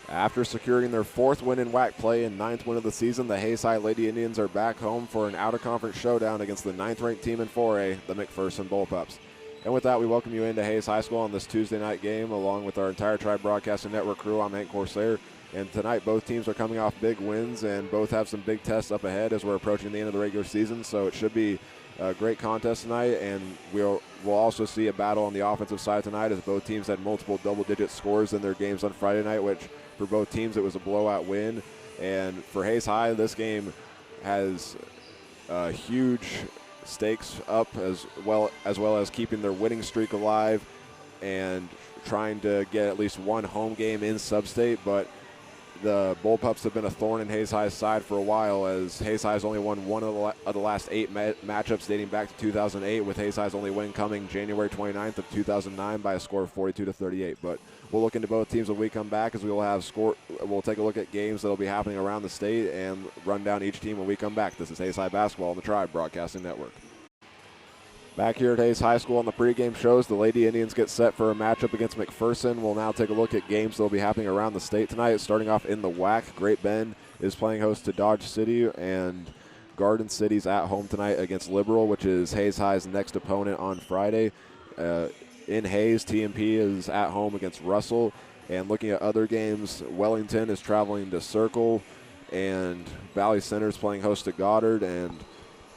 After securing their 4th win in WAC play and 9th win of the season, the Hayes High Lady Indians are back home for an out-of-conference showdown against the 9th-ranked team in 4A, the McPherson Bullpups. And with that, we welcome you into Hayes High School on this Tuesday night game, along with our entire Tribe Broadcasting Network crew. I'm Hank Corsair, and tonight both teams are coming off big wins, and both have some big tests up ahead as we're approaching the end of the regular season, so it should be a great contest tonight, and we'll also see a battle on the offensive side tonight as both teams had multiple double-digit scores in their games on Friday night, which for both teams it was a blowout win. And for Hayes High, this game has huge stakes up as well as keeping their winning streak alive and trying to get at least one home game in sub-state, but the Bullpups have been a thorn in Hayes High's side for a while, as Hayes High's only won one of the last 8 matchups dating back to 2008, with Hayes High's only win coming January 29th of 2009 by a score of 42-38. But we'll look into both teams when we come back, as we'll take a look at games that will be happening around the state and run down each team when we come back. This is Hayes High Basketball on the Tribe Broadcasting Network. Back here at Hayes High School on the pregame shows, the Lady Indians get set for a matchup against McPherson. We'll now take a look at games that will be happening around the state tonight. Starting off in the WAC, Great Bend is playing host to Dodge City, and Garden City's at home tonight against Liberal, which is Hayes High's next opponent on Friday. In Hayes, TMP is at home against Russell. And looking at other games, Wellington is traveling to Circle, and Valley Center is playing host to Goddard, and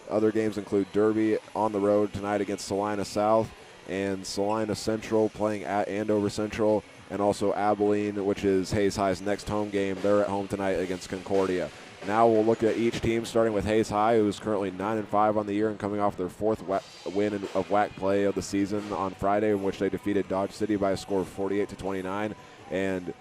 other games include Derby on the road tonight against Salina South, and Salina Central playing at Andover Central, and also Abilene, which is Hayes High's next home game. They're at home tonight against Concordia. Now we'll look at each team, starting with Hayes High, who's currently 9-5 on the year and coming off their 4th win of WAC play of the season on Friday, in which they defeated Dodge City by a score of 48-29. And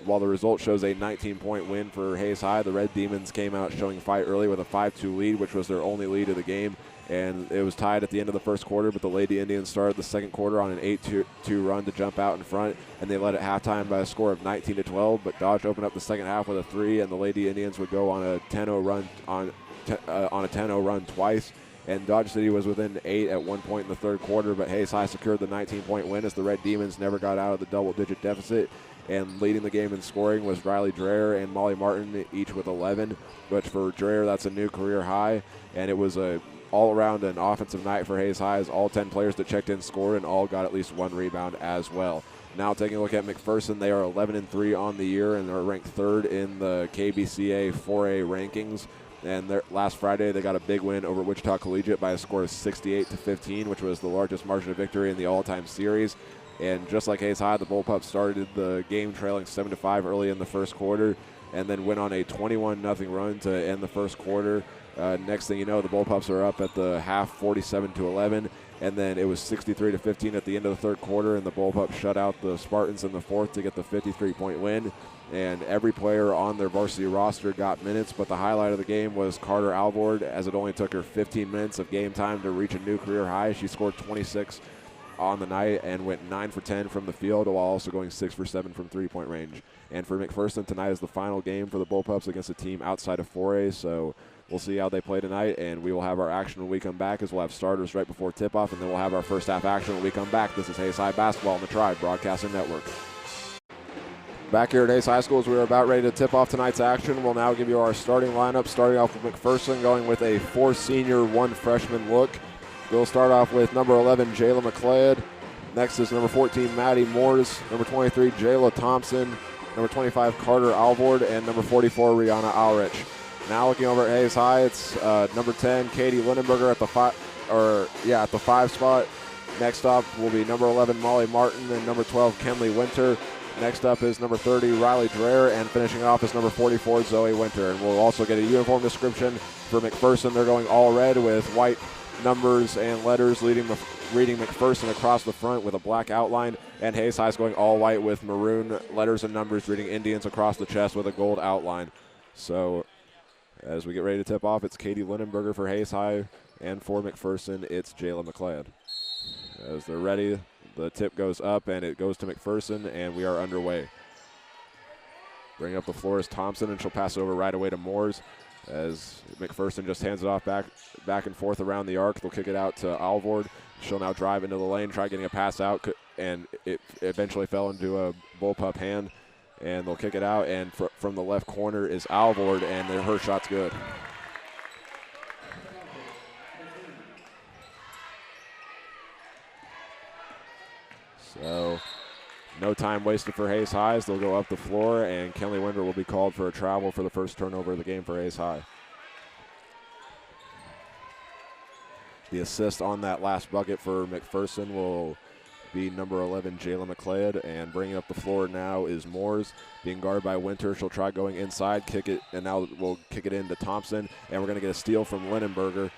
while the result shows a 19-point win for Hayes High, the Red Demons came out showing fight early with a 5-2 lead, which was their only lead of the game. And it was tied at the end of the first quarter, but the Lady Indians started the second quarter on an 8-2 run to jump out in front, and they led at halftime by a score of 19-12. But Dodge opened up the second half with a 3, and the Lady Indians would go on a 10-0 run on a 10-0 run twice. And Dodge City was within 8 at one point in the third quarter, but Hayes High secured the 19-point win as the Red Demons never got out of the double-digit deficit. And leading the game in scoring was Riley Dreher and Molly Martin, each with 11. But for Dreher, that's a new career high. And it was all-around an offensive night for Hayes High, as all 10 players that checked in scored and all got at least one rebound as well. Now taking a look at McPherson, they are 11-3 on the year and are ranked 3rd in the KBCA 4A rankings. And last Friday, they got a big win over Wichita Collegiate by a score of 68-15, which was the largest margin of victory in the all-time series. And just like Hayes High, the Bullpups started the game trailing 7-5 early in the first quarter, and then went on a 21-0 run to end the first quarter. Next thing you know, the Bullpups are up at the half, 47-11, and then it was 63-15 at the end of the third quarter, and the Bullpups shut out the Spartans in the fourth to get the 53-point win. And every player on their varsity roster got minutes, but the highlight of the game was Carter Alvord, as it only took her 15 minutes of game time to reach a new career high. She scored 26 on the night and went 9 for 10 from the field, while also going 6 for 7 from three-point range. And for McPherson, tonight is the final game for the Bullpups against a team outside of 4A, so we'll see how they play tonight, and we will have our action when we come back, as we'll have starters right before tip-off, and then we'll have our first half action when we come back. This is Hayes High Basketball on the Tribe Broadcasting Network. Back here at Hayes High School, as we are about ready to tip off tonight's action, we'll now give you our starting lineup, starting off with McPherson, going with a 4 senior, 1 freshman look. We'll start off with number 11, Jayla McLeod. Next is number 14, Maddie Moores. Number 23, Jayla Thompson. Number 25, Carter Alvord. And number 44, Rihanna Alrich. Now looking over at Hayes High, it's number 10, Katie Lindenberger at the 5 spot. Next up will be number 11, Molly Martin, and number 12, Kenley Winter. Next up is number 30, Riley Dreher, and finishing off is number 44, Zoe Winter. And we'll also get a uniform description for McPherson. They're going all red with white numbers and letters reading McPherson across the front with a black outline, and Hayes High is going all white with maroon letters and numbers reading Indians across the chest with a gold outline. So as we get ready to tip off, it's Katie Lindenberger for Hayes High, and for McPherson, it's Jayla McLeod. As they're ready, the tip goes up, and it goes to McPherson, and we are underway. Bringing up the floor is Thompson, and she'll pass it over right away to Moores, as McPherson just hands it off back and forth around the arc. They'll kick it out to Alvord. She'll now drive into the lane, try getting a pass out, and it eventually fell into a Bullpup hand. and they'll kick it out, and from the left corner is Alvord, and her shot's good. So no time wasted for Hayes High as they'll go up the floor, and Kenley Winter will be called for a travel for the first turnover of the game for Hayes High. The assist on that last bucket for McPherson will be number 11, Jayla McLeod, and bringing up the floor now is Moores, being guarded by Winter. She'll try going inside, kick it, and now we'll kick it into Thompson, and we're going to get a steal from Linenberger.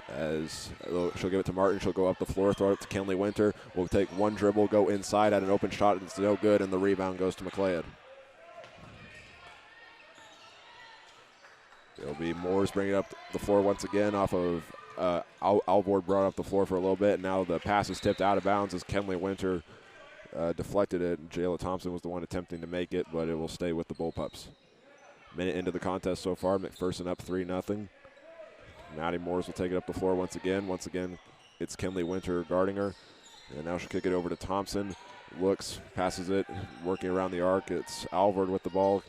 As she'll give it to Martin, she'll go up the floor, throw it up to Kenley Winter. We'll take one dribble, go inside at an open shot, and it's no good, and the rebound goes to McLeod. It'll be Moores bringing up the floor once again off of Alvord brought up the floor for a little bit. Now the pass is tipped out of bounds as Kenley Winter deflected it. Jayla Thompson was the one attempting to make it, but it will stay with the Bullpups. Minute into the contest so far, McPherson up 3-0. Maddie Moores will take it up the floor once again. Once again, it's Kenley Winter guarding her. And now she'll kick it over to Thompson. Looks, passes it, working around the arc. It's Alvord with the ball.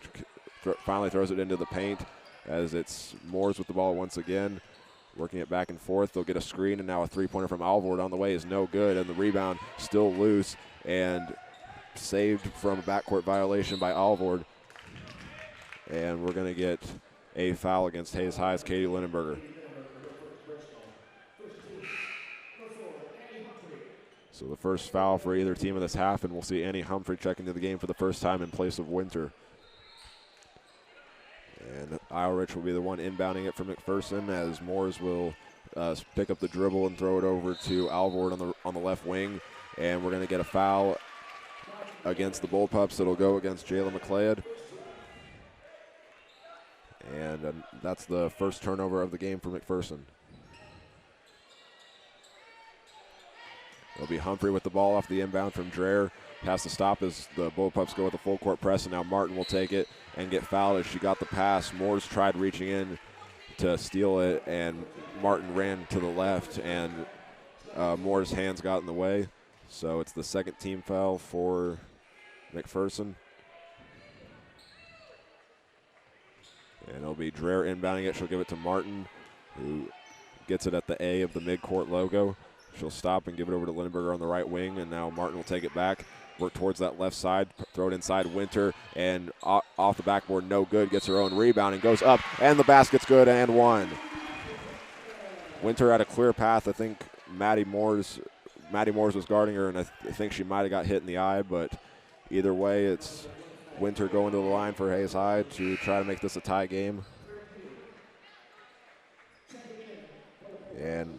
Finally throws it into the paint as it's Moores with the ball once again. Working it back and forth. They'll get a screen, and now a three-pointer from Alvord on the way is no good. And the rebound still loose and saved from a backcourt violation by Alvord. And we're going to get a foul against Hayes High's Katie Linenberger. So the first foul for either team in this half, and we'll see Annie Humphrey check into the game for the first time in place of Winter. And Irish will be the one inbounding it for McPherson as Moores will pick up the dribble and throw it over to Alvord on the left wing. And we're going to get a foul against the Bullpups. It'll go against Jayla McLeod. And that's the first turnover of the game for McPherson. It'll be Humphrey with the ball off the inbound from Dreher. Has to stop as the Bullpups go with a full court press, and now Martin will take it and get fouled as she got the pass. Moores tried reaching in to steal it, and Martin ran to the left, and Moore's hands got in the way. So it's the second team foul for McPherson. And it'll be Dreher inbounding it. She'll give it to Martin, who gets it at the A of the midcourt logo. She'll stop and give it over to Linenberger on the right wing, and now Martin will take it back, work towards that left side, throw it inside Winter, and off the backboard, no good, gets her own rebound and goes up, and the basket's good and one. Winter had a clear path. I think Maddie Moores was guarding her, and I think she might have got hit in the eye, but either way, it's Winter going to the line for Hayes High to try to make this a tie game. And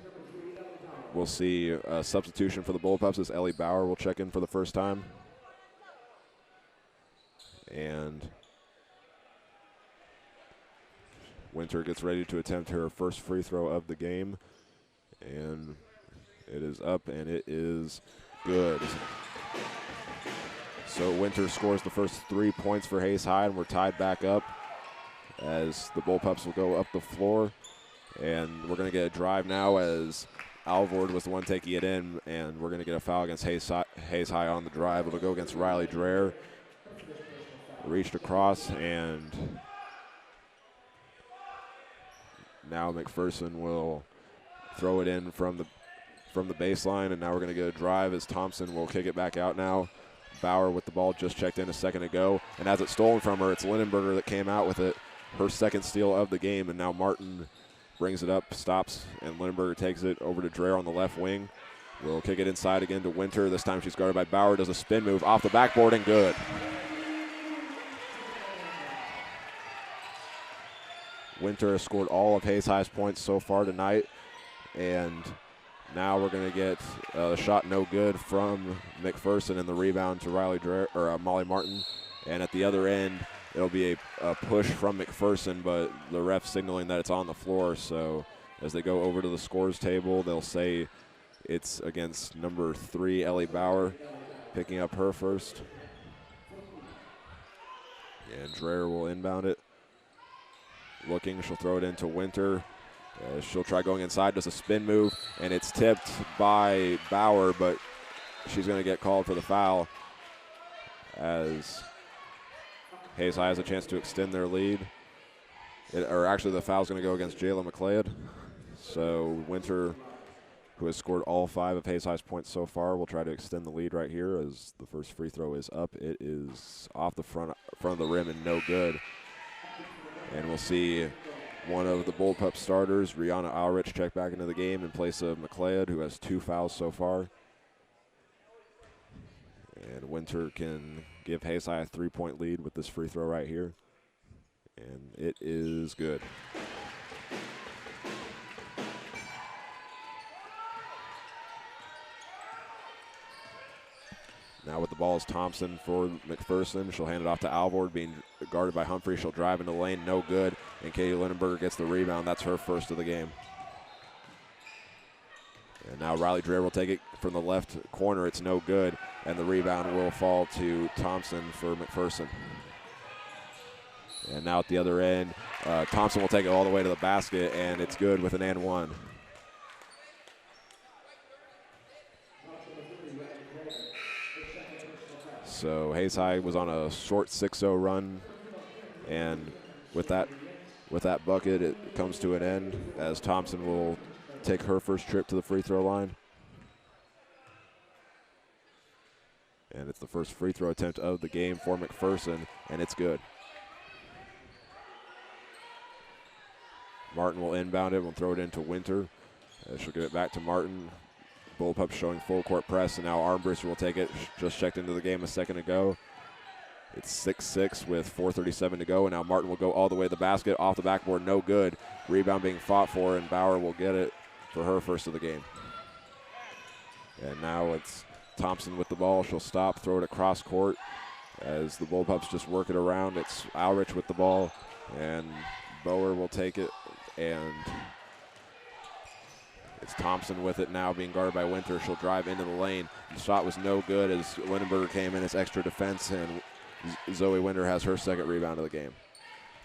we'll see a substitution for the Bullpups as Ellie Bauer will check in for the first time. And Winter gets ready to attempt her first free throw of the game. And it is up, and it is good. So Winter scores the first 3 points for Hayes High, and we're tied back up as the Bullpups will go up the floor. And we're going to get a drive now as Alvord was the one taking it in, and we're going to get a foul against Hayes High on the drive. It'll go against Riley Dreher. Reached across, and now McPherson will throw it in from the baseline, and now we're going to get a drive as Thompson will kick it back out now. Bauer with the ball just checked in a second ago, and as it's stolen from her, it's Linenberger that came out with it, her second steal of the game, and now Martin brings it up, stops, and Linenberger takes it over to Dreher on the left wing. We'll kick it inside again to Winter. This time she's guarded by Bauer, does a spin move off the backboard, and good. Winter has scored all of Hayes High's points so far tonight, and now we're going to get a shot no good from McPherson, and the rebound to Riley Dreher, or Molly Martin. And at the other end, it'll be a push from McPherson, but the ref signaling that it's on the floor. So as they go over to the scores table, they'll say it's against number 3, Ellie Bauer, picking up her first. And Dreher will inbound it. Looking, she'll throw it into Winter. She'll try going inside, does a spin move, and it's tipped by Bauer, but she's going to get called for the foul as Hayes High has a chance to extend their lead. Or actually, the foul's going to go against Jayla McLeod. So Winter, who has scored all 5 of Hayes High's points so far, will try to extend the lead right here as the first free throw is up. It is off the front of the rim and no good. And we'll see one of the Bullpup starters, Rihanna Alrich, check back into the game in place of McLeod, who has 2 fouls so far. And Winter can give Hayes High a 3-point lead with this free throw right here. And it is good. Now with the ball is Thompson for McPherson. She'll hand it off to Alvord, being guarded by Humphrey. She'll drive into the lane, no good. And Katie Lindenberger gets the rebound. That's her first of the game. And now Riley Dreher will take it from the left corner. It's no good. And the rebound will fall to Thompson for McPherson. And now at the other end, Thompson will take it all the way to the basket, and it's good with an and one. So Hayes High was on a short 6-0 run, and with that bucket, it comes to an end as Thompson will take her first trip to the free throw line. And it's the first free throw attempt of the game for McPherson, and it's good. Martin will inbound it. We'll throw it into Winter. She'll give it back to Martin. Bullpup showing full court press, and now Armbruster will take it. Just checked into the game a second ago. It's 6-6 with 4:37 to go, and now Martin will go all the way to the basket. Off the backboard, no good. Rebound being fought for, and Bauer will get it for her first of the game. And now it's Thompson with the ball. She'll stop, throw it across court as the Bullpups just work it around. It's Alrich with the ball, and Bauer will take it, and it's Thompson with it now, being guarded by Winter. She'll drive into the lane. The shot was no good as Lindenberger came in as extra defense, and Zoe Winter has her second rebound of the game.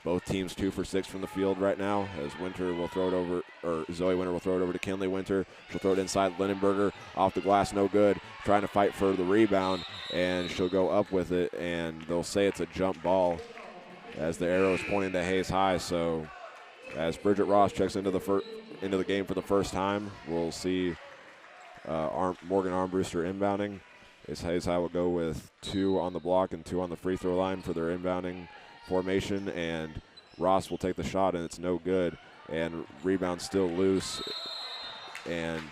Both teams 2 for 6 from the field right now as Winter will throw it over, or Zoe Winter will throw it over to Kinley Winter. She'll throw it inside Lindenberger, off the glass, no good. Trying to fight for the rebound, and she'll go up with it, and they'll say it's a jump ball as the arrow is pointing to Hayes High. So as Bridget Ross checks into the game for the first time, we'll see Morgan Armbruster inbounding. As Hayes High will go with 2 on the block and 2 on the free throw line for their inbounding formation, and Ross will take the shot, and it's no good. And rebound still loose, and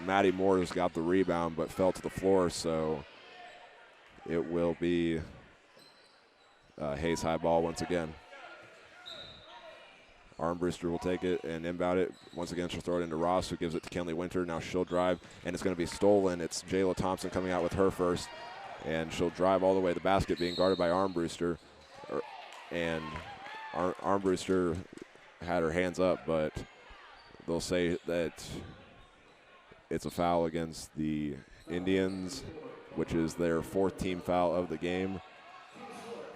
Maddie Moore's got the rebound but fell to the floor, so it will be Hayes High ball once again. Armbruster will take it and inbound it. Once again, she'll throw it into Ross, who gives it to Kenley Winter. Now she'll drive, and it's going to be stolen. It's Jayla Thompson coming out with her first, and she'll drive all the way to the basket, being guarded by Armbruster. And Armbruster had her hands up, but they'll say that it's a foul against the Indians, which is their 4th team foul of the game.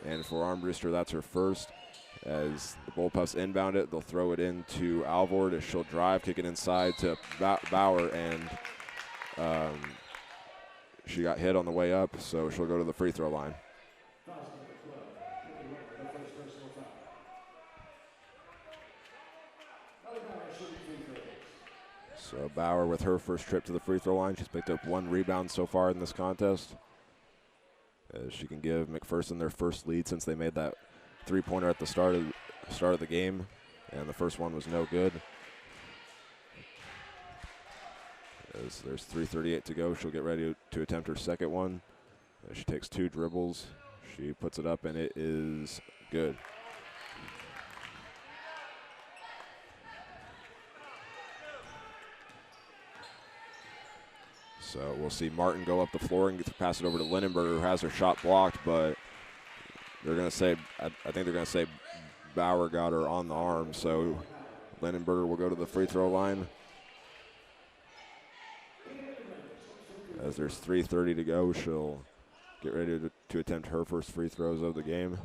And for Armbruster, that's her first. As the Bullpups inbound it, they'll throw it into Alvord as she'll drive, kick it inside to Bauer, and she got hit on the way up, so she'll go to the free throw line. So Bauer with her first trip to the free throw line. She's picked up 1 rebound so far in this contest, as she can give McPherson their first lead since they made that 3-pointer at the start of the game, and the first one was no good. As there's 3:38 to go, she'll get ready to attempt her second one. As she takes 2 dribbles, she puts it up, and it is good. So we'll see Martin go up the floor and pass it over to Lindenberger, who has her shot blocked, but they're going to say, I think they're going to say Bauer got her on the arm, so Lindenberger will go to the free throw line. As there's 3:30 to go, she'll get ready to attempt her first free throws of the game.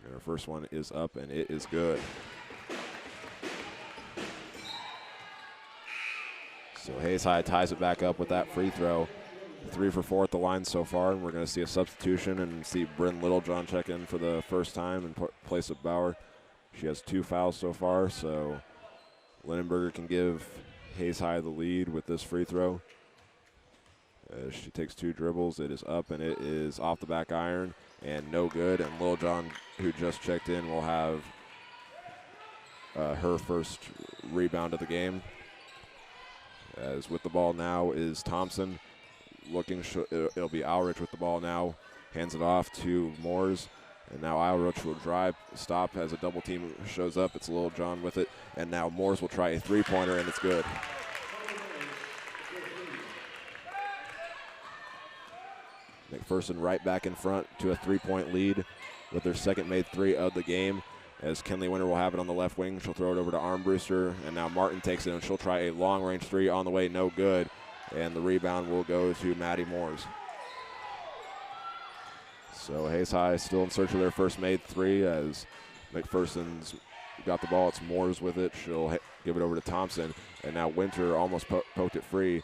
And her first one is up, and it is good. So Hayes High ties it back up with that free throw. 3 for 4 at the line so far, and we're going to see a substitution and see Bryn Littlejohn check in for the first time in place of Bauer. She has 2 fouls so far, so Lindenberger can give Hayes High the lead with this free throw. As she takes 2 dribbles, it is up and it is off the back iron and no good. And Littlejohn, who just checked in, will have her first rebound of the game. As with the ball now is Thompson. It'll be Alrich with the ball now. Hands it off to Moores. And now Alrich will drive, stop as a double team shows up. It's Littlejohn with it. And now Moores will try a 3-pointer, and it's good. McPherson right back in front to a 3-point lead with their second made 3 of the game. As Kenley Winter will have it on the left wing. She'll throw it over to Armbruster. And now Martin takes it, and she'll try a long-range 3 on the way. No good. And the rebound will go to Maddie Moores. So Hayes High still in search of their first made 3 as McPherson's got the ball. It's Moores with it. She'll give it over to Thompson. And now Winter almost poked it free,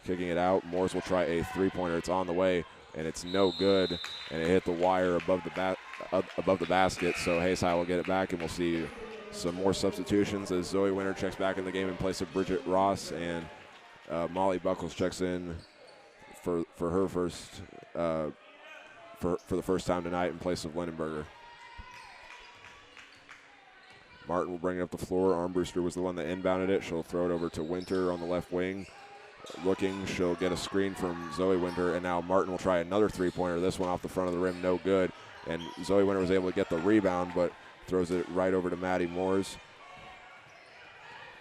kicking it out. Moores will try a 3-pointer. It's on the way, and it's no good. And it hit the wire above the basket. So Hayes High will get it back, and we'll see some more substitutions as Zoe Winter checks back in the game in place of Bridget Ross, and Molly Buckles checks in for her first. For the first time tonight in place of Lindenberger. Martin will bring it up the floor. Armbruster was the one that inbounded it. She'll throw it over to Winter on the left wing. Looking, she'll get a screen from Zoe Winter, and now Martin will try another 3-pointer. This one off the front of the rim, no good. And Zoe Winter was able to get the rebound, but throws it right over to Maddie Moores.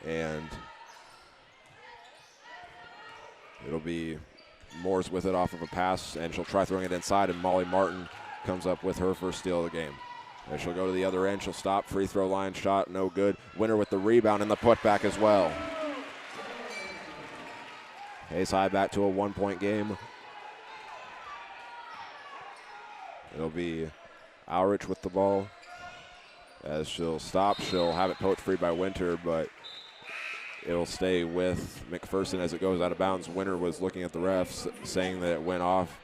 And it'll be Moores with it off of a pass, and she'll try throwing it inside, and Molly Martin comes up with her first steal of the game. And she'll go to the other end. She'll stop. Free throw line shot, no good. Winter with the rebound and the putback as well. Hayes High back to a 1-point game. It'll be Alrich with the ball. As she'll stop, she'll have it poked free by Winter, but it'll stay with McPherson as it goes out of bounds. Winter was looking at the refs saying that it went off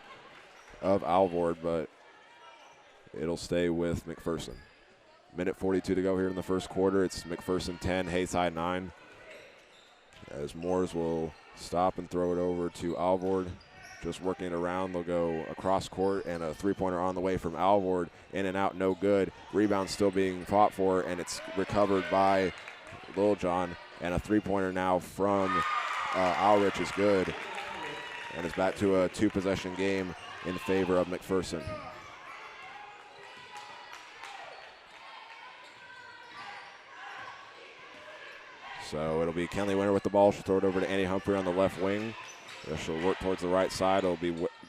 of Alvord, but it'll stay with McPherson. Minute 42 to go here in the first quarter. It's McPherson 10, Hayes High 9. As Moores will stop and throw it over to Alvord. Just working it around. They'll go across court, and a 3-pointer on the way from Alvord. In and out, no good. Rebound still being fought for, and it's recovered by Littlejohn. And a 3-pointer now from Alrich is good. And it's back to a 2-possession game in favor of McPherson. So it'll be Kenley Winter with the ball. She'll throw it over to Annie Humphrey on the left wing. She'll work towards the right side. She'll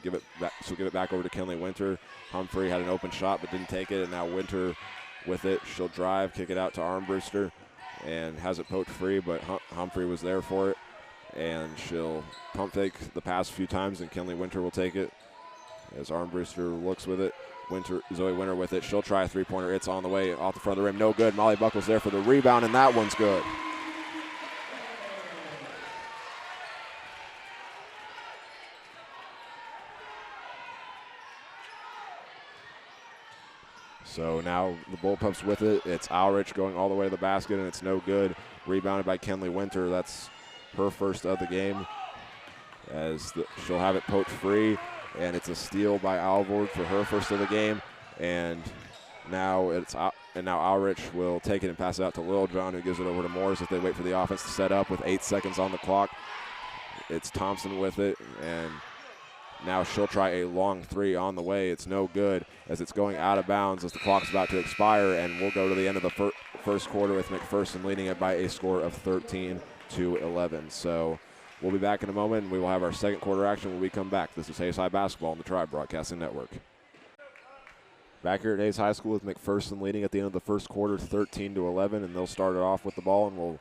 give it back over to Kenley Winter. Humphrey had an open shot but didn't take it, and now Winter with it. She'll drive, kick it out to Armbruster, and has it poked free, but Humphrey was there for it. And she'll pump fake the pass a few times, and Kenley Winter will take it as Armbruster looks with it. Zoe Winter with it. She'll try a 3-pointer. It's on the way off the front of the rim. No good. Molly Buckles there for the rebound, and that one's good. So now the Bullpups with it. It's Alrich going all the way to the basket, and it's no good. Rebounded by Kenley Winter. That's her first of the game. She'll have it poked free, and it's a steal by Alvord for her first of the game. And now Alrich will take it and pass it out to Littlejohn, who gives it over to Morris as they wait for the offense to set up with 8 seconds on the clock. It's Thompson with it, and now she'll try a long 3 on the way. It's no good as it's going out of bounds as the clock's about to expire, and we'll go to the end of the first quarter with McPherson leading it by a score of 13-11. So we'll be back in a moment, and we will have our second quarter action when we come back. This is Hayes High Basketball on the Tribe Broadcasting Network. Back here at Hayes High School with McPherson leading at the end of the first quarter 13-11, and they'll start it off with the ball, and we'll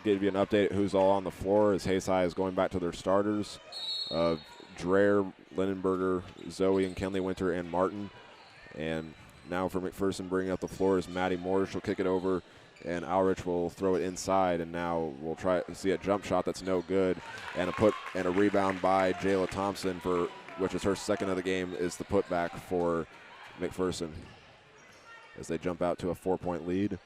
give you an update of who's all on the floor as Hayes High is going back to their starters of Dreher, Lindenberger, Zoe, and Kenley Winter, and Martin. And now for McPherson bringing up the floor is Maddie Moore. She'll kick it over, and Alrich will throw it inside, and now we'll try to see a jump shot that's no good, and a rebound by Jayla Thompson for which is her second of the game, is the putback for McPherson as they jump out to a 4-point lead.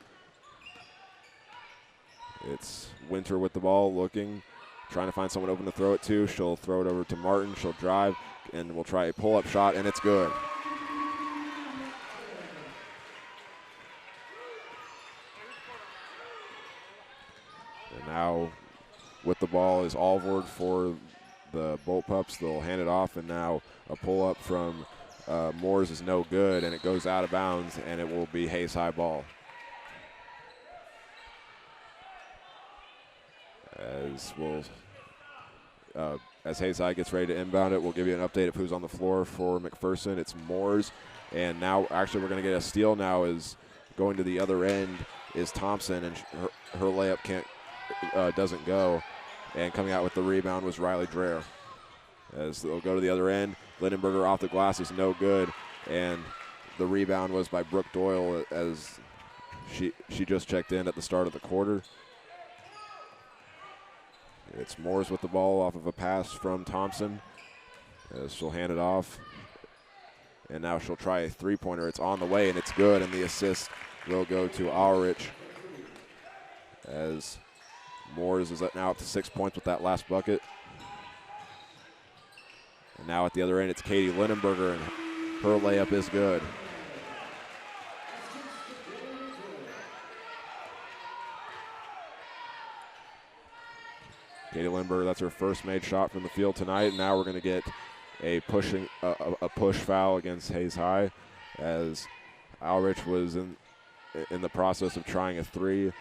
It's Winter with the ball, looking, trying to find someone open to throw it to. She'll throw it over to Martin. She'll drive, and we'll try a pull-up shot, and it's good. And now with the ball is Alvord for the Bolt Pups. They'll hand it off, and now a pull-up from Moores is no good, and it goes out of bounds, and it will be Hayes High ball. As Hayes High gets ready to inbound it, we'll give you an update of who's on the floor for McPherson. It's Moores, and now actually we're going to get a steal now. Is going to the other end is Thompson, and her layup doesn't go, and coming out with the rebound was Riley Dreher. As they'll go to the other end, Lindenberger off the glass is no good, and the rebound was by Brooke Doyle as she just checked in at the start of the quarter. It's Moores with the ball off of a pass from Thompson as she'll hand it off. And now she'll try a three-pointer. It's on the way, and it's good, and the assist will go to Ulrich as Moores is now up to 6 points with that last bucket. And now at the other end, it's Katie Lindenberger, and her layup is good. Katie Lindenberger, that's her first made shot from the field tonight. And now we're going to get a push foul against Hayes High as Ulrich was in the process of trying a three.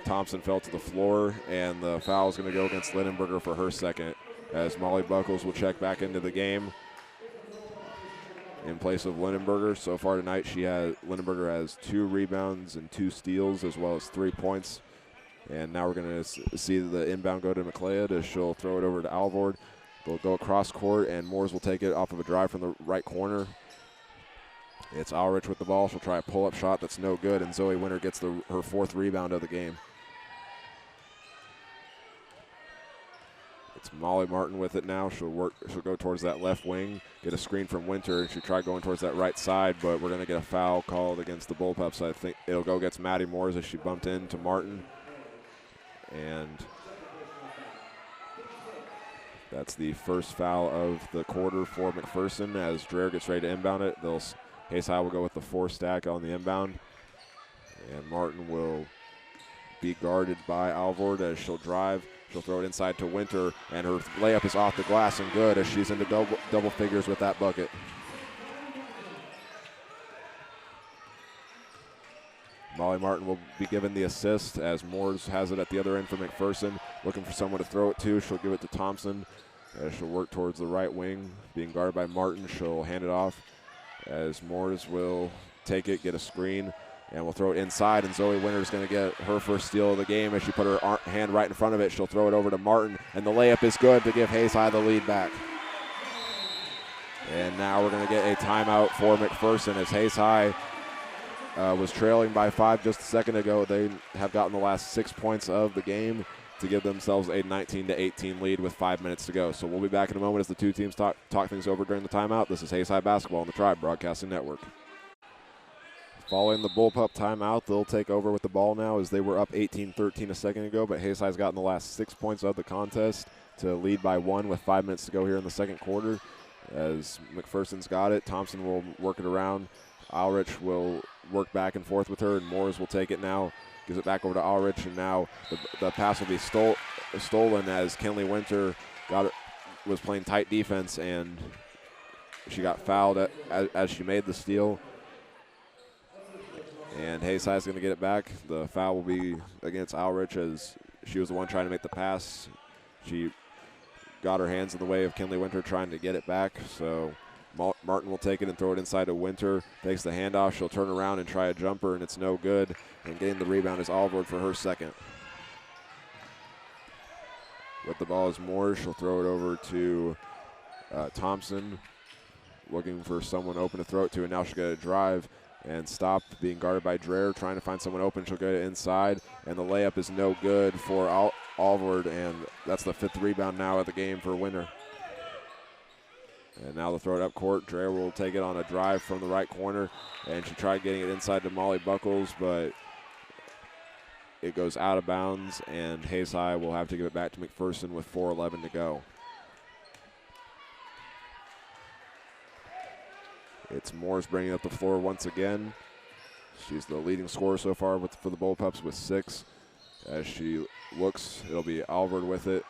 Thompson fell to the floor, and the foul is going to go against Lindenberger for her second, as Molly Buckles will check back into the game in place of Lindenberger. So far tonight, Lindenberger has 2 rebounds and 2 steals, as well as 3 points. And now we're going to see the inbound go to McLeod as she'll throw it over to Alvord. They'll go across court, and Moores will take it off of a drive from the right corner. It's Ulrich with the ball. She'll try a pull-up shot that's no good, and Zoe Winter gets her 4th rebound of the game. It's Molly Martin with it now. She'll go towards that left wing, get a screen from Winter, and she'll try going towards that right side, but we're going to get a foul called against the Bullpups. I think it'll go against Maddie Moores as she bumped into Martin. And that's the first foul of the quarter for McPherson as Dreher gets ready to inbound it. Hayes High will go with the 4 stack on the inbound. And Martin will be guarded by Alvord as she'll drive. She'll throw it inside to Winter, and her layup is off the glass and good as she's into double figures with that bucket. Molly Martin will be given the assist as Moores has it at the other end for McPherson. Looking for someone to throw it to. She'll give it to Thompson as she'll work towards the right wing. Being guarded by Martin, she'll hand it off as Moores will take it, get a screen, and will throw it inside. And Zoe Winter's going to get her first steal of the game as she put her hand right in front of it. She'll throw it over to Martin, and the layup is good to give Hayes High the lead back. And now we're going to get a timeout for McPherson as Hayes High was trailing by 5 just a second ago. They have gotten the last 6 points of the game to give themselves a 19-18 lead with 5 minutes to go. So we'll be back in a moment as the two teams talk things over during the timeout. This is Hayes High Basketball on the Tribe Broadcasting Network. Following the Bullpup timeout, they'll take over with the ball now as they were up 18-13 a second ago, but Hayes High's gotten the last 6 points of the contest to lead by 1 with 5 minutes to go here in the second quarter. As McPherson's got it, Thompson will work it around. Ulrich will work back and forth with her, and Moores will take it now. Gives it back over to Ulrich, and now the pass will be stolen as Kenley Winter was playing tight defense, and she got fouled as she made the steal. And Hayes High is going to get it back. The foul will be against Ulrich as she was the one trying to make the pass. She got her hands in the way of Kenley Winter trying to get it back, so Martin will take it and throw it inside to Winter. Takes the handoff. She'll turn around and try a jumper, and it's no good. And getting the rebound is Alvord for her second. With the ball is Moore. She'll throw it over to Thompson, looking for someone open to throw it to, and now she'll get a drive and stop, being guarded by Dreher, trying to find someone open. She'll get it inside, and the layup is no good for Alvord, and that's the 5th rebound now of the game for Winter. And now they'll throw it up court. Dreher will take it on a drive from the right corner, and she tried getting it inside to Molly Buckles, but it goes out of bounds, and Hayes High will have to give it back to McPherson with 4:11 to go. It's Moores bringing up the floor once again. She's the leading scorer so far for the Bullpups with 6. As she looks, it'll be Alvord with it.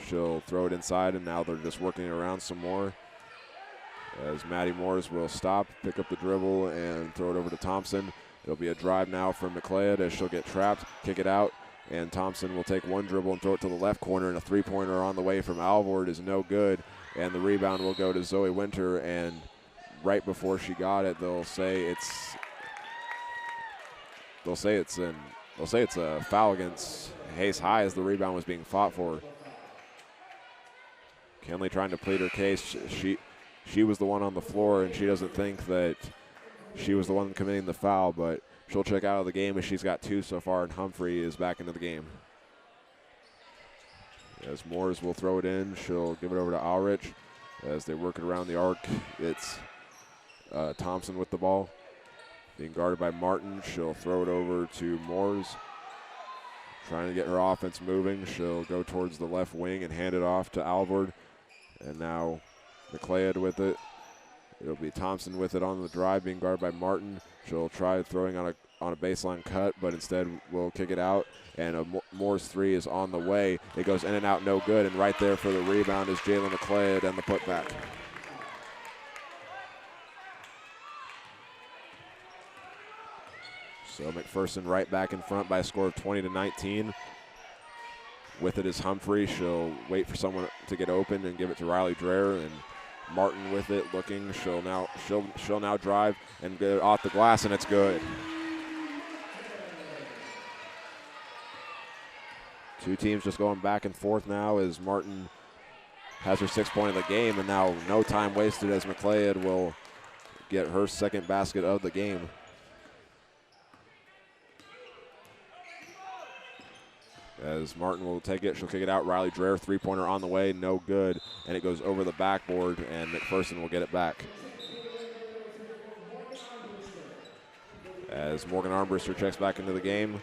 She'll throw it inside, and now they're just working it around some more. As Maddie Moores will stop, pick up the dribble, and throw it over to Thompson. It'll be a drive now from McLeod as she'll get trapped, kick it out, and Thompson will take one dribble and throw it to the left corner, and a three-pointer on the way from Alvord is no good, and the rebound will go to Zoe Winter, and right before she got it, they'll say it's a foul against Hayes High as the rebound was being fought for. Kenley trying to plead her case. She was the one on the floor, and she doesn't think that she was the one committing the foul, but she'll check out of the game as she's got 2 so far, and Humphrey is back into the game. As Moores will throw it in, she'll give it over to Ulrich. As they work it around the arc, it's Thompson with the ball. Being guarded by Martin, she'll throw it over to Moores. Trying to get her offense moving, she'll go towards the left wing and hand it off to Alvord. And now McLeod with it. It'll be Thompson with it on the drive, being guarded by Martin. She'll try throwing on a baseline cut, but instead will kick it out. And Moore's 3 is on the way. It goes in and out, no good. And right there for the rebound is Jalen McLeod and the putback. So McPherson right back in front by a score of 20-19. With it is Humphrey. She'll wait for someone to get open and give it to Riley Dreher, and Martin with it looking. She'll now drive and get it off the glass, and it's good. Two teams just going back and forth now as Martin has her 6th point of the game, and now no time wasted as McLeod will get her 2nd basket of the game. As Martin will take it, she'll kick it out. Riley Dreher, 3-pointer on the way, no good. And it goes over the backboard, and McPherson will get it back. As Morgan Armbruster checks back into the game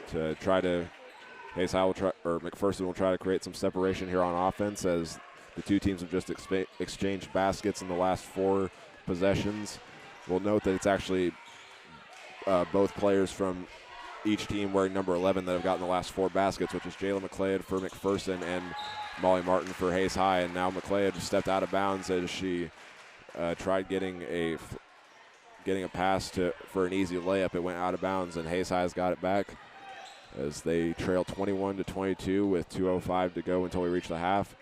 to try to, Hayes High will try, or McPherson will try to create some separation here on offense as the two teams have just exchanged baskets in the last 4 possessions. We'll note that it's actually both players from each team wearing number 11 that have gotten the last 4 baskets, which is Jayla McLeod for McPherson and Molly Martin for Hayes High. And now McLeod stepped out of bounds as she tried getting a pass for an easy layup. It went out of bounds, and Hayes High's got it back as they trail 21-22 with 2:05 to go until we reach the half.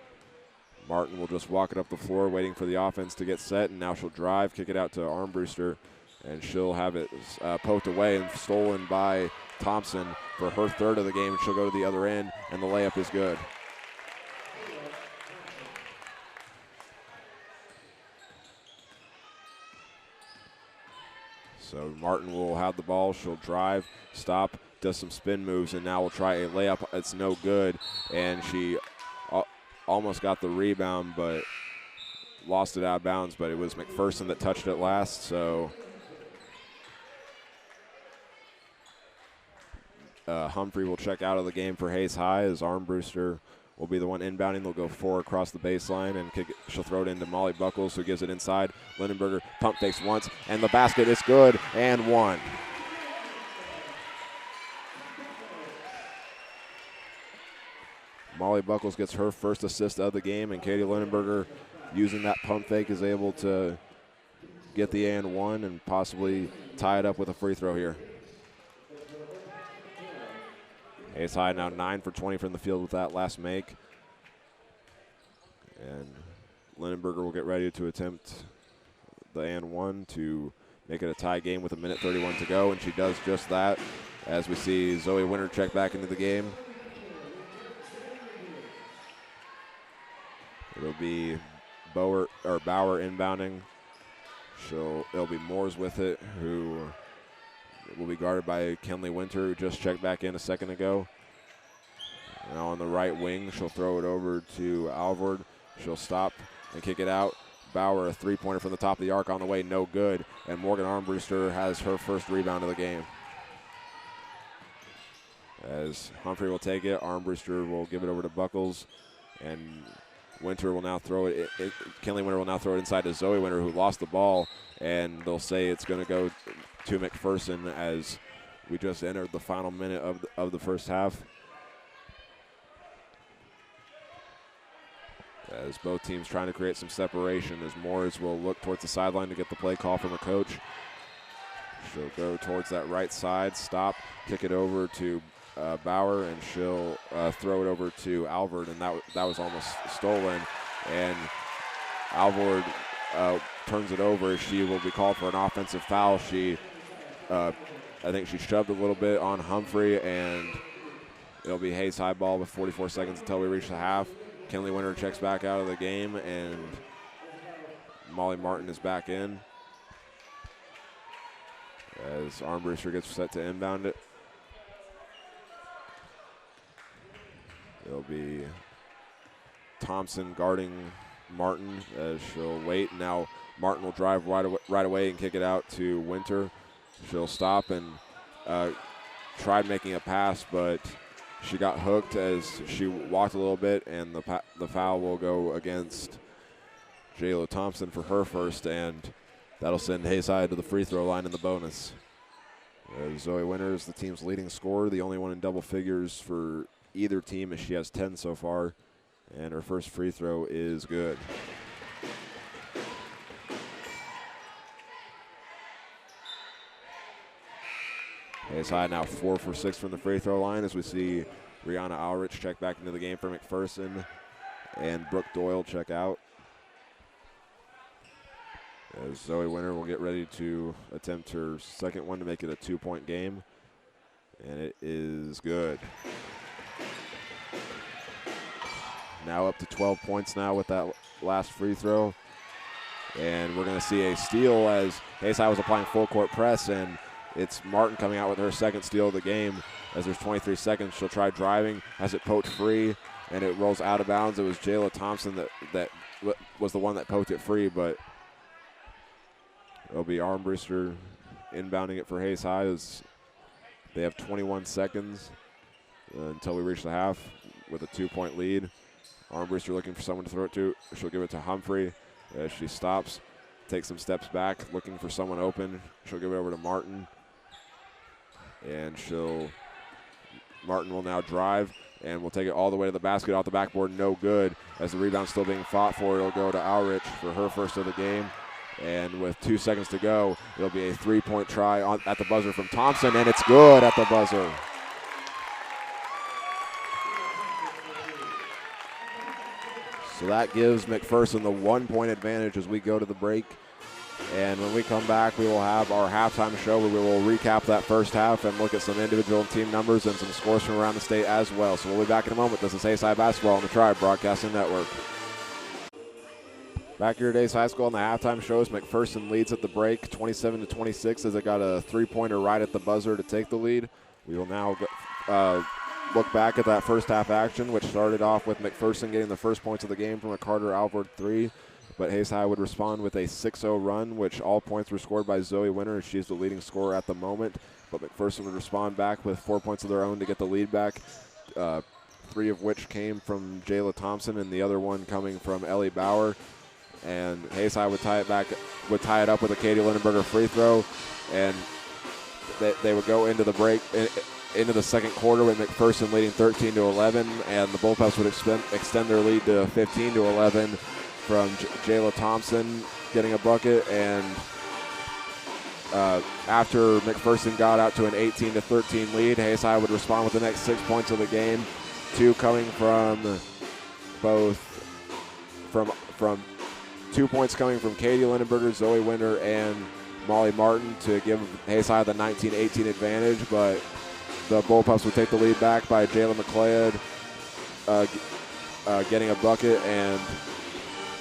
Martin will just walk it up the floor, waiting for the offense to get set, and now she'll drive, kick it out to Armbruster, and she'll have it poked away and stolen by Thompson for her 3rd of the game. She'll go to the other end, and the layup is good. So Martin will have the ball. She'll drive, stop, does some spin moves, and now will try a layup. It's no good, and she almost got the rebound, but lost it out of bounds. But it was McPherson that touched it last, so Humphrey will check out of the game for Hayes High as Armbruster will be the one inbounding. They'll go 4 across the baseline and kick it. She'll throw it into Molly Buckles, who gives it inside. Lindenberger pump fakes once, and the basket is good and one. Molly Buckles gets her first assist of the game, and Katie Lindenberger, using that pump fake, is able to get the and one and possibly tie it up with a free throw here. Hayes High now 9 for 20 from the field with that last make. And Lindenberger will get ready to attempt the and one to make it a tie game with 1:31 to go, and she does just that as we see Zoe Winter check back into the game. It'll be Bauer inbounding. It'll be Moores with it, who will be guarded by Kenley Winter, who just checked back in a second ago. Now on the right wing, she'll throw it over to Alvord. She'll stop, and kick it out. Bauer, a three-pointer from the top of the arc on the way, no good. And Morgan Armbruster has her first rebound of the game. As Humphrey will take it, Armbruster will give it over to Buckles, and Winter will now throw it. Kinley Winter will now throw it inside to Zoe Winter, who lost the ball, and they'll say it's going to go to McPherson as we just entered the final minute of the first half. As both teams trying to create some separation, as Moores will look towards the sideline to get the play call from a coach. She'll go towards that right side, stop, kick it over to Bauer, and she'll throw it over to Alvord, and that was almost stolen. And Alvord turns it over. She will be called for an offensive foul. I think she shoved a little bit on Humphrey, and it'll be Hayes high ball with 44 seconds until we reach the half. Kinley Winter checks back out of the game, and Molly Martin is back in as Armbruster gets set to inbound it. It'll be Thompson guarding Martin as she'll wait. Now Martin will drive right away and kick it out to Winter. She'll stop and tried making a pass, but she got hooked as she walked a little bit, and the foul will go against Jayla Thompson for her first, and that'll send Hayside to the free throw line in the bonus. Zoe Winter is the team's leading scorer, the only one in double figures for either team, as she has 10 so far, and her first free throw is good. Hayside now 4 for 6 from the free throw line as we see Rihanna Alrich check back into the game for McPherson and Brooke Doyle check out. As Zoe Winter will get ready to attempt her second one to make it a 2-point game, and it is good. Now up to 12 points now with that last free throw, and we're going to see a steal as Hayside was applying full court press, and it's Martin coming out with her second steal of the game. As there's 23 seconds, she'll try driving, has it poked free, and it rolls out of bounds. It was Jayla Thompson that was the one that poked it free, but it'll be Armbruster inbounding it for Hayes High as they have 21 seconds until we reach the half with a 2-point lead. Armbruster looking for someone to throw it to. She'll give it to Humphrey as she stops, takes some steps back, looking for someone open. She'll give it over to Martin, and Martin will now drive and will take it all the way to the basket, off the backboard, no good. As the rebound's still being fought for, it'll go to Alrich for her first of the game. And with 2 seconds to go, it'll be a 3-point try at the buzzer from Thompson, and it's good at the buzzer. So that gives McPherson the 1-point advantage as we go to the break. And when we come back, we will have our halftime show where we will recap that first half and look at some individual team numbers and some scores from around the state as well. So we'll be back in a moment. This is Hayside Basketball on the Tribe Broadcasting Network. Back here at Ace High School on the halftime shows, McPherson leads at the break 27-26 as it got a 3-pointer right at the buzzer to take the lead. We will now look back at that first half action, which started off with McPherson getting the first points of the game from a Carter Alvord 3. But Hayes High would respond with a 6-0 run, which all points were scored by Zoe Winter. She's the leading scorer at the moment. But McPherson would respond back with 4 points of their own to get the lead back, 3 of which came from Jayla Thompson and the other one coming from Ellie Bauer. And Hayes High would tie it up with a Katie Lindenberger free throw, and they would go into the break, into the second quarter with McPherson leading 13-11, and the Bullpups would extend their lead to 15-11 from Jayla Thompson getting a bucket. And after McPherson got out to an 18-13 lead, Hayes High would respond with the next 6 points of the game, 2 coming from 2 points coming from Katie Lindenberger, Zoe Winter, and Molly Martin to give Hayes High the 19-18 advantage. But the Bullpups would take the lead back by Jayla McLeod getting a bucket. And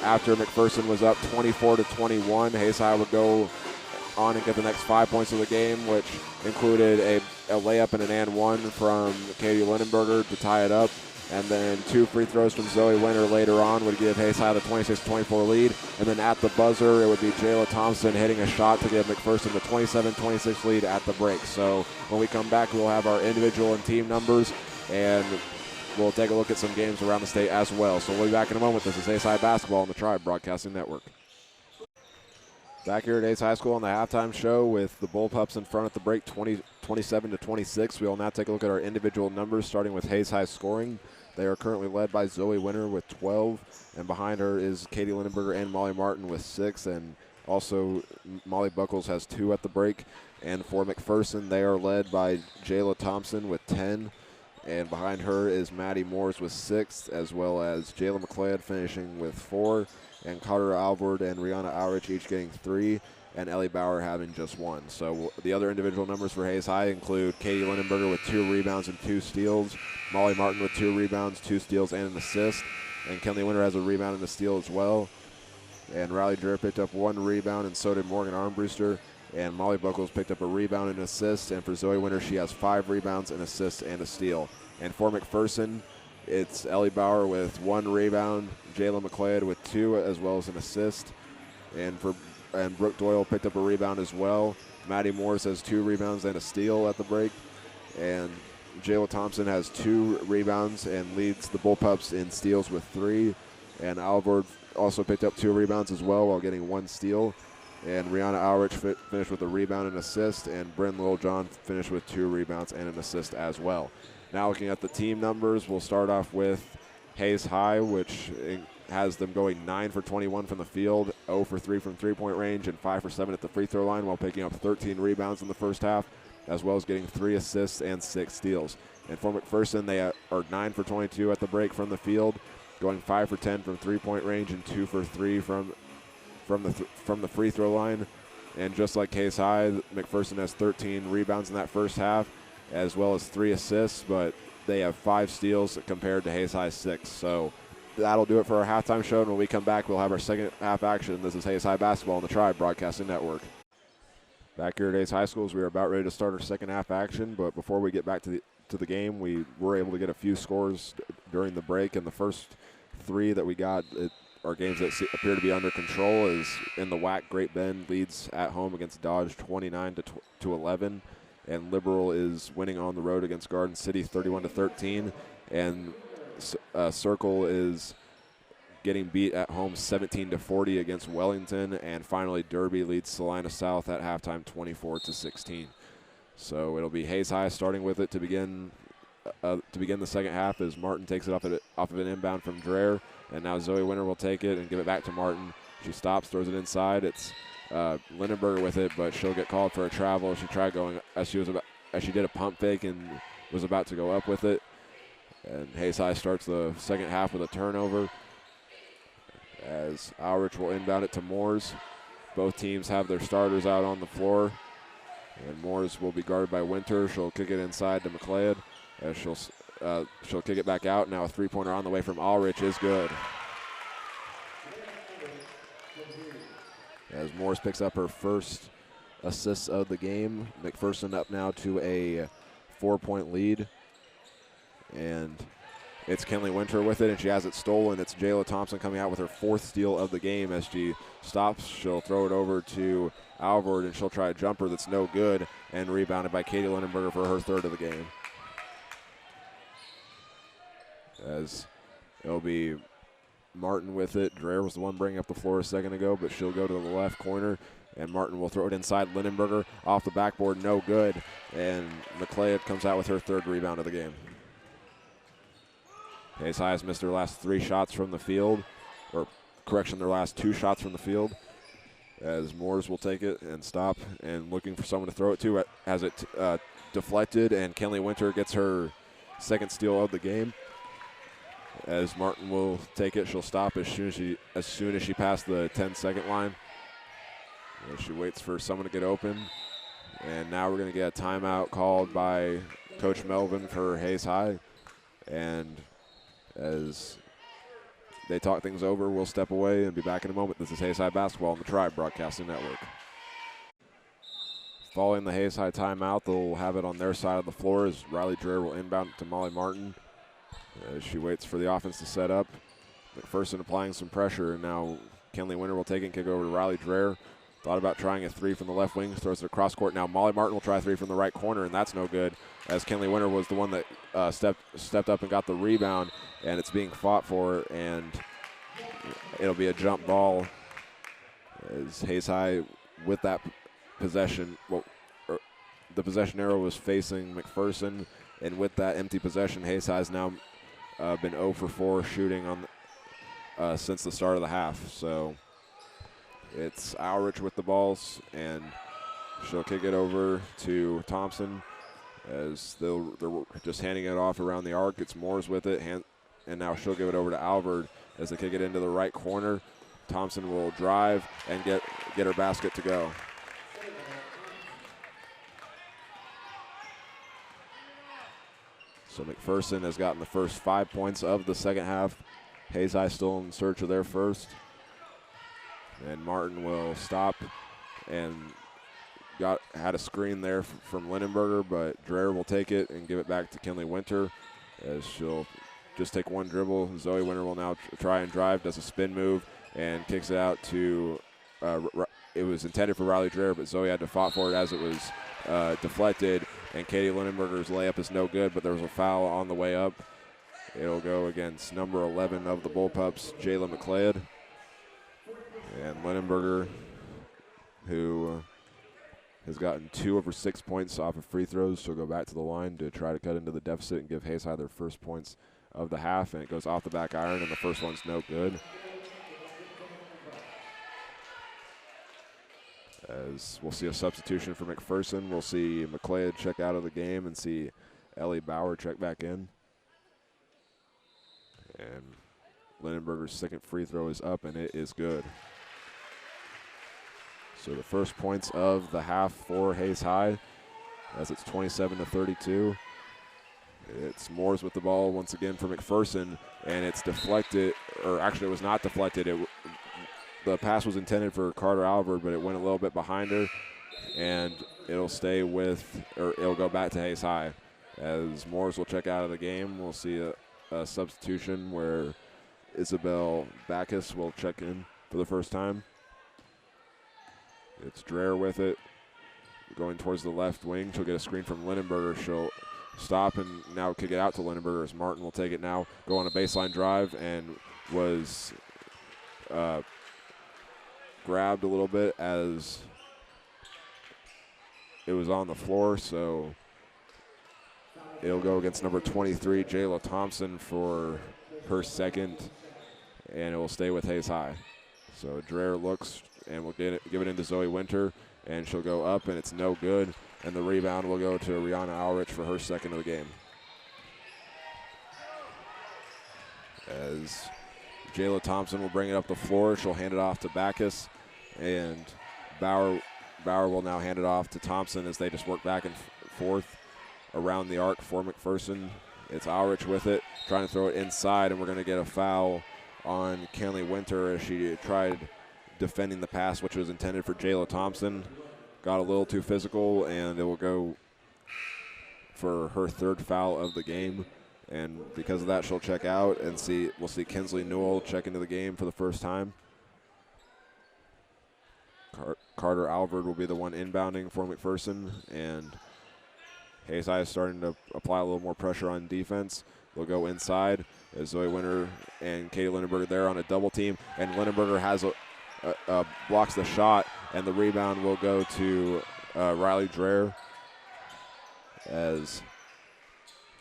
after McPherson was up 24-21, Hayes High would go on and get the next 5 points of the game, which included a layup and an and one from Katie Lindenberger to tie it up. And then 2 free throws from Zoe Winter later on would give Hayes High the 26-24 lead. And then at the buzzer, it would be Jayla Thompson hitting a shot to give McPherson the 27-26 lead at the break. So when we come back, we'll have our individual and team numbers, and we'll take a look at some games around the state as well. So we'll be back in a moment. This is Hayes High Basketball on the Tribe Broadcasting Network. Back here at Hayes High School on the halftime show with the Bullpups in front at the break, 27-26. We will now take a look at our individual numbers, starting with Hayes High scoring. They are currently led by Zoe Winter with 12, and behind her is Katie Lindenberger and Molly Martin with 6, and also Molly Buckles has 2 at the break. And for McPherson, they are led by Jayla Thompson with 10, and behind her is Maddie Moores with 6, as well as Jayla McLeod finishing with 4, and Carter Alvord and Rihanna Aurich each getting 3, and Ellie Bauer having just 1. So the other individual numbers for Hayes High include Katie Lindenberger with 2 rebounds and 2 steals, Molly Martin with 2 rebounds, 2 steals, and an assist, and Kenley Winter has a rebound and a steal as well. And Riley Dreher picked up 1 rebound, and so did Morgan Armbruster. And Molly Buckles picked up a rebound and an assist, and for Zoe Winter, she has 5 rebounds, an assist, and a steal. And for McPherson, it's Ellie Bauer with 1 rebound, Jayla McLeod with 2, as well as an assist. And Brooke Doyle picked up a rebound as well. Maddie Morris has 2 rebounds and a steal at the break. And Jayla Thompson has 2 rebounds and leads the Bullpups in steals with 3. And Alvord also picked up 2 rebounds as well while getting 1 steal. And Rihanna Aurich finished with a rebound and assist. And Bryn Littlejohn finished with 2 rebounds and an assist as well. Now looking at the team numbers, we'll start off with Hayes High, which has them going 9 for 21 from the field, 0 for 3 from three-point range, and 5 for 7 at the free throw line while picking up 13 rebounds in the first half, as well as getting 3 assists and 6 steals. And for McPherson, they are 9 for 22 at the break from the field, going 5 for 10 from three-point range and 2 for 3 from the free throw line. And just like Hayes High, McPherson has 13 rebounds in that first half, as well as 3 assists, but they have 5 steals compared to Hayes High 6. So that'll do it for our halftime show, and when we come back, we'll have our second half action. This is Hayes High Basketball on the Tribe Broadcasting Network. Back here at Hayes High Schools, we are about ready to start our second half action, but before we get back to the game, we were able to get a few scores during the break, and the first 3 that we got are games that appear to be under control. Is in the WAC, Great Bend leads at home against Dodge 29-11. And Liberal is winning on the road against Garden City 31-13. And Circle is getting beat at home 17-40 against Wellington. And finally, Derby leads Salina South at halftime 24-16. So it'll be Hayes High starting with it to begin the second half as Martin takes it off of an inbound from Dreher. And now Zoe Winter will take it and give it back to Martin. She stops, throws it inside. It's Lindenberger with it, but she'll get called for a travel. She tried going as she did a pump fake and was about to go up with it. And Hayes High starts the second half with a turnover as Aurich will inbound it to Moores. Both teams have their starters out on the floor, and Moores will be guarded by Winter. She'll kick it inside to McLeod as she'll kick it back out. Now a three-pointer on the way from Aurich is good. As Morris picks up her first assists of the game. McPherson up now to a 4-point lead. And it's Kenley Winter with it, and she has it stolen. It's Jayla Thompson coming out with her 4th steal of the game. As she stops, she'll throw it over to Alvord, and she'll try a jumper that's no good, and rebounded by Katie Lindenberger for her 3rd of the game. As it'll be Martin with it. Dreher was the one bringing up the floor a second ago, but she'll go to the left corner, and Martin will throw it inside. Lindenberger off the backboard, no good, and McLeod comes out with her 3rd rebound of the game. Hayes High has missed their last 3 shots from the field, or correction, their last 2 shots from the field, as Moores will take it and stop, and looking for someone to throw it to, has it deflected, and Kenley Winter gets her 2nd steal of the game. As Martin will take it, she'll stop as soon as she passed the 10-second line. As she waits for someone to get open. And now we're going to get a timeout called by Coach Melvin for Hayes High. And as they talk things over, we'll step away and be back in a moment. This is Hayes High Basketball on the Tribe Broadcasting Network. Following the Hayes High timeout, they'll have it on their side of the floor as Riley Dreher will inbound to Molly Martin. As she waits for the offense to set up. McPherson applying some pressure, and now Kenley Winter will take it and kick over to Riley Dreher. Thought about trying a three from the left wing, throws it across court. Now Molly Martin will try a three from the right corner, and that's no good, as Kenley Winter was the one that stepped up and got the rebound, and it's being fought for, and it'll be a jump ball as Hayes High with that possession. Well, the possession arrow was facing McPherson, and with that empty possession, Hayes High has now been 0 for 4 shooting on since the start of the half. So it's Alrich with the balls, and she'll kick it over to Thompson as they're just handing it off around the arc. It's Moores with it, and now she'll give it over to Alvord as they kick it into the right corner. Thompson will drive and get her basket to go. So McPherson has gotten the first 5 points of the second half. Hayes High still in search of their first. And Martin will stop and had a screen there from Lindenberger, but Dreher will take it and give it back to Kenley Winter as she'll just take one dribble. Zoe Winter will now try and drive, does a spin move, and kicks it out to, it was intended for Riley Dreher, but Zoe had to fight for it as it was deflected, and Katie Lindenberger's layup is no good, but there was a foul on the way up. It'll go against number 11 of the Bullpups, Jayla McLeod. And Lindenberger, who has gotten 2 of her 6 points off of free throws, she'll go back to the line to try to cut into the deficit and give Hayes High their first points of the half, and it goes off the back iron, and the first one's no good. As we'll see a substitution for McPherson. We'll see McLeod check out of the game and see Ellie Bauer check back in. And Lindenberger's second free throw is up, and it is good. So the first points of the half for Hayes High, as it's 27-32. It's Moores with the ball once again for McPherson, and it's deflected, or actually it was not deflected. The pass was intended for Carter Alvord, but it went a little bit behind her, and it'll stay with, or it'll go back to Hayes High. As Moores will check out of the game, we'll see a substitution where Isabel Backus will check in for the first time. It's Dreher with it, going towards the left wing. She'll get a screen from Lindenberger. She'll stop and now kick it out to Lindenberger as Martin will take it now, go on a baseline drive, and was grabbed a little bit as it was on the floor, so it'll go against number 23, Jayla Thompson, for her second, and it will stay with Hayes High. So Dreher looks and will give it into Zoe Winter, and she'll go up, and it's no good, and the rebound will go to Rihanna Alrich for her second of the game. As Jayla Thompson will bring it up the floor, she'll hand it off to Backus, and Bauer will now hand it off to Thompson as they just work back and forth around the arc for McPherson. It's Alrich with it, trying to throw it inside, and we're going to get a foul on Kenley Winter as she tried defending the pass, which was intended for Jayla Thompson. Got a little too physical, and it will go for her third foul of the game. And because of that, she'll check out, and we'll see Kinsley Newell check into the game for the first time. Carter Alvord will be the one inbounding for McPherson, and Hayes High is starting to apply a little more pressure on defense. They'll go inside as Zoe Winter and Katie Lindenberger there on a double team, and Lindenberger has blocks the shot, and the rebound will go to Riley Dreher as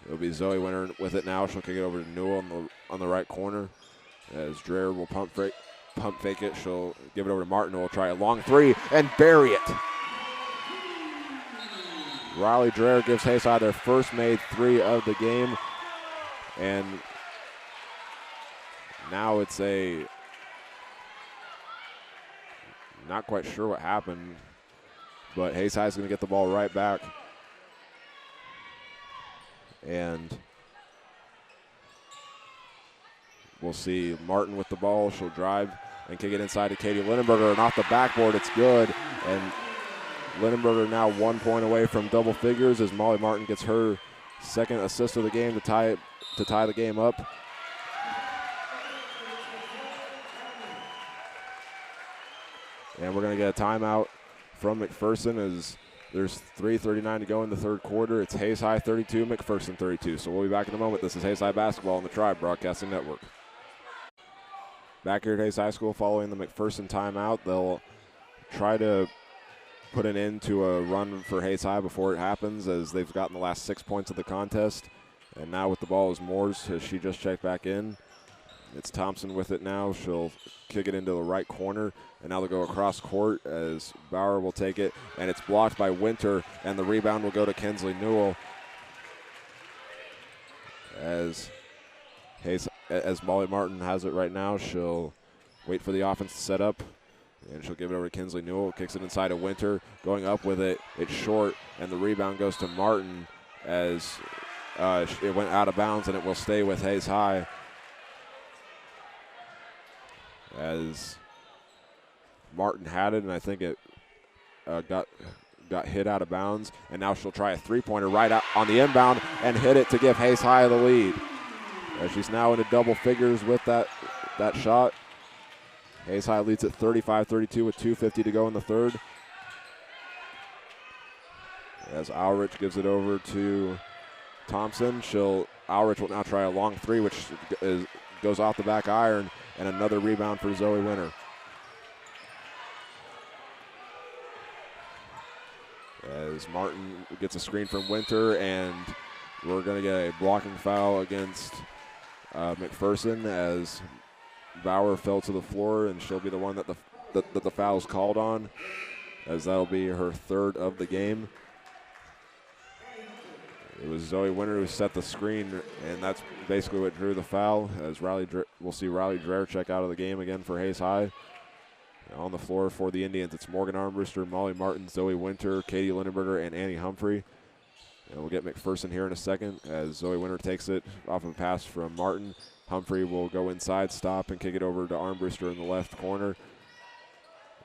it'll be Zoe Winter with it now. She'll kick it over to Newell on the right corner as Dreher will pump fake it. She'll give it over to Martin, who will try a long three and bury it. Riley Dreher gives Hayes High their first made three of the game, and now it's not quite sure what happened, but Hayes High is going to get the ball right back. And we'll see Martin with the ball. She'll drive and kick it inside to Katie Lindenberger, and off the backboard, it's good. And Lindenberger now 1 point away from double figures as Molly Martin gets her second assist of the game to tie the game up. And we're going to get a timeout from McPherson as there's 3:39 to go in the third quarter. It's Hayes High 32, McPherson 32. So we'll be back in a moment. This is Hayes High basketball on the Tribe Broadcasting Network. Back here at Hayes High School following the McPherson timeout. They'll try to put an end to a run for Hayes High before it happens, as they've gotten the last 6 points of the contest. And now with the ball is Moores, as she just checked back in. It's Thompson with it now. She'll kick it into the right corner, and now they'll go across court as Bauer will take it, and it's blocked by Winter, and the rebound will go to Kinsley Newell. As Molly Martin has it right now, she'll wait for the offense to set up, and she'll give it over to Kinsley Newell. Kicks it inside of Winter, going up with it. It's short, and the rebound goes to Martin as it went out of bounds, and it will stay with Hayes High. As Martin had it, and I think it got hit out of bounds, and now she'll try a three-pointer right out on the inbound and hit it to give Hayes High the lead. As she's now into double figures with that shot. Hayes High leads at 35-32 with 2:50 to go in the third. As Ulrich gives it over to Thompson, Ulrich will now try a long three, which goes off the back iron, and another rebound for Zoe Winter. As Martin gets a screen from Winter, and we're going to get a blocking foul against McPherson as Bauer fell to the floor, and she'll be the one that the foul is called on, as that'll be her third of the game. It was Zoe Winter who set the screen, and that's basically what drew the foul. As we'll see Riley Dreher check out of the game again for Hayes High. On the floor for the Indians, it's Morgan Armbruster, Molly Martin, Zoe Winter, Katie Lindenberger, and Annie Humphrey. And we'll get McPherson here in a second as Zoe Winter takes it off of a pass from Martin. Humphrey will go inside, stop, and kick it over to Armbruster in the left corner.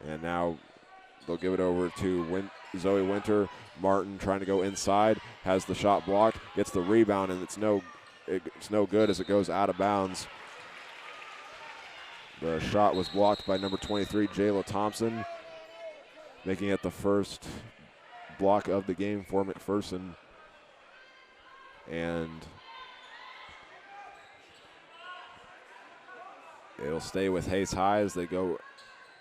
And now they'll give it over to Zoe Winter. Martin trying to go inside, has the shot blocked, gets the rebound, and it's no good as it goes out of bounds. The shot was blocked by number 23, Jayla Thompson, making it the first block of the game for McPherson. And it'll stay with Hayes High as they go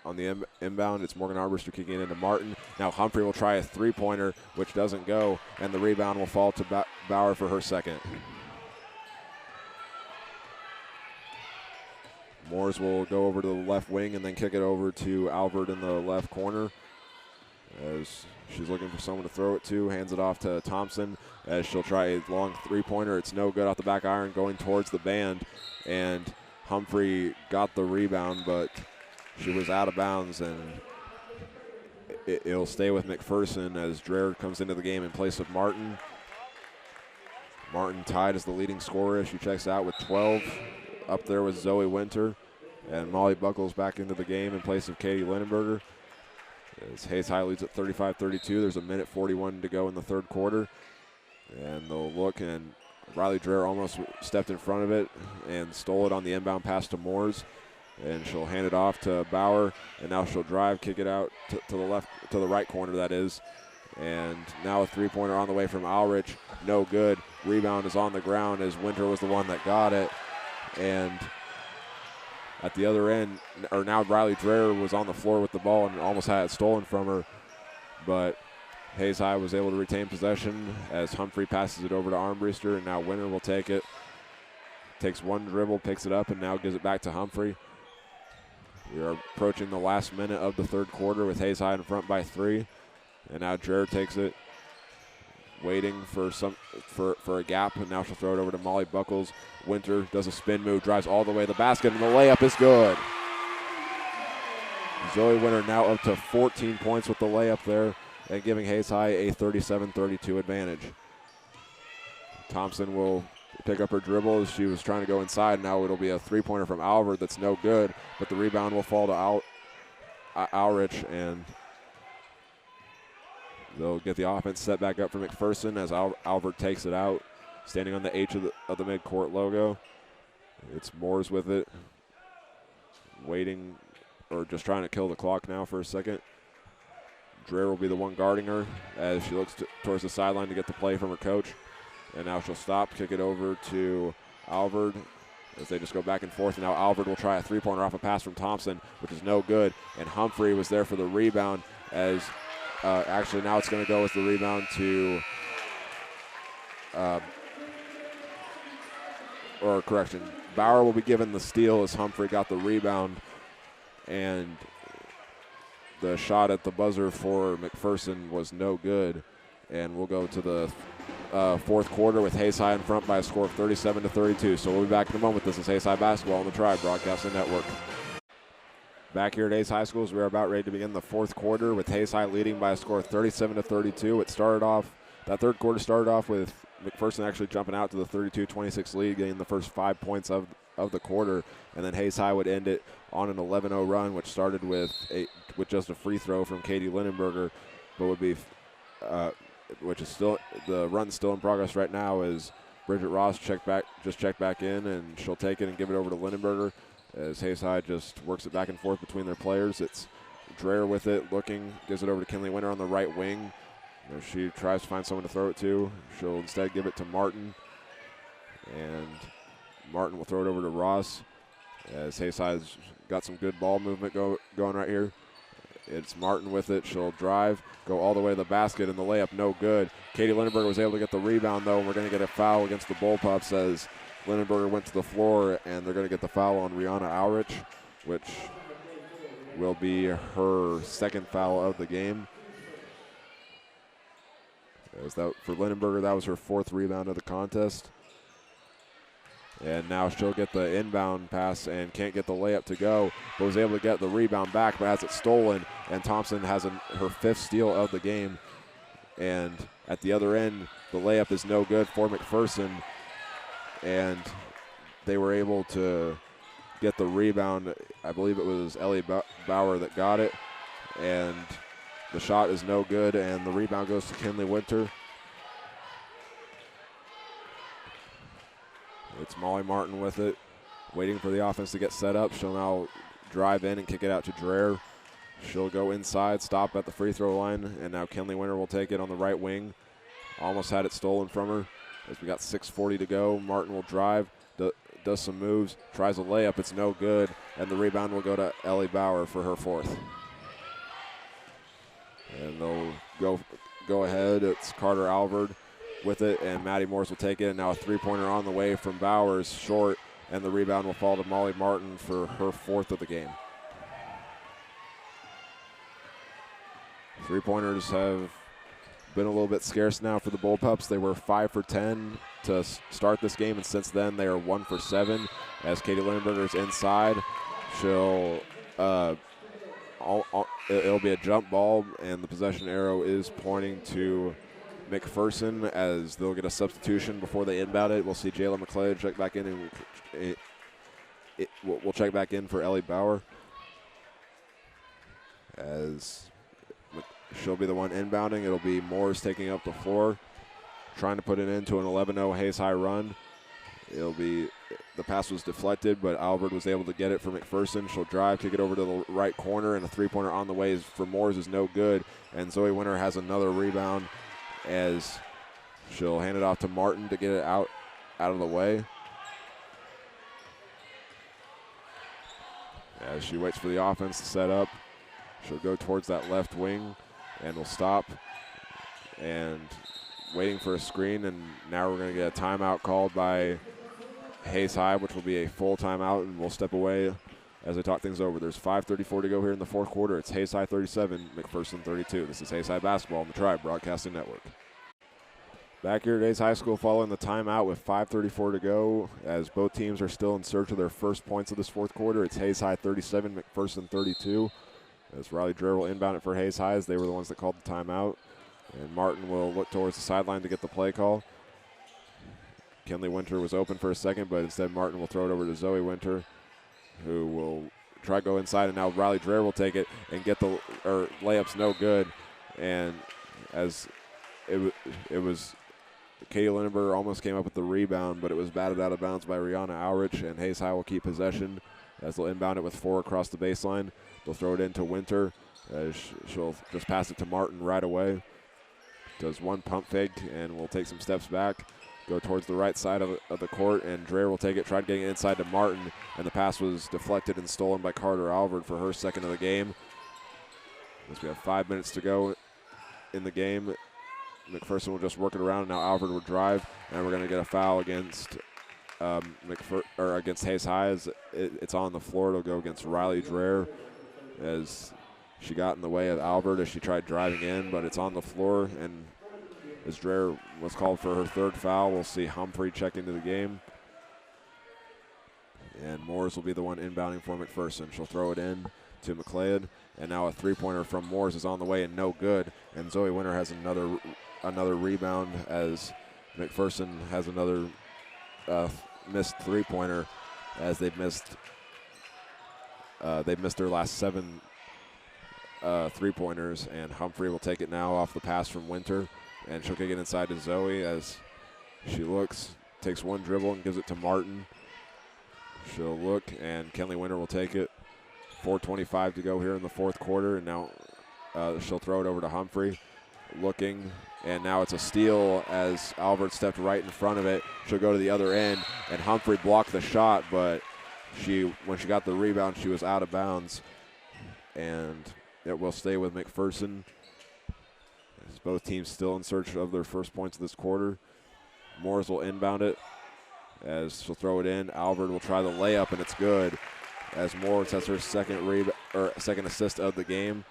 on the inbound. It's Morgan Armbruster kicking it into Martin. Now Humphrey will try a three-pointer, which doesn't go, and the rebound will fall to Bauer for her second. Moores will go over to the left wing and then kick it over to Albert in the left corner as she's looking for someone to throw it to. Hands it off to Thompson as she'll try a long three-pointer. It's no good off the back iron going towards the band, and Humphrey got the rebound, but she was out of bounds, and it'll stay with McPherson as Dreher comes into the game in place of Martin. Martin tied as the leading scorer. She checks out with 12. Up there with Zoe Winter, and Molly Buckles back into the game in place of Katie Lindenberger. As Hayes High leads at 35-32, there's a minute 41 to go in the third quarter. And they'll look, and Riley Dreher almost stepped in front of it and stole it on the inbound pass to Moores. And she'll hand it off to Bauer, and now she'll drive, kick it out to the right corner, that is. And now a three-pointer on the way from Ulrich, no good. Rebound is on the ground as Winter was the one that got it. And at the other end, or now Riley Dreher was on the floor with the ball and almost had it stolen from her. But Hayes High was able to retain possession as Humphrey passes it over to Armbruster, and now Winter will take it. Takes one dribble, picks it up, and now gives it back to Humphrey. We are approaching the last minute of the third quarter with Hayes High in front by 3. And now Dreher takes it, waiting for a gap, and now she'll throw it over to Molly Buckles. Winter does a spin move, drives all the way to the basket, and the layup is good. Zoe Winter now up to 14 points with the layup there, and giving Hayes High a 37-32 advantage. Thompson will pick up her dribble as she was trying to go inside. Now it'll be a three-pointer from Albert that's no good, but the rebound will fall to Ulrich, and they'll get the offense set back up for McPherson as Albert takes it out. standing on the H of the midcourt logo. It's Moores with it, waiting or just trying to kill the clock now for a second. Dreher will be the one guarding her as she looks towards the sideline to get the play from her coach. And now she'll stop, kick it over to Alvord as they just go back and forth. And now Alvord will try a three-pointer off a pass from Thompson, which is no good. And Humphrey was there for the rebound as actually now it's going to go with the rebound to or correction, Bauer will be given the steal as Humphrey got the rebound. And the shot at the buzzer for McPherson was no good. And we'll go to the fourth quarter with Hayes High in front by a score of 37-32. So we'll be back in a moment. This is Hayes High Basketball on the Tribe Broadcasting Network. Back here at Hayes High School, we are about ready to begin the fourth quarter with Hayes High leading by a score of 37-32. That third quarter started off with McPherson actually jumping out to the 32-26 lead, getting the first 5 points of the quarter, and then Hayes High would end it on an 11-0 run, which started with just a free throw from Katie Lindenberger, but would be which is still the run's still in progress right now as Bridget Ross checked back in, and she'll take it and give it over to Lindenberger as Hayes High just works it back and forth between their players. It's Dreher with it, looking, gives it over to Kinley Winter on the right wing. As she tries to find someone to throw it to, she'll instead give it to Martin, and Martin will throw it over to Ross as Hayes High's got some good ball movement going right here. It's Martin with it. She'll drive, go all the way to the basket, and the layup no good. Katie Lindenberger was able to get the rebound, though, and we're going to get a foul against the Bullpups as Lindenberger went to the floor, and they're going to get the foul on Rihanna Aurich, which will be her second foul of the game. For Lindenberger, that was her fourth rebound of the contest. And now she'll get the inbound pass and can't get the layup to go, but was able to get the rebound back, but has it stolen. And Thompson has her fifth steal of the game. And at the other end, the layup is no good for McPherson. And they were able to get the rebound. I believe it was Ellie Bauer that got it. And the shot is no good, and the rebound goes to Kinley Winter. It's Molly Martin with it, waiting for the offense to get set up. She'll now drive in and kick it out to Dreher. She'll go inside, stop at the free throw line, and now Kinley Winter will take it on the right wing. Almost had it stolen from her as we got 6:40 to go. Martin will drive, does some moves, tries a layup. It's no good, and the rebound will go to Ellie Bauer for her fourth. And they'll go ahead. It's Carter Alvord with it, and Maddie Morris will take it. And now a three-pointer on the way from Bowers, short, and the rebound will fall to Molly Martin for her fourth of the game. Three-pointers have been a little bit scarce now for the Bullpups. They were 5 for 10 to start this game, and since then they are 1 for 7. As Katie Lindenberger is inside, she'll it'll be a jump ball, and the possession arrow is pointing to McPherson as they'll get a substitution before they inbound it. We'll see Jayla McClay check back in, and we'll check back in for Ellie Bauer as she'll be the one inbounding. It'll be Moores taking up the floor, trying to put it into an 11-0 Hayes High run. The pass was deflected, but Albert was able to get it for McPherson. She'll drive, kick it over to the right corner, and a three-pointer on the way for Moores is no good. And Zoe Winter has another rebound as she'll hand it off to Martin to get it out of the way. As she waits for the offense to set up, she'll go towards that left wing and will stop. And waiting for a screen, and now we're going to get a timeout called by Hayes High, which will be a full timeout, and we'll step away as I talk things over. There's 5:34 to go here in the fourth quarter. It's Hayes High 37, McPherson 32. This is Hayes High Basketball on the Tribe Broadcasting Network. Back here at Hayes High School following the timeout with 5:34 to go as both teams are still in search of their first points of this fourth quarter. It's Hayes High 37, McPherson 32. As Riley Dreher will inbound it for Hayes High as they were the ones that called the timeout. And Martin will look towards the sideline to get the play call. Kinley Winter was open for a second, but instead Martin will throw it over to Zoe Winter, who will try to go inside, and now Riley Dreher will take it and get layup's no good. And as it was Katie Lindenberger almost came up with the rebound, but it was batted out of bounds by Rihanna Aurich, and Hayes High will keep possession as they'll inbound it with 4 across the baseline. They'll throw it into Winter. She'll just pass it to Martin right away. Does one pump fake and will take some steps back. Go towards the right side of the court, and Dreher will take it, tried getting it inside to Martin, and the pass was deflected and stolen by Carter Alvord for her second of the game. As we have 5 minutes to go in the game, McPherson will just work it around. Now Alvord will drive, and we're going to get a foul against against Hayes High. As it's on the floor. It'll go against Riley Dreher, as she got in the way of Alvord as she tried driving in, but it's on the floor, and as Dreher was called for her 3rd foul, we'll see Humphrey check into the game. And Moores will be the one inbounding for McPherson. She'll throw it in to McLeod, and now a 3-pointer from Moores is on the way and no good. And Zoe Winter has another rebound, as McPherson has another missed 3-pointer, as they've missed their last 7 3-pointers. And Humphrey will take it now off the pass from Winter, and she'll kick it inside to Zoe as she looks, takes one dribble and gives it to Martin. She'll look, and Kenley Winter will take it. 4:25 to go here in the 4th quarter, and now she'll throw it over to Humphrey. Looking, and now it's a steal as Albert stepped right in front of it. She'll go to the other end, and Humphrey blocked the shot, but when she got the rebound, she was out of bounds. And it will stay with McPherson, as both teams still in search of their first points of this quarter. Moores will inbound it, as she'll throw it in. Albert will try the layup, and it's good, as Moores has her second assist of the game.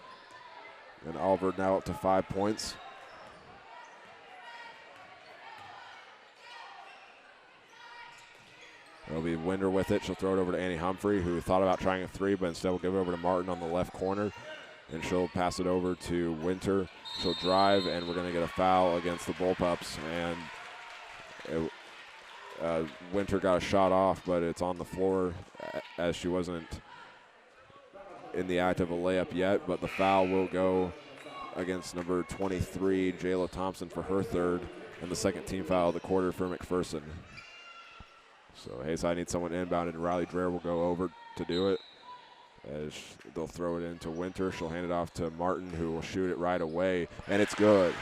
And Albert now up to 5 points. It'll be Winder with it. She'll throw it over to Annie Humphrey, who thought about trying a 3, but instead will give it over to Martin on the left corner. And she'll pass it over to Winter. She'll drive, and we're going to get a foul against the Bullpups. And Winter got a shot off, but it's on the floor, as she wasn't in the act of a layup yet. But the foul will go against number 23, Jayla Thompson, for her 3rd, and the 2nd team foul of the quarter for McPherson. So Hayes High needs someone inbound, and Riley Dreher will go over to do it, as they'll throw it into Winter. She'll hand it off to Martin, who will shoot it right away, and it's good.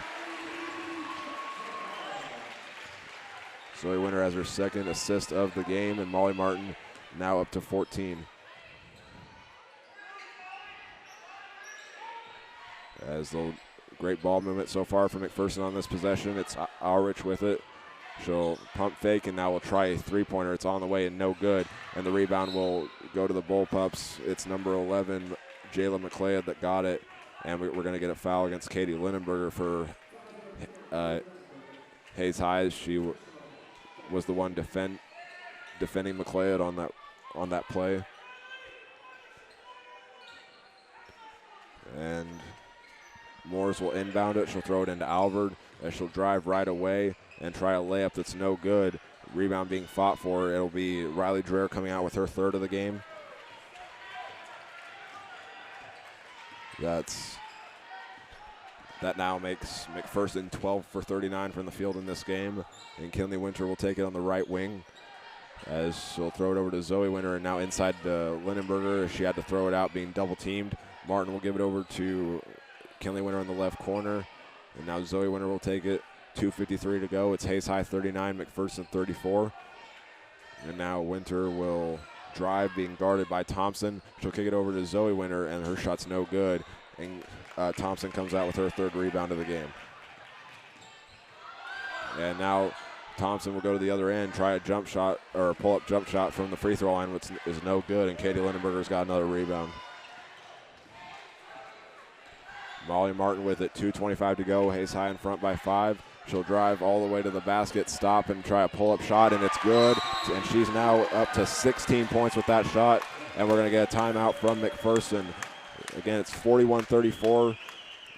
Zoe Winter has her 2nd assist of the game, and Molly Martin now up to 14. As the great ball movement so far for McPherson on this possession. It's Aurich with it. She'll pump fake, and now we'll try a 3-pointer. It's on the way and no good. And the rebound will go to the Bullpups. It's number 11, Jayla McLeod, that got it. And we're going to get a foul against Katie Lindenberger for Hayes High. She was the one defending McLeod on that play. And Moores will inbound it. She'll throw it into Alvord, as she'll drive right away and try a layup that's no good. Rebound being fought for. It'll be Riley Dreher coming out with her 3rd of the game. That now makes McPherson 12 for 39 from the field in this game. And Kinley Winter will take it on the right wing, as she'll throw it over to Zoe Winter, and now inside to Lindenberger. She had to throw it out, being double teamed. Martin will give it over to Kinley Winter in the left corner, and now Zoe Winter will take it. 2:53 to go. It's Hayes High 39, McPherson 34. And now Winter will drive, being guarded by Thompson. She'll kick it over to Zoe Winter, and her shot's no good. And Thompson comes out with her 3rd rebound of the game. And now Thompson will go to the other end, try a jump shot, or a pull-up jump shot from the free throw line, which is no good, and Katie Lindenberger's got another rebound. Molly Martin with it, 2:25 to go. Hayes High in front by 5. She'll drive all the way to the basket, stop, and try a pull-up shot, and it's good. And she's now up to 16 points with that shot, and we're going to get a timeout from McPherson. Again, it's 41-34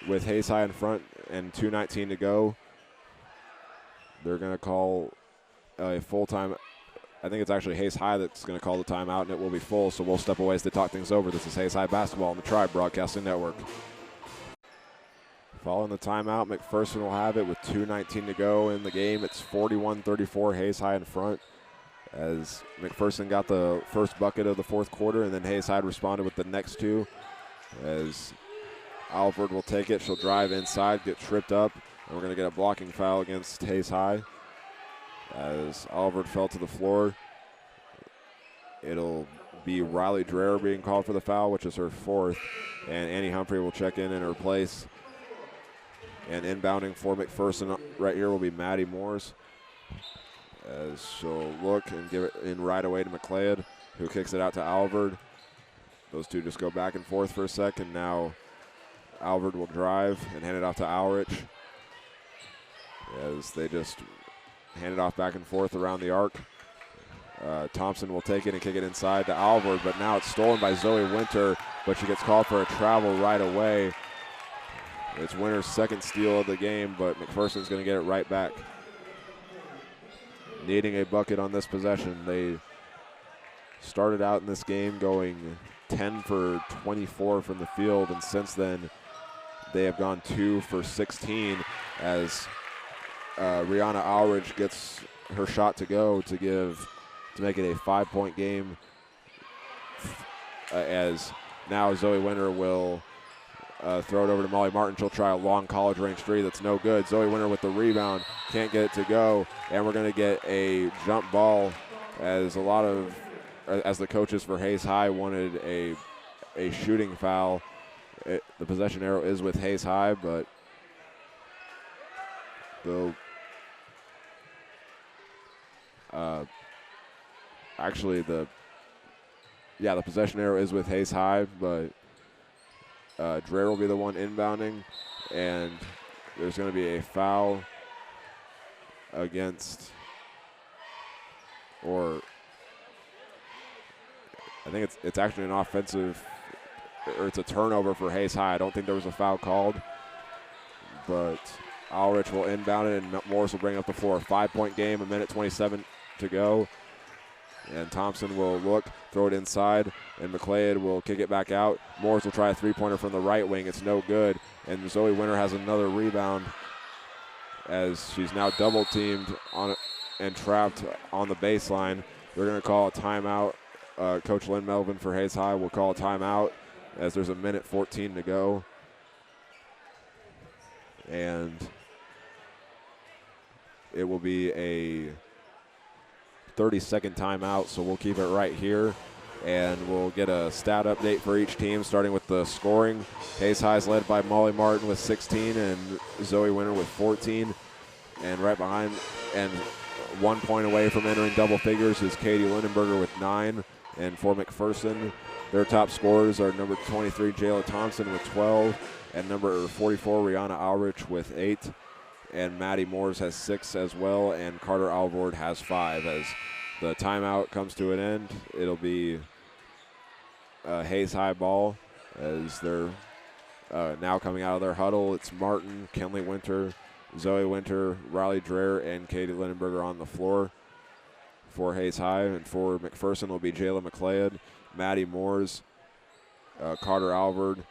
with Hayes High in front and 2:19 to go. They're going to call a full-time. I think it's actually Hayes High that's going to call the timeout, and it will be full, so we'll step away as they talk things over. This is Hayes High basketball on the Tribe Broadcasting Network. Following the timeout, McPherson will have it with 2:19 to go in the game. It's 41-34, Hayes High in front, as McPherson got the first bucket of the fourth quarter, and then Hayes High responded with the next two. As Alford will take it, she'll drive inside, get tripped up, and we're going to get a blocking foul against Hayes High. As Alford fell to the floor, it'll be Riley Dreher being called for the foul, which is her fourth, and Annie Humphrey will check in her place. And inbounding for McPherson right here will be Maddie Moores, as she'll look and give it in right away to McLeod, who kicks it out to Alvord. Those two just go back and forth for a second. Now Alvord will drive and hand it off to Alrich, as they just hand it off back and forth around the arc. Thompson will take it and kick it inside to Alvord, but now it's stolen by Zoe Winter, but she gets called for a travel right away. It's Winter's second steal of the game, but McPherson's going to get it right back. Needing a bucket on this possession. They started out in this game going 10 for 24 from the field, and since then they have gone 2 for 16 as Rihanna Alridge gets her shot to go to make it a 5-point game, as now Zoe Winter will throw it over to Molly Martin. She'll try a long college range three that's no good. Zoe Winter with the rebound, can't get it to go, and we're going to get a jump ball as the coaches for Hayes High wanted a shooting foul. The possession arrow is with Hayes High, but the possession arrow is with Hayes High, but Dreher will be the one inbounding, and there's going to be a foul against, or I think it's actually an offensive, or it's a turnover for Hayes High. I don't think there was a foul called, but Alrich will inbound it, and Morris will bring up the floor. 5-point game, 1:27 to go. And Thompson will look, throw it inside, and McLeod will kick it back out. Morris will try a three-pointer from the right wing. It's no good. And Zoe Winter has another rebound as she's now double-teamed on and trapped on the baseline. They're going to call a timeout. Coach Lynn Melvin for Hayes High will call a timeout as there's 1:14 to go. And it will be a 30-second timeout, so we'll keep it right here, and we'll get a stat update for each team, starting with the scoring. Hayes High is led by Molly Martin with 16 and Zoe Winter with 14, and right behind and 1 point away from entering double figures is Katie Lindenberger with 9, and for McPherson, their top scorers are number 23 Jayla Thompson with 12, and number 44 Rihanna Alrich with 8. And Maddie Moores has 6 as well, and Carter Alvord has 5. As the timeout comes to an end, it'll be Hayes High ball as they're now coming out of their huddle. It's Martin, Kenley Winter, Zoe Winter, Riley Dreher, and Katie Lindenberger on the floor for Hayes High. And for McPherson will be Jayla McLeod, Maddie Moores, Carter Alvord,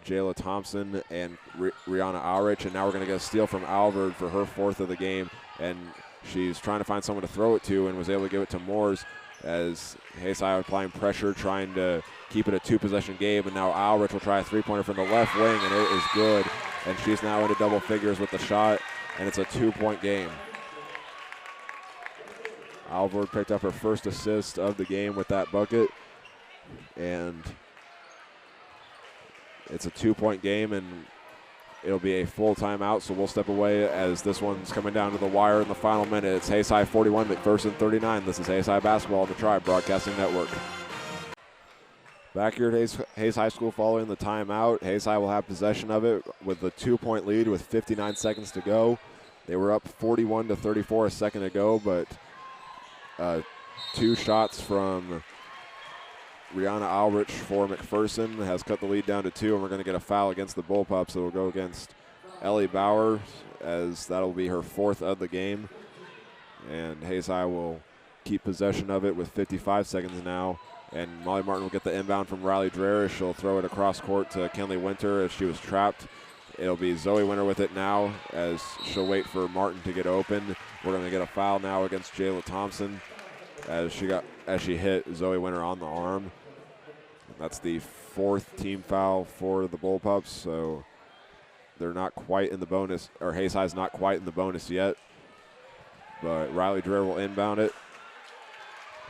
Jayla Thompson, and Rihanna Alrich. And now we're going to get a steal from Alvord for her 4th of the game. And she's trying to find someone to throw it to and was able to give it to Moores as Hayes High applying pressure, trying to keep it a 2-possession game. And now Alrich will try a three-pointer from the left wing, and it is good. And she's now into double figures with the shot, and it's a 2-point game. Alvord picked up her first assist of the game with that bucket. And it's a 2-point game, and it'll be a full timeout, so we'll step away as this one's coming down to the wire in the final minute. It's Hayes High 41, McPherson 39. This is Hayes High Basketball on the Tribe Broadcasting Network. Back here at Hayes High School following the timeout. Hayes High will have possession of it with a 2-point lead with 59 seconds to go. They were up 41-34 a second ago, but 2 shots from Rihanna Alrich for McPherson has cut the lead down to 2, and we're going to get a foul against the Bullpups. It will go against Ellie Bauer, as that'll be her 4th of the game. And Hayes High will keep possession of it with 55 seconds now. And Molly Martin will get the inbound from Riley Dreher. She'll throw it across court to Kenley Winter as she was trapped. It'll be Zoe Winter with it now as she'll wait for Martin to get open. We're going to get a foul now against Jayla Thompson as she hit Zoe Winter on the arm. That's the 4th team foul for the Bullpups, so they're not quite in the bonus, or Hayes High's not quite in the bonus yet. But Riley Dreher will inbound it.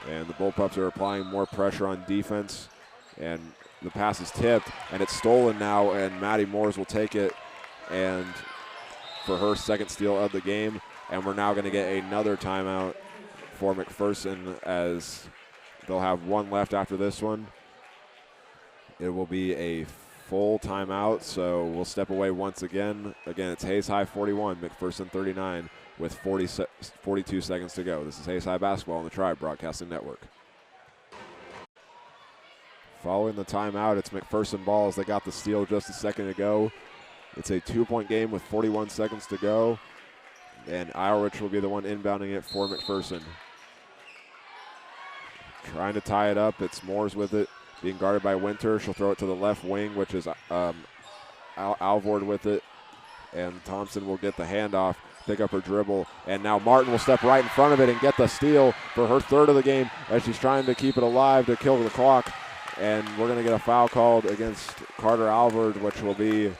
And the Bullpups are applying more pressure on defense. And the pass is tipped, and it's stolen now, and Maddie Moores will take it and for her 2nd steal of the game. And we're now going to get another timeout for McPherson as they'll have 1 left after this one. It will be a full timeout, so we'll step away once again. Again, it's Hayes High 41, McPherson 39 with 42 seconds to go. This is Hayes High basketball on the Tribe Broadcasting Network. Following the timeout, it's McPherson ball as they got the steal just a second ago. It's a 2-point game with 41 seconds to go, and Irish will be the one inbounding it for McPherson. Trying to tie it up, it's Moores with it, being guarded by Winter. She'll throw it to the left wing, which is Alvord with it, and Thompson will get the handoff, pick up her dribble, and now Martin will step right in front of it and get the steal for her 3rd of the game as she's trying to keep it alive to kill the clock. And we're going to get a foul called against Carter Alvord, which will be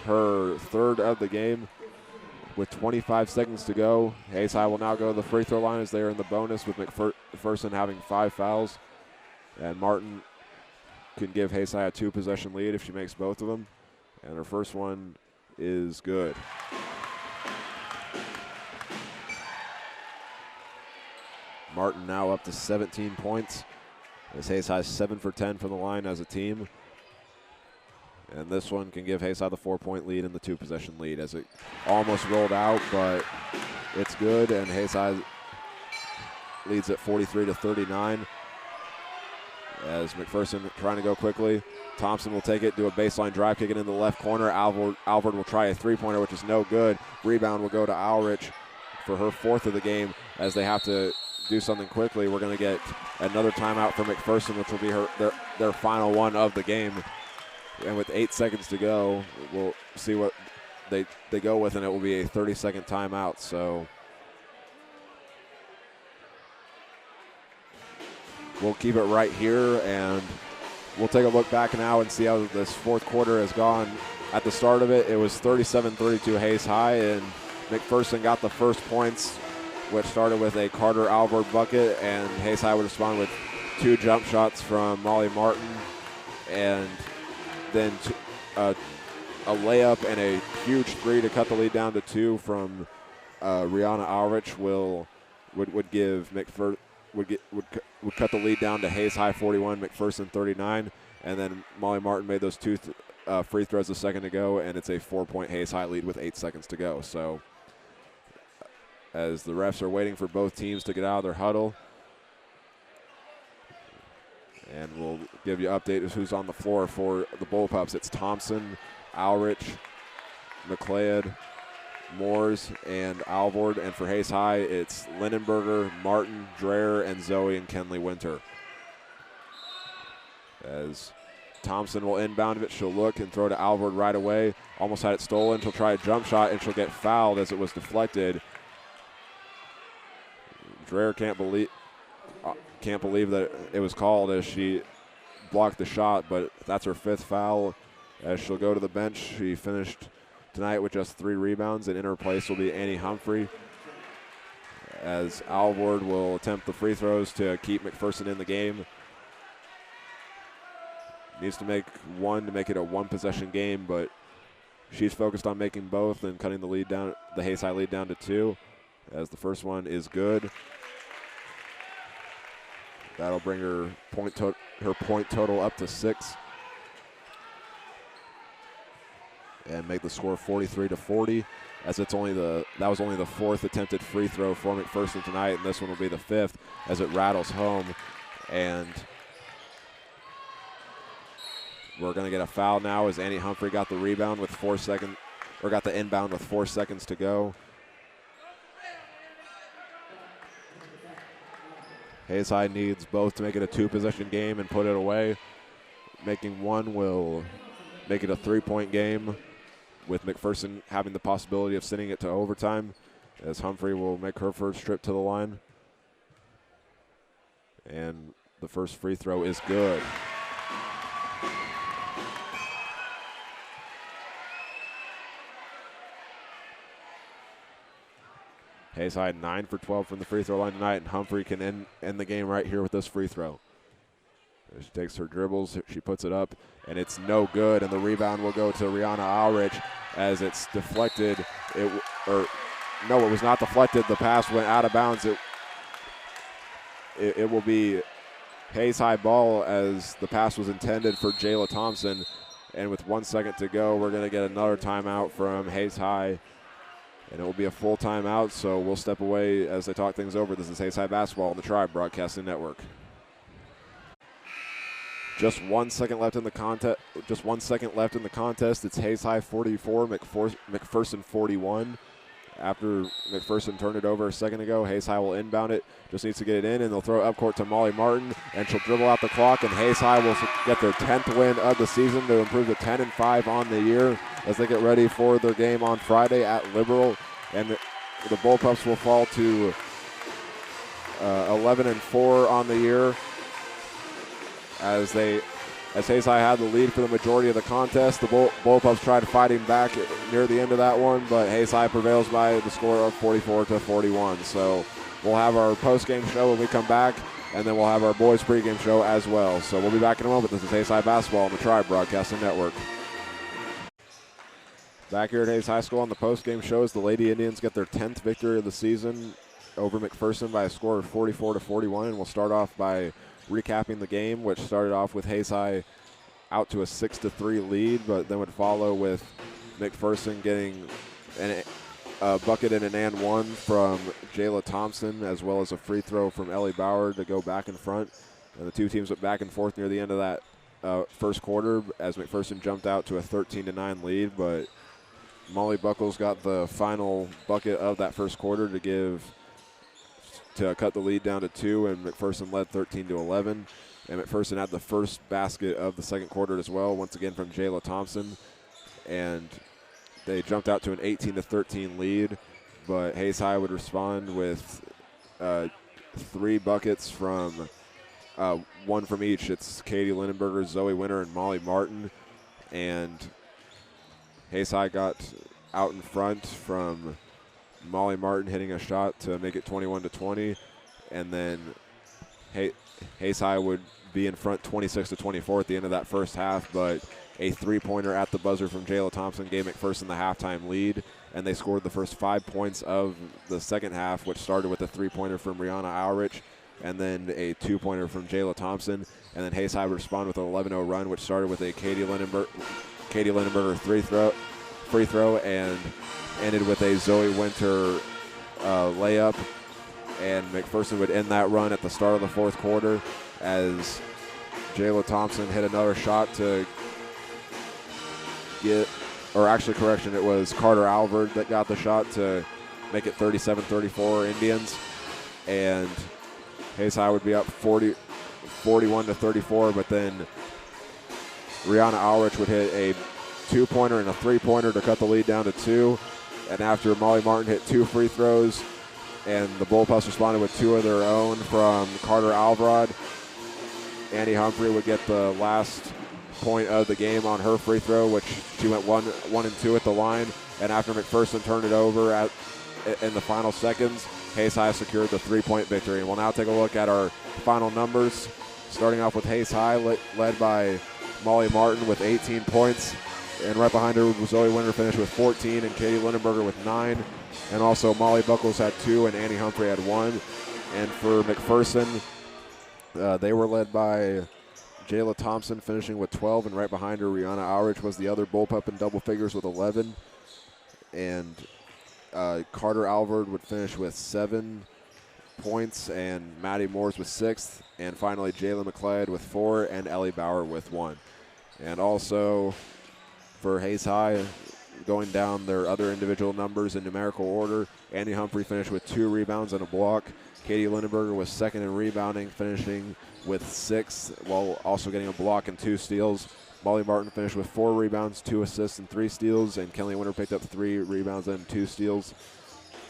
her 3rd of the game with 25 seconds to go. Hayes High will now go to the free throw line as they are in the bonus with McPherson having 5 fouls. And Martin can give Hayes High a 2-possession lead if she makes both of them. And her first one is good. Martin now up to 17 points. As Hayes High 7 for 10 from the line as a team. And this one can give Hayes High the 4-point lead and the 2-possession lead as it almost rolled out, but it's good. And Hayes High leads at 43-39. As McPherson trying to go quickly. Thompson will take it, do a baseline drive, kick it in the left corner. Alvord will try a 3-pointer, which is no good. Rebound will go to Alrich for her 4th of the game as they have to do something quickly. We're going to get another timeout for McPherson, which will be their final one of the game. And with 8 seconds to go, we'll see what they go with, and it will be a 30-second timeout. So we'll keep it right here, and we'll take a look back now and see how this 4th quarter has gone. At the start of it, it was 37-32 Hayes High, and McPherson got the first points, which started with a Carter Alvord bucket, and Hayes High would respond with 2 jump shots from Molly Martin, and then a layup and a huge 3 to cut the lead down to 2 from Rihanna Alrich would cut the lead down to Hayes High 41, McPherson 39, and then Molly Martin made those 2 free throws a second ago, and it's a 4-point Hayes High lead with 8 seconds to go. So as the refs are waiting for both teams to get out of their huddle, and we'll give you an update of who's on the floor for the Bullpups. It's Thompson, Alrich, McLeod, Moores, and Alvord. And for Hayes High, it's Lindenberger, Martin, Dreher, and Zoe and Kenley Winter. As Thompson will inbound it, she'll look and throw to Alvord right away. Almost had it stolen. She'll try a jump shot, and she'll get fouled as it was deflected. Dreher can't believe that it was called as she blocked the shot, but that's her 5th foul as she'll go to the bench. She finished tonight with just 3 rebounds, and in her place will be Annie Humphrey as Alvord will attempt the free throws to keep McPherson in the game. Needs to make 1 to make it a 1-possession game, but she's focused on making both and cutting the lead down, the Hayes High lead down to 2 as the first one is good. That'll bring her point total up to 6 and make the score 43-40. As that was only the 4th attempted free throw for McPherson tonight, and this one will be the 5th as it rattles home. And we're going to get a foul now as Annie Humphrey got the rebound with got the inbound with 4 seconds to go. Hayes High needs both to make it a 2-possession game and put it away. Making 1 will make it a 3-point game. with McPherson having the possibility of sending it to overtime, as Humphrey will make her first trip to the line. And the first free throw is good. Hayes High 9 for 12 from the free throw line tonight, and Humphrey can end the game right here with this free throw. She takes her dribbles, she puts it up, and it's no good, and the rebound will go to Rihanna Alrich as it's deflected. It was not deflected. The pass went out of bounds. It will be Hayes High ball as the pass was intended for Jayla Thompson. And with 1 second to go, we're going to get another timeout from Hayes High. And it will be a full timeout, so we'll step away as they talk things over. This is Hayes High Basketball on the Tribe Broadcasting Network. Just 1 second left in the contest. It's Hayes High 44, McPherson 41. After McPherson turned it over a second ago, Hayes High will inbound it. Just needs to get it in, and they'll throw it up court to Molly Martin, and she'll dribble out the clock, and Hayes High will get their 10th win of the season to improve to 10-5 on the year as they get ready for their game on Friday at Liberal. And the Bullpups will fall to 11-4 on the year as Hayes High had the lead for the majority of the contest. The Bullpups tried fighting back near the end of that one, but Hayes High prevails by the score of 44-41. So we'll have our post-game show when we come back, and then we'll have our boys pregame show as well. So we'll be back in a moment. This is Hayes High Basketball on the Tribe Broadcasting Network. Back here at Hayes High School on the post-game show as the Lady Indians get their 10th victory of the season over McPherson by a score of 44-41, and we'll start off by recapping the game, which started off with Hayes High out to a 6-3 lead, but then would follow with McPherson getting a bucket and an and one from Jayla Thompson, as well as a free throw from Ellie Bauer to go back in front. And the two teams went back and forth near the end of that first quarter as McPherson jumped out to a 13-9 lead, but Molly Buckles got the final bucket of that first quarter to cut the lead down to 2, and McPherson led 13-11. And McPherson had the first basket of the second quarter as well, once again from Jayla Thompson. And they jumped out to an 18-13 lead, but Hayes High would respond with 3 buckets from one from each. It's Katie Lindenberger, Zoe Winter, and Molly Martin. And Hayes High got out in front from Molly Martin hitting a shot to make it 21-20, and then Hayes High would be in front 26-24 at the end of that first half, but a three-pointer at the buzzer from Jayla Thompson gave McPherson the halftime lead, and they scored the first 5 points of the second half, which started with a three-pointer from Rihanna Alrich, and then a two-pointer from Jayla Thompson, and then Hayes High would respond with an 11-0 run, which started with a Katie Lindenberger free throw and ended with a Zoe Winter layup, and McPherson would end that run at the start of the fourth quarter as Jayla Thompson hit another shot to it was Carter Alvord that got the shot to make it 37-34 Indians, and Hayes High would be up 41-34, but then Rihanna Alrich would hit a two-pointer and a three-pointer to cut the lead down to 2. And after Molly Martin hit 2 free throws, and the Bullpups responded with 2 of their own from Carter Alvarad, Annie Humphrey would get the last point of the game on her free throw, which she went 1 and 2 at the line. And after McPherson turned it over in the final seconds, Hayes High secured the 3-point victory. And we'll now take a look at our final numbers, starting off with Hayes High, led by Molly Martin with 18 points. And right behind her, Zoe Winter finished with 14, and Katie Lindenberger with 9. And also Molly Buckles had 2, and Annie Humphrey had 1. And for McPherson, they were led by Jayla Thompson finishing with 12, and right behind her, Rihanna Alrich was the other Bullpup in double figures with 11. And Carter Alvord would finish with 7 points, and Maddie Moores with 6th. And finally, Jayla McLeod with 4, and Ellie Bauer with 1. And also for Hayes High, going down their other individual numbers in numerical order, Annie Humphrey finished with 2 rebounds and a block. Katie Lindenberger was 2nd in rebounding, finishing with 6, while also getting a block and 2 steals. Molly Martin finished with 4 rebounds, 2 assists, and 3 steals, and Kelly Winter picked up 3 rebounds and 2 steals.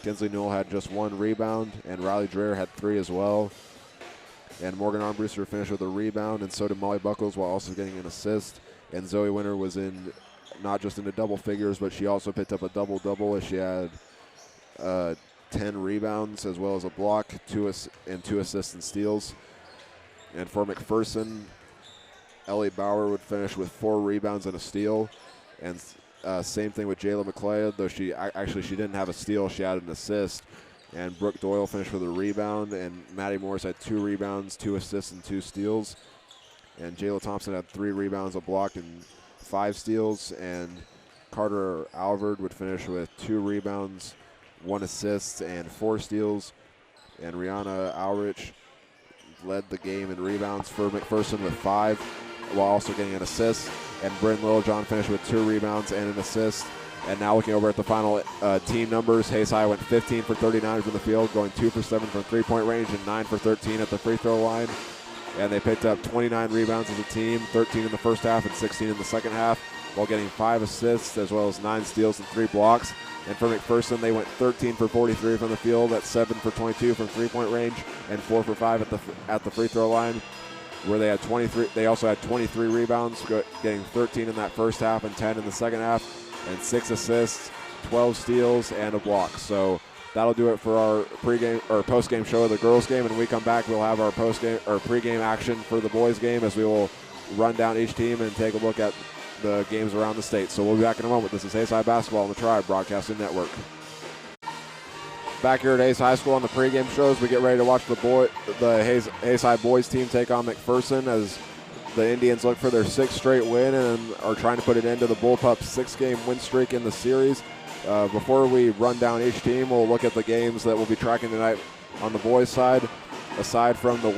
Kinsley Newell had just 1 rebound, and Riley Dreher had 3 as well. And Morgan Armbruster finished with a rebound, and so did Molly Buckles while also getting an assist. And Zoe Winter was in not just into double figures, but she also picked up a double-double as she had 10 rebounds as well as a block, 2 assists and steals. And for McPherson, Ellie Bauer would finish with 4 rebounds and a steal. And same thing with Jayla McLeod, though she didn't have a steal, she had an assist. And Brooke Doyle finished with a rebound, and Maddie Morris had 2 rebounds, 2 assists, and 2 steals. And Jayla Thompson had 3 rebounds, a block, and 5 steals. And Carter Alvord would finish with 2 rebounds, 1 assist, and 4 steals. And Rihanna Alrich led the game in rebounds for McPherson with 5, while also getting an assist. And Bryn Littlejohn finished with 2 rebounds and an assist. And now looking over at the final team numbers, Hayes High went 15 for 39 from the field, going 2 for 7 from three-point range and 9 for 13 at the free throw line. And they picked up 29 rebounds as a team, 13 in the first half and 16 in the second half, while getting 5 assists as well as 9 steals and 3 blocks. And for McPherson, they went 13 for 43 from the field, at 7 for 22 from three-point range, and 4 for 5 at the free throw line, where they had 23. They also had 23 rebounds, getting 13 in that first half and 10 in the second half, and 6 assists, 12 steals, and a block. So that'll do it for our pregame or postgame show of the girls' game. And when we come back, we'll have our postgame or pregame action for the boys' game, as we will run down each team and take a look at the games around the state. So we'll be back in a moment. This is Hayes High Basketball on the Tribe Broadcasting Network. Back here at Hayes High School on the pregame shows, we get ready to watch the Hayes High boys team take on McPherson as the Indians look for their 6th straight win and are trying to put an end to the Bullpups' 6-game win streak in the series. Before we run down each team, we'll look at the games that we'll be tracking tonight on the boys' side. Aside from the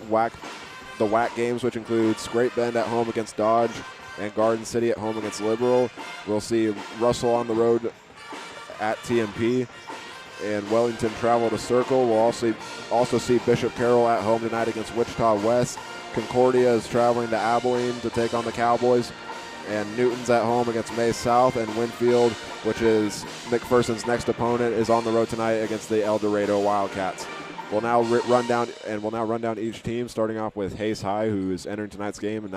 WAC games, which includes Great Bend at home against Dodge and Garden City at home against Liberal, we'll see Russell on the road at TMP, and Wellington travel to Circle. We'll also see Bishop Carroll at home tonight against Wichita West. Concordia is traveling to Abilene to take on the Cowboys, and Newton's at home against May South, and Winfield, which is McPherson's next opponent, is on the road tonight against the El Dorado Wildcats. We'll now run down each team, starting off with Hayes High, who is entering tonight's game with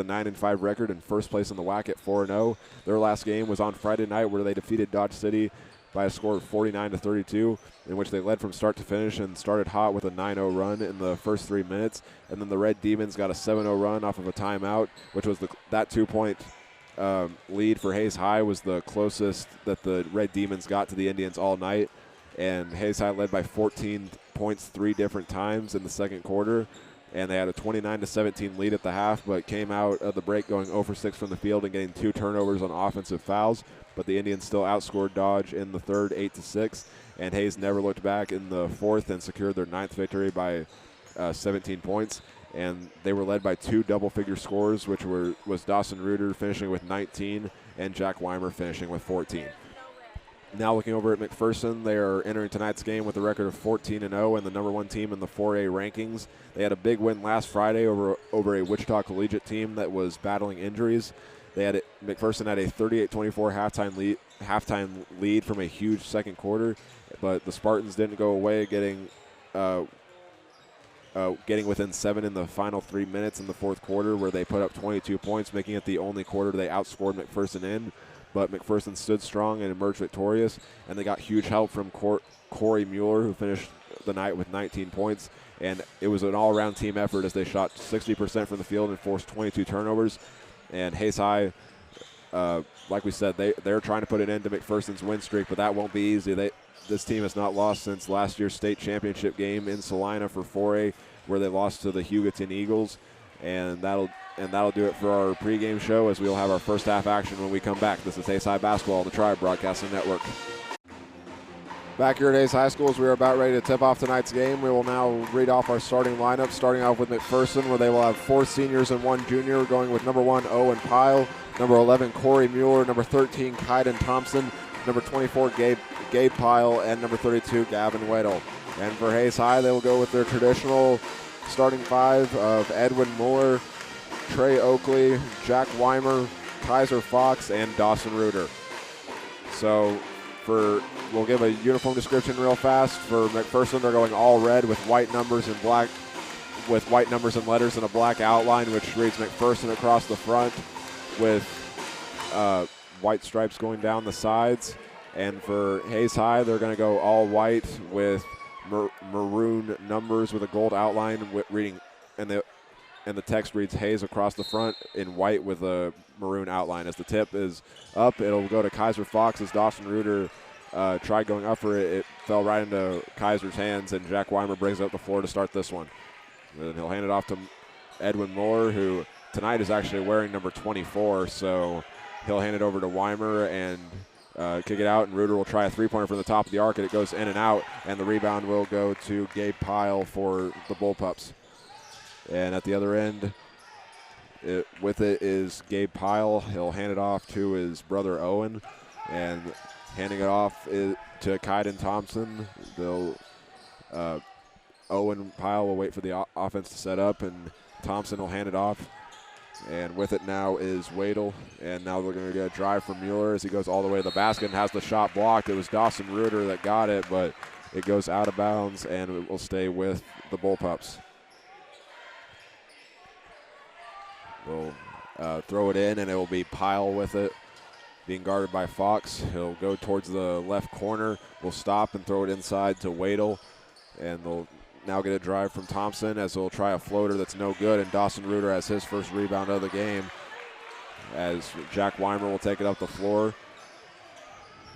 a 9-5 record and first place in the WAC at 4-0. Their last game was on Friday night, where they defeated Dodge City by a score of 49-32, in which they led from start to finish and started hot with a 9-0 run in the first 3 minutes. And then the Red Demons got a 7-0 run off of a timeout, which was that 2-point lead for Hayes High was the closest that the Red Demons got to the Indians all night. And Hayes High led by 14 points 3 different times in the second quarter. And they had a 29-17 lead at the half, but came out of the break going 0 for 6 from the field and getting 2 turnovers on offensive fouls. But the Indians still outscored Dodge in the third 8-6, and Hayes never looked back in the fourth and secured their 9th victory by 17 points. And they were led by 2 double-figure scores, which was Dawson Reuter finishing with 19 and Jack Weimer finishing with 14. Now looking over at McPherson, they are entering tonight's game with a record of 14-0 and the number 1 team in the 4A rankings. They had a big win last Friday over a Wichita Collegiate team that was battling injuries. McPherson had a 38-24 halftime lead from a huge second quarter, but the Spartans didn't go away, getting within 7 in the final 3 minutes in the fourth quarter, where they put up 22 points, making it the only quarter they outscored McPherson in. But McPherson stood strong and emerged victorious, and they got huge help from Corey Mueller, who finished the night with 19 points. And it was an all-around team effort as they shot 60% from the field and forced 22 turnovers. And Hayes High, like we said, they're trying to put an end to McPherson's win streak, but that won't be easy. This team has not lost since last year's state championship game in Salina for 4A, where they lost to the Hugoton Eagles. And that'll do it for our pregame show, as we'll have our first half action when we come back. This is Hayes High Basketball on the Tribe Broadcasting Network. Back here at Hayes High School, as we are about ready to tip off tonight's game, we will now read off our starting lineup, starting off with McPherson, where they will have 4 seniors and 1 junior, going with number 1, Owen Pyle, number 11, Corey Mueller, number 13, Kaiden Thompson, number 24, Gabe Pyle, and number 32, Gavin Weddle. And for Hayes High, they will go with their traditional starting 5 of Edwin Mueller, Trey Oakley, Jack Weimer, Kaiser Fox, and Dawson Reuter. So we'll give a uniform description real fast. For McPherson, they're going all red with white numbers and black, with white numbers and letters and a black outline, which reads McPherson across the front with white stripes going down the sides. And for Hayes High, they're going to go all white with maroon numbers with a gold outline reading, and the text reads Hayes across the front in white with a maroon outline. As the tip is up, it'll go to Kaiser Fox. As Dawson Reuter tried going up for it, it fell right into Kaiser's hands, and Jack Weimer brings it up the floor to start this one. And he'll hand it off to Edwin Mueller, who tonight is actually wearing number 24, so he'll hand it over to Weimer and kick it out, and Reuter will try a three-pointer from the top of the arc, and it goes in and out, and the rebound will go to Gabe Pyle for the Bullpups. And at the other end, with it is Gabe Pyle. He'll hand it off to his brother Owen, and handing it off to Kaiden Thompson. Owen Pyle will wait for the offense to set up, and Thompson will hand it off. And with it now is Wadle, and now they're going to get a drive from Mueller as he goes all the way to the basket and has the shot blocked. It was Dawson Reuter that got it, but it goes out of bounds, and it will stay with the Bullpups. They'll throw it in, and it will be Pyle with it, being guarded by Fox. He'll go towards the left corner. Will stop and throw it inside to Wadle, and they'll now get a drive from Thompson as they'll try a floater that's no good, and Dawson Reuter has his first rebound of the game as Jack Weimer will take it up the floor.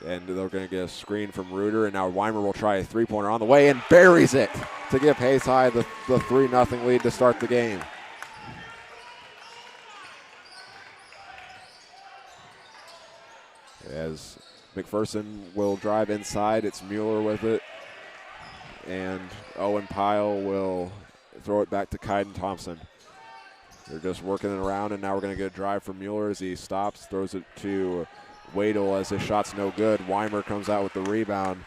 And they're going to get a screen from Reuter, and now Weimer will try a three-pointer on the way and buries it to give Hayes High the 3-0 lead to start the game. As McPherson will drive inside, it's Mueller with it. And Owen Pyle will throw it back to Kaiden Thompson. They're just working it around, and now we're going to get a drive from Mueller as he stops, throws it to Wadle as his shot's no good. Weimer comes out with the rebound.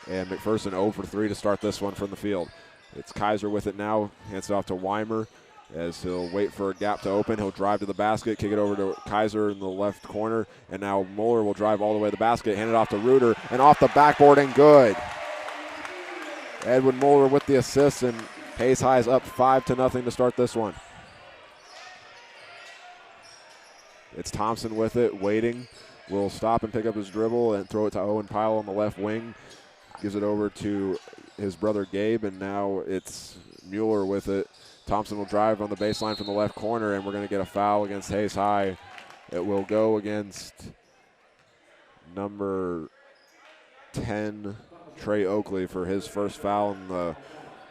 And McPherson 0 for 3 to start this one from the field. It's Kaiser with it now, hands it off to Weimer as he'll wait for a gap to open. He'll drive to the basket, kick it over to Kaiser in the left corner, and now Mueller will drive all the way to the basket, hand it off to Reuter, and off the backboard and good. Edwin Mueller with the assist, and Hayes High is up 5-0 to start this one. It's Thompson with it, waiting. Will stop and pick up his dribble and throw it to Owen Pyle on the left wing. Gives it over to his brother Gabe, and now it's Mueller with it. Thompson will drive on the baseline from the left corner, and we're going to get a foul against Hayes High. It will go against number 10, Trey Oakley, for his first foul and the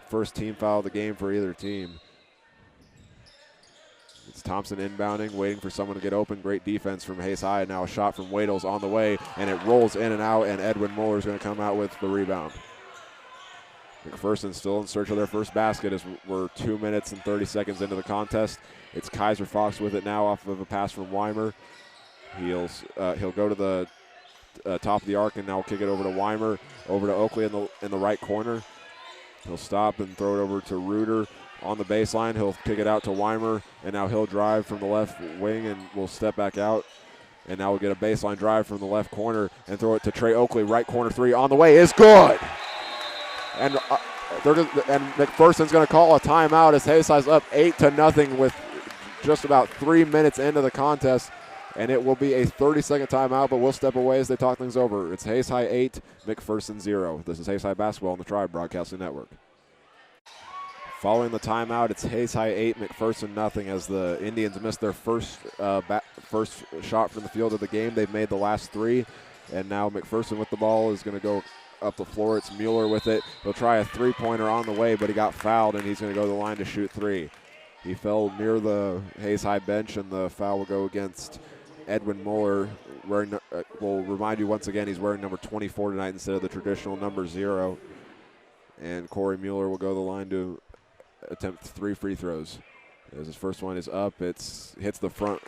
first team foul of the game for either team. It's Thompson inbounding, waiting for someone to get open. Great defense from Hayes High. Now a shot from Wadle's on the way, and it rolls in and out, and Edwin Mueller is going to come out with the rebound. McPherson still in search of their first basket as we're 2 minutes and 30 seconds into the contest. It's Kaiser Fox with it now off of a pass from Weimer. He'll go to the top of the arc, and now kick it over to Weimer, over to Oakley in the right corner. He'll stop and throw it over to Reuter on the baseline. He'll kick it out to Weimer, and now he'll drive from the left wing and will step back out. And now we'll get a baseline drive from the left corner and throw it to Trey Oakley. Right corner three on the way is good. And McPherson's going to call a timeout as Hayes High's up 8-0 with just about 3 minutes into the contest. And it will be a 30-second timeout, but we'll step away as they talk things over. It's Hayes High 8, McPherson 0. This is Hayes High Basketball on the Tribe Broadcasting Network. Following the timeout, it's Hayes High 8, McPherson 0 as the Indians missed their first shot from the field of the game. They've made the last three, and now McPherson with the ball is going to go up the floor. It's Mueller with it. He'll try a three-pointer on the way, but he got fouled, and he's going to go to the line to shoot three. He fell near the Hayes High bench, and the foul will go against Edwin Mueller. We'll remind you once again, he's wearing number 24 tonight instead of the traditional number 0. And Corey Mueller will go to the line to attempt 3 free throws. As his first one is up, hits the front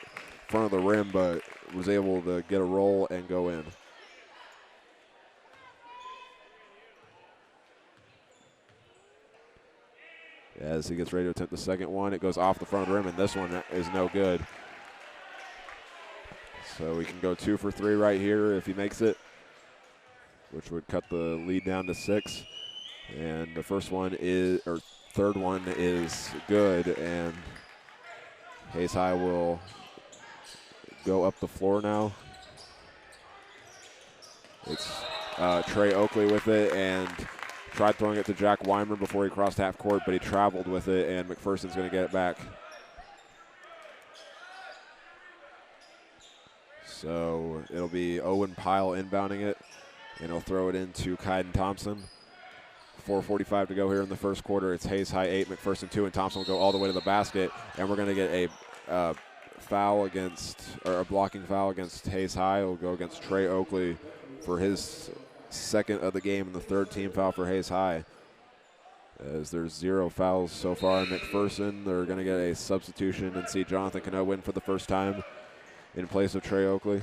of the rim, but was able to get a roll and go in. as he gets ready to attempt the second one. It goes off the front of the rim, and this one is no good. So we can go 2 for 3 right here if he makes it, which would cut the lead down to 6. And the third one is good, and Hayes High will go up the floor now. It's Trey Oakley with it, and tried throwing it to Jack Weimer before he crossed half court, but he traveled with it, and McPherson's going to get it back. So it'll be Owen Pyle inbounding it, and he'll throw it into Kaiden Thompson. 4:45 to go here in the first quarter. It's Hayes High 8, McPherson 2, and Thompson will go all the way to the basket, and we're going to get a foul against, or a blocking foul against Hayes High. It'll go against Trey Oakley for his second of the game and the third team foul for Hayes High. As there's 0 fouls so far in McPherson, they're going to get a substitution and see Jonathan Cano win for the first time in place of Trey Oakley.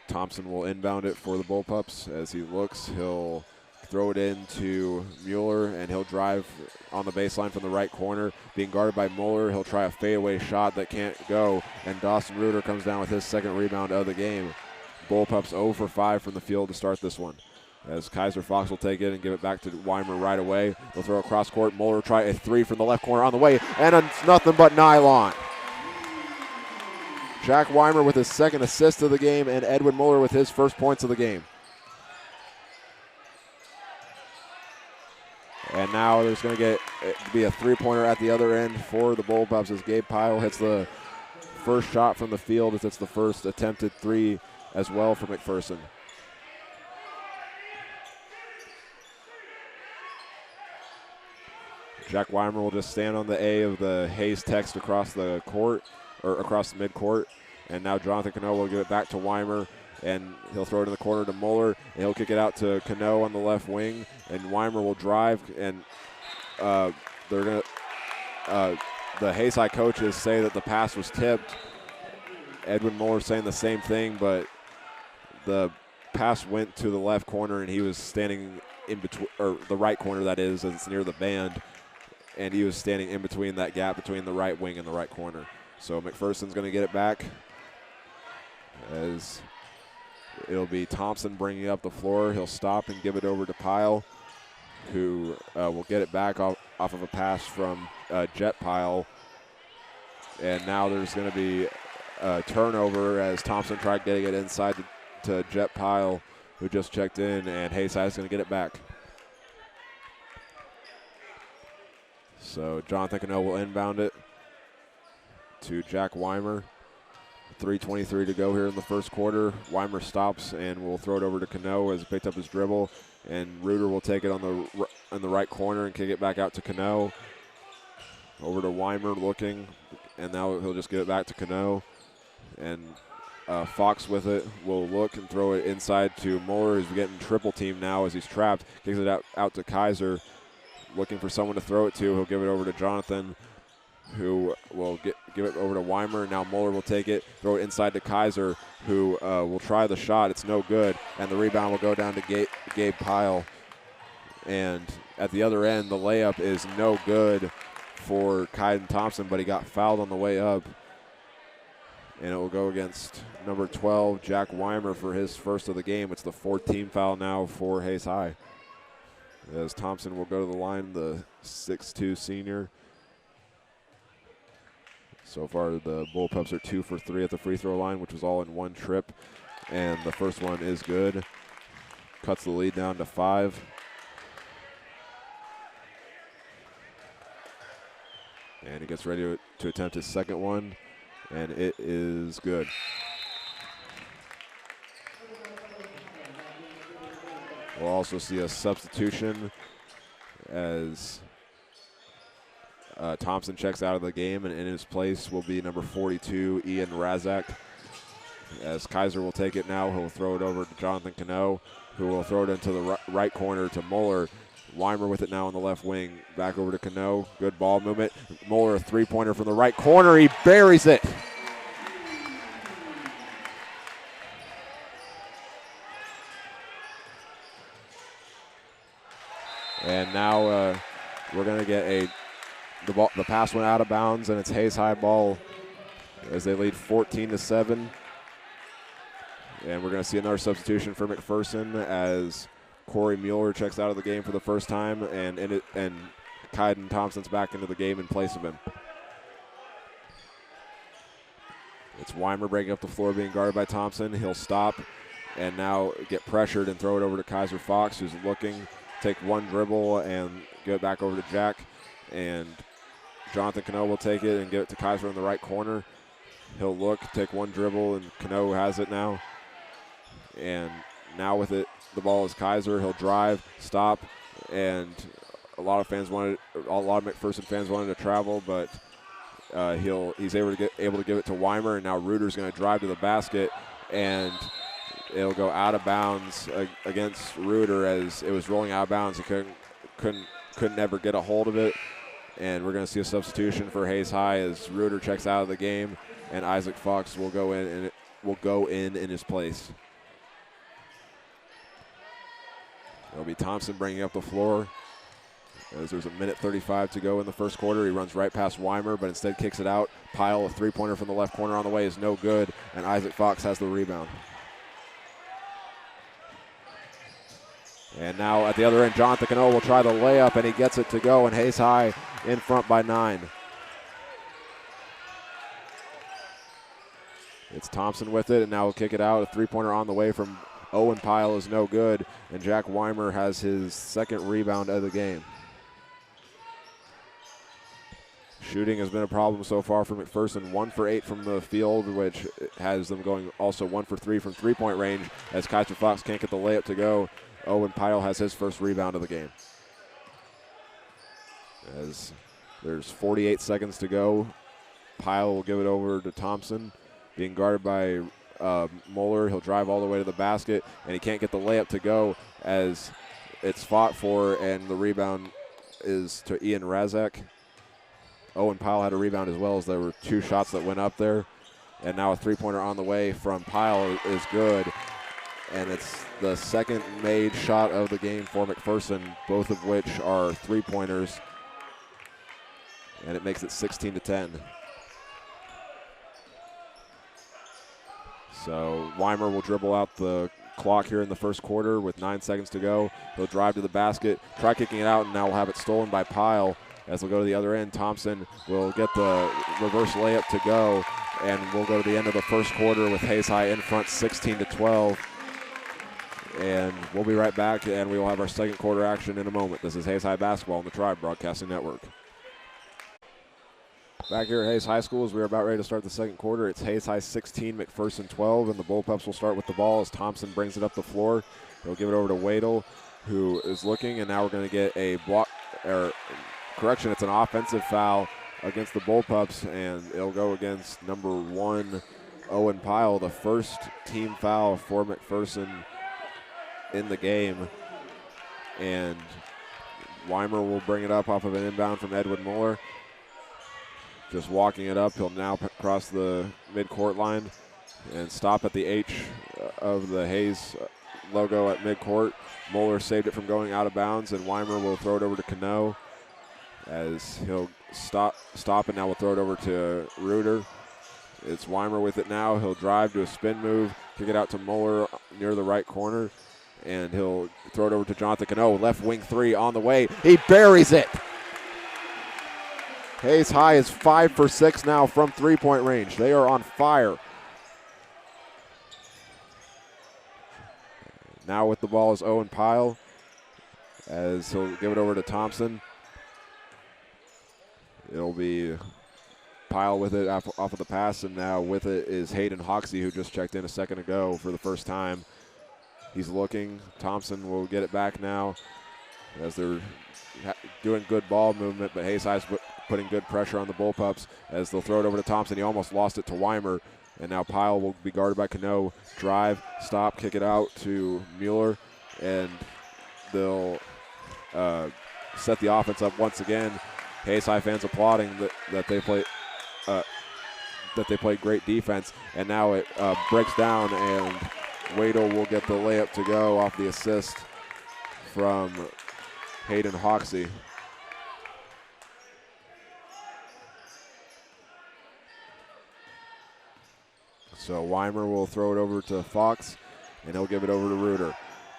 Thompson will inbound it for the Bullpups. As he looks, he'll throw it into Mueller, and he'll drive on the baseline from the right corner. Being guarded by Mueller, he'll try a fadeaway shot that can't go, and Dawson Reuter comes down with his second rebound of the game. Bullpups 0 for 5 from the field to start this one. As Kaiser Fox will take it and give it back to Weimer right away. They'll throw it cross court. Mueller will try a 3 from the left corner on the way, and it's nothing but nylon. Jack Weimer with his second assist of the game, and Edwin Mueller with his first points of the game. And now there's going to be a three-pointer at the other end for the Bullpups as Gabe Pyle hits the first shot from the field, as it's the first attempted 3 as well for McPherson. Jack Weimer will just stand on the A of the Hayes text across the court, or across the midcourt. And now Jonathan Cano will give it back to Weimer, and he'll throw it in the corner to Mueller, and he'll kick it out to Cano on the left wing, and Weimer will drive, and they're going to the Hayes High coaches say that the pass was tipped. Edwin Mueller saying the same thing, but the pass went to the left corner, and he was standing in between, or the right corner that is, as it's near the band, and he was standing in between that gap between the right wing and the right corner. So McPherson's going to get it back, as it'll be Thompson bringing up the floor. He'll stop and give it over to Pyle, who will get it back off of a pass from Jet Pyle. And now there's going to be a turnover as Thompson tried getting it inside to Jet Pyle, who just checked in, and Hayes High is going to get it back. So Jonathan Cano will inbound it to Jack Weimer. 3:23 to go here in the first quarter. Weimer stops and will throw it over to Cano as he picked up his dribble, and Reuter will take it on the right corner and kick it back out to Cano. Over to Weimer looking, and now he'll just get it back to Cano. And Fox with it will look and throw it inside to Mueller, who's getting triple teamed now as he's trapped. Kicks it out to Kaiser, looking for someone to throw it to. He'll give it over to Jonathan, who will give it over to Weimer. Now Mueller will take it, throw it inside to Kaiser, who will try the shot. It's no good, and the rebound will go down to Gabe Pyle. And at the other end, the layup is no good for Kaiden Thompson, but he got fouled on the way up. And it will go against number 12, Jack Weimer, for his first of the game. It's the 4th team foul now for Hayes High, as Thompson will go to the line, the 6'2" senior. So far, the Bullpups are 2 for 3 at the free throw line, which was all in one trip. And the first one is good. Cuts the lead down to 5. And he gets ready to attempt his second one, and it is good. We'll also see a substitution as Thompson checks out of the game, and in his place will be number 42, Ian Razak. As Kaiser will take it now, he'll throw it over to Jonathan Cano, who will throw it into the right corner to Mueller. Weimer with it now on the left wing. Back over to Cano. Good ball movement. Mueller, a three-pointer from the right corner. He buries it. And now We're going to get the pass went out of bounds, and it's Hayes High ball as they lead 14-7. And we're going to see another substitution for McPherson as Corey Mueller checks out of the game for the first time, and Kaiden Thompson's back into the game in place of him. It's Weimer breaking up the floor, being guarded by Thompson. He'll stop and now get pressured and throw it over to Kaiser Fox, who's looking, take one dribble and get it back over to Jack. And Jonathan Cano will take it and get it to Kaiser in the right corner. He'll look, take one dribble, and Cano has it now. And now with it, the ball is Kaiser. He'll drive, stop, and a lot of McPherson fans wanted to travel, but he's able to give it to Weimer, and now Reuter's going to drive to the basket, and it'll go out of bounds against Reuter as it was rolling out of bounds. He couldn't ever get a hold of it, and we're going to see a substitution for Hayes High as Reuter checks out of the game, and Isaac Fox will go in his place. It'll be Thompson bringing up the floor as there's a minute 35 to go in the first quarter. He runs right past Weimer, but instead kicks it out. Pyle, a three-pointer from the left corner on the way, is no good, and Isaac Fox has the rebound. And now at the other end, Jonathan Cano will try the layup, and he gets it to go, and Hayes High in front by 9. It's Thompson with it, and now he'll kick it out. A three-pointer on the way from Owen Pyle is no good, and Jack Weimer has his second rebound of the game. Shooting has been a problem so far for McPherson. 1 for 8 from the field, which has them going also 1 for 3 from three-point range as Kaiser Fox can't get the layup to go. Owen Pyle has his first rebound of the game. As there's 48 seconds to go, Pyle will give it over to Thompson, being guarded by Moeller. He'll drive all the way to the basket, and he can't get the layup to go as it's fought for, and the rebound is to Ian Razak. Owen Pyle had a rebound as well, as there were 2 shots that went up there. And now a three-pointer on the way from Pyle is good. And it's the second made shot of the game for McPherson, both of which are three-pointers. And it makes it 16-10. So Weimer will dribble out the clock here in the first quarter with 9 seconds to go. He'll drive to the basket, try kicking it out, and now we'll have it stolen by Pyle. As we'll go to the other end, Thompson will get the reverse layup to go, and we'll go to the end of the first quarter with Hayes High in front 16-12. And we'll be right back, and we will have our second quarter action in a moment. This is Hayes High basketball on the Tribe Broadcasting Network. Back here at Hayes High School as we're about ready to start the second quarter. It's Hayes High 16, McPherson 12, and the Bullpups will start with the ball as Thompson brings it up the floor. He'll give it over to Wadle, who is looking, and now we're going to get a block, correction, it's an offensive foul against the Bullpups, and it'll go against number 1, Owen Pyle, the first team foul for McPherson in the game. And Weimer will bring it up off of an inbound from Edwin Mueller. Just walking it up, he'll now cross the midcourt line and stop at the H of the Hayes logo at midcourt. Mueller saved it from going out of bounds, and Weimer will throw it over to Cano as he'll stop, and now we'll throw it over to Reuter. It's Weimer with it now. He'll drive to a spin move, kick it out to Mueller near the right corner, and he'll throw it over to Jonathan Cano. Left wing three on the way. He buries it. Hayes High is 5 for 6 now from three-point range. They are on fire. Now with the ball is Owen Pyle as he'll give it over to Thompson. It'll be Pyle with it off of the pass, and now with it is Hayden Hoxie, who just checked in a second ago for the first time. He's looking. Thompson will get it back now as they're doing good ball movement, but Hayes High's putting good pressure on the Bullpups as they'll throw it over to Thompson. He almost lost it to Weimer, and now Pyle will be guarded by Cano. Drive, stop, kick it out to Mueller, and they'll set the offense up once again. Hayes High fans applauding that they played great defense, and now it breaks down, and Wadle will get the layup to go off the assist from Hayden Hoxie. So Weimer will throw it over to Fox, and he'll give it over to Reuter.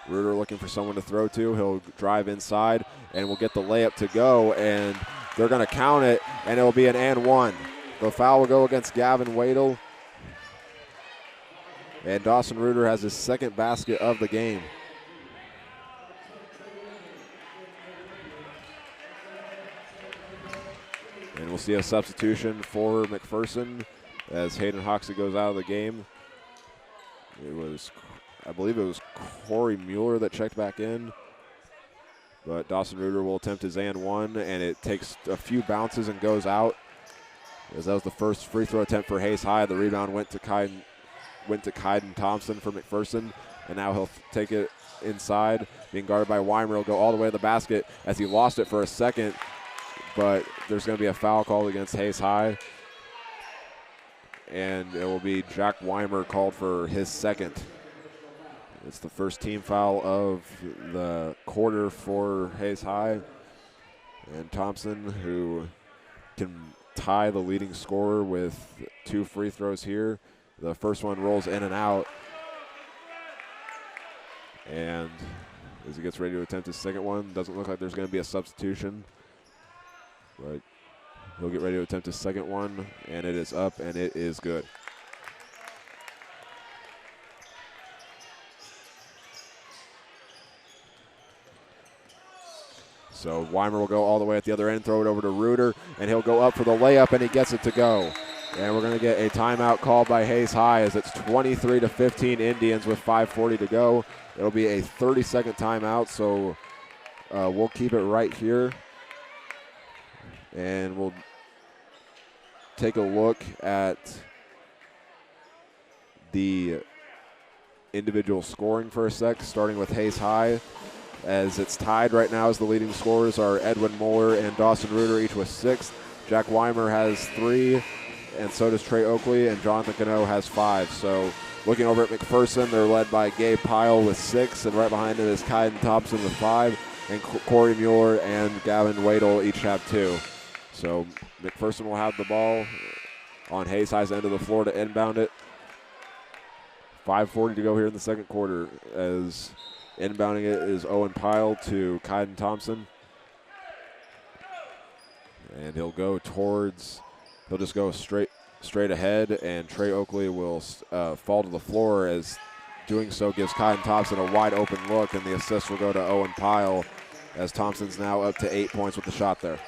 Reuter looking for someone to throw to. He'll drive inside, and will get the layup to go, and they're going to count it, and it'll be an and one. The foul will go against Gavin Wadle, and Dawson Reuter has his second basket of the game. And we'll see a substitution for McPherson as Hayden Hoxie goes out of the game. I believe it was Corey Mueller that checked back in. But Dawson Reuter will attempt his and one, and it takes a few bounces and goes out. As that was the first free throw attempt for Hayes High. The rebound went to Kaiden Thompson for McPherson, and now he'll take it inside, being guarded by Weimer. He'll go all the way to the basket as he lost it for a second, but there's going to be a foul called against Hayes High, and it will be Jack Weimer called for his second. It's the first team foul of the quarter for Hayes High, and Thompson, who can tie the leading scorer with 2 free throws here. The first one rolls in and out, and as he gets ready to attempt his second one, doesn't look like there's going to be a substitution, but he'll get ready to attempt his second one, and it is up, and it is good. So Weimer will go all the way at the other end, throw it over to Reuter, and he'll go up for the layup, and he gets it to go. And we're going to get a timeout called by Hayes High as it's 23-15 Indians with 5:40 to go. It'll be a 30-second timeout, so we'll keep it right here. And we'll take a look at the individual scoring for a sec, starting with Hayes High. As it's tied right now as the leading scorers are Edwin Moeller and Dawson Reuter, each with 6. Jack Weimer has 3, and so does Trey Oakley, and Jonathan Cano has 5. So looking over at McPherson, they're led by Gabe Pyle with 6, and right behind it is Kaiden Thompson with 5, and Corey Mueller and Gavin Wadle each have 2. So McPherson will have the ball on Hayes High's end of the floor to inbound it. 5:40 to go here in the second quarter as inbounding it is Owen Pyle to Kaiden Thompson. And he'll just go straight ahead, and Trey Oakley will fall to the floor, as doing so gives Kaiden Thompson a wide open look, and the assist will go to Owen Pyle as Thompson's now up to 8 points with the shot there.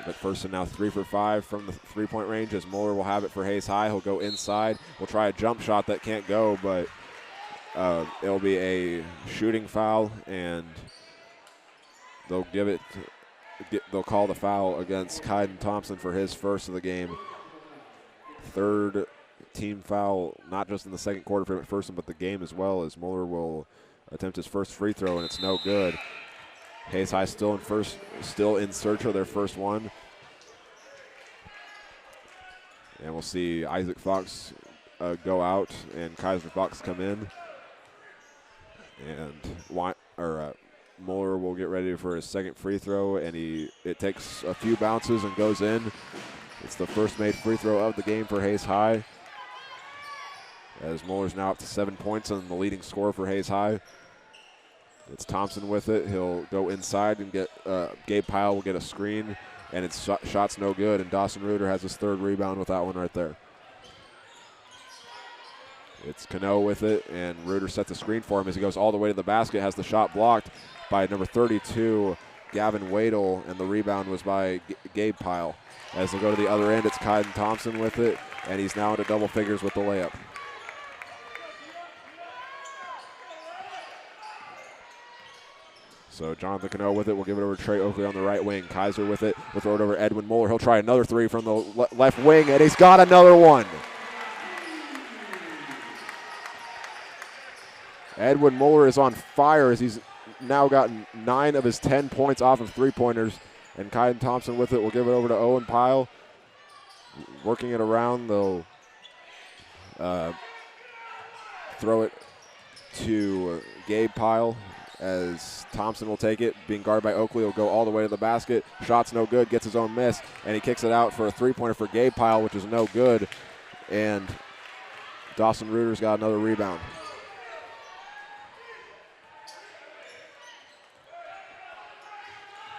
McPherson now 3 for 5 from the three-point range as Mueller will have it for Hayes High. He'll go inside. We'll try a jump shot that can't go, but it'll be a shooting foul, and they'll call the foul against Kaiden Thompson for his first of the game. Third team foul, not just in the second quarter for McPherson, but the game as well, as Mueller will attempt his first free throw, and it's no good. Hayes High still in search of their first one. And we'll see Isaac Fox go out and Kaiser Fox come in. And Mueller will get ready for his second free throw, and it takes a few bounces and goes in. It's the first made free throw of the game for Hayes High, as Mueller's now up to 7 points and the leading scorer for Hayes High. It's Thompson with it. He'll go inside and get Gabe Pyle will get a screen, and it's shot's no good, and Dawson Reuter has his third rebound with that one right there. It's Cano with it, and Reuter sets a screen for him as he goes all the way to the basket, has the shot blocked by number 32, Gavin Wadle, and the rebound was by Gabe Pyle. As they go to the other end, it's Kaiden Thompson with it, and he's now into double figures with the layup. So Jonathan Cano with it. We'll give it over to Trey Oakley on the right wing. Kaiser with it. We'll throw it over to Edwin Mueller. He'll try another 3 from the left wing, and he's got another one. Edwin Mueller is on fire as he's now gotten 9 of his 10 points off of three-pointers. And Kaiden Thompson with it. We'll give it over to Owen Pyle. Working it around, they'll throw it to Gabe Pyle as Thompson will take it. Being guarded by Oakley, will go all the way to the basket. Shot's no good, gets his own miss, and he kicks it out for a three-pointer for Gabe Pyle, which is no good. And Dawson Reuter's got another rebound.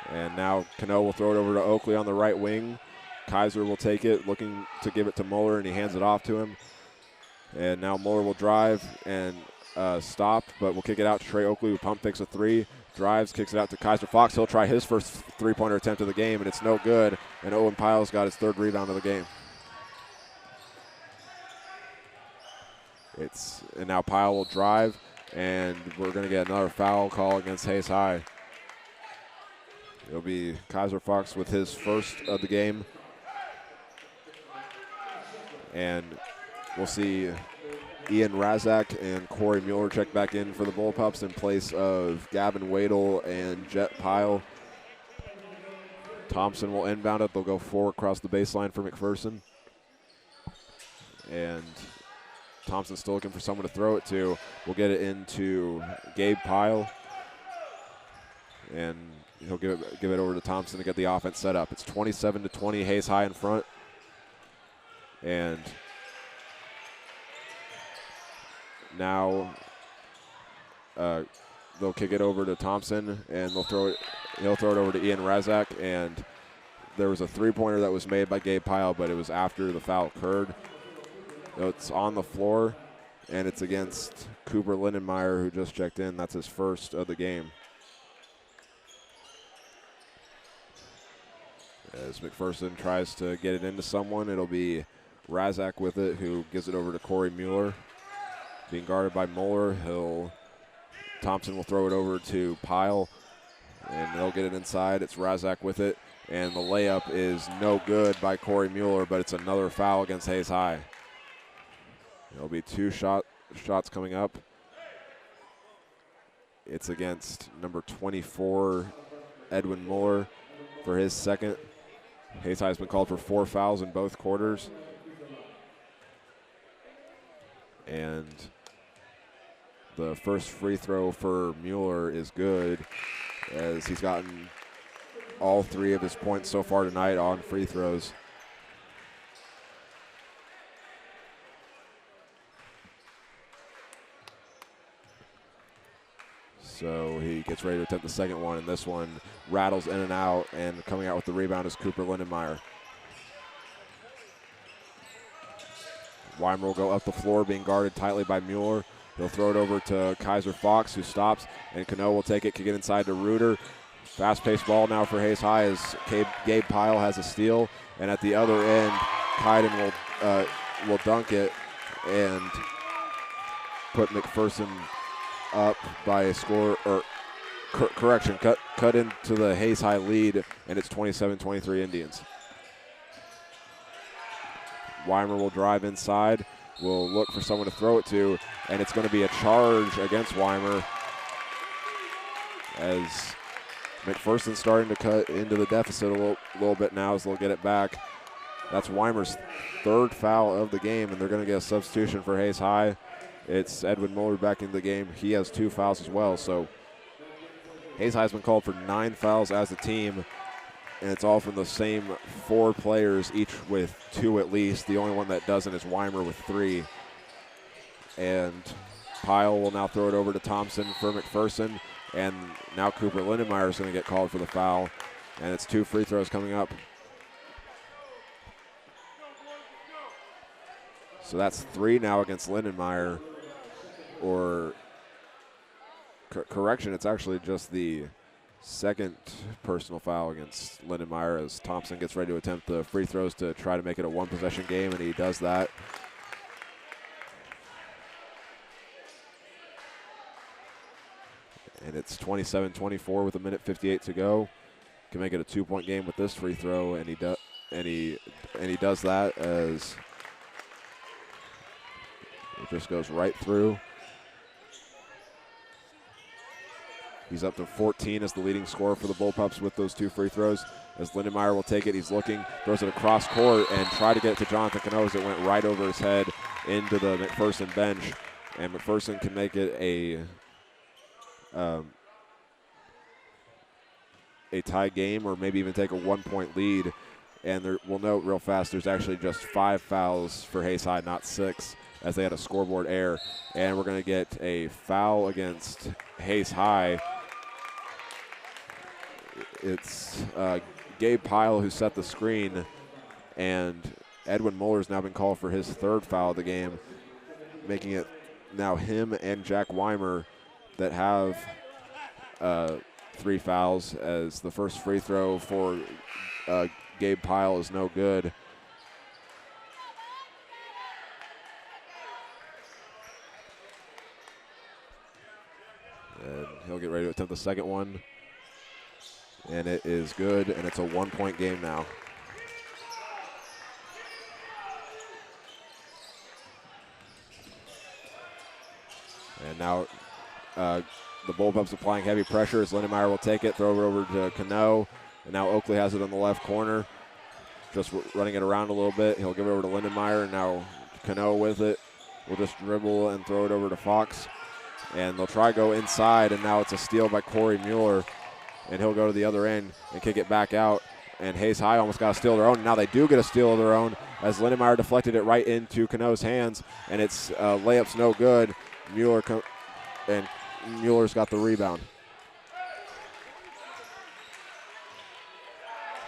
And now Cano will throw it over to Oakley on the right wing. Kaiser will take it, looking to give it to Muller, and he hands it off to him. And now Muller will drive and stop, but will kick it out to Trey Oakley, who pump fakes a three, drives, kicks it out to Kaiser Fox. He'll try his first three-pointer attempt of the game, and it's no good. And Owen Pyle's got his third rebound of the game. And now Pyle will drive, and we're going to get another foul call against Hayes High. It'll be Kaiser Fox with his first of the game. And we'll see Ian Razak and Corey Mueller check back in for the Bullpups in place of Gavin Wadle and Jet Pyle. Thompson will inbound it. They'll go forward across the baseline for McPherson. And Thompson's still looking for someone to throw it to. We'll get it into Gabe Pyle. And he'll give it over to Thompson to get the offense set up. It's 27-20, Hayes High in front. And now they'll kick it over to Thompson, and he'll throw it over to Ian Razak. And there was a three-pointer that was made by Gabe Pyle, but it was after the foul occurred. So it's on the floor, and it's against Cooper Lindenmeyer, who just checked in. That's his first of the game. As McPherson tries to get it into someone, it'll be Razak with it, who gives it over to Corey Mueller. Being guarded by Mueller, Thompson will throw it over to Pyle, and they'll get it inside. It's Razak with it, and the layup is no good by Corey Mueller, but it's another foul against Hayes High. There'll be two shots coming up. It's against number 24, Edwin Mueller, for his second. Hayes High has been called for 4 fouls in both quarters. And the first free throw for Mueller is good, as he's gotten all 3 of his points so far tonight on free throws. So he gets ready to attempt the second one, and this one rattles in and out, and coming out with the rebound is Cooper Lindenmeyer. Weimer will go up the floor, being guarded tightly by Mueller. He'll throw it over to Kaiser Fox, who stops, and Cano will take it, can get inside to Reuter. Fast-paced ball now for Hayes High as Gabe Pyle has a steal, and at the other end, Kaiden will dunk it and put McPherson up by a score, or correction, cut into the Hayes High lead, and it's 27-23 Indians. Weimer will drive inside, will look for someone to throw it to, and it's going to be a charge against Weimer as McPherson's starting to cut into the deficit a little bit now as they'll get it back. That's Weimer's 3rd foul of the game, and they're going to get a substitution for Hayes High. It's Edwin Mueller back in the game. He has 2 fouls as well. So Hayes High has been called for 9 fouls as a team, and it's all from the same 4 players, each with 2 at least. The only one that doesn't is Weimer with 3. And Pyle will now throw it over to Thompson for McPherson, and now Cooper Lindenmeyer is going to get called for the foul, and it's 2 free throws coming up. So that's 3 now against Lindenmeyer, or correction, it's actually just the 2nd personal foul against Lindenmeyer as Thompson gets ready to attempt the free throws to try to make it a 1-possession game, and he does that. And it's 27-24 with 1:58 to go. Can make it a 2-point game with this free throw, and he does that as it just goes right through. He's up to 14 as the leading scorer for the Bullpups with those 2 free throws. As Lindenmeyer will take it, he's looking, throws it across court, and try to get it to Jonathan Cano as it went right over his head into the McPherson bench. And McPherson can make it a a tie game or maybe even take a 1-point lead. And we'll note real fast, there's actually just 5 fouls for Hayes High, not 6, as they had a scoreboard error. And we're going to get a foul against Hayes High. It's Gabe Pyle who set the screen, and Edwin Muller's now been called for his 3rd foul of the game, making it now him and Jack Weimer that have 3 fouls, as the first free throw for Gabe Pyle is no good. And he'll get ready to attempt the second one. And it is good, and it's a 1-point game now. And now the Bullpups applying heavy pressure as Lindenmeyer will take it, throw it over to Cano. And now Oakley has it on the left corner, just running it around a little bit. He'll give it over to Lindenmeyer, and now Cano with it. Will just dribble and throw it over to Fox. And they'll try to go inside, and now it's a steal by Corey Mueller. And he'll go to the other end and kick it back out. And Hayes High almost got a steal of their own. Now they do get a steal of their own, as Lindenmeyer deflected it right into Cano's hands, and it's layup's no good. Mueller's got the rebound.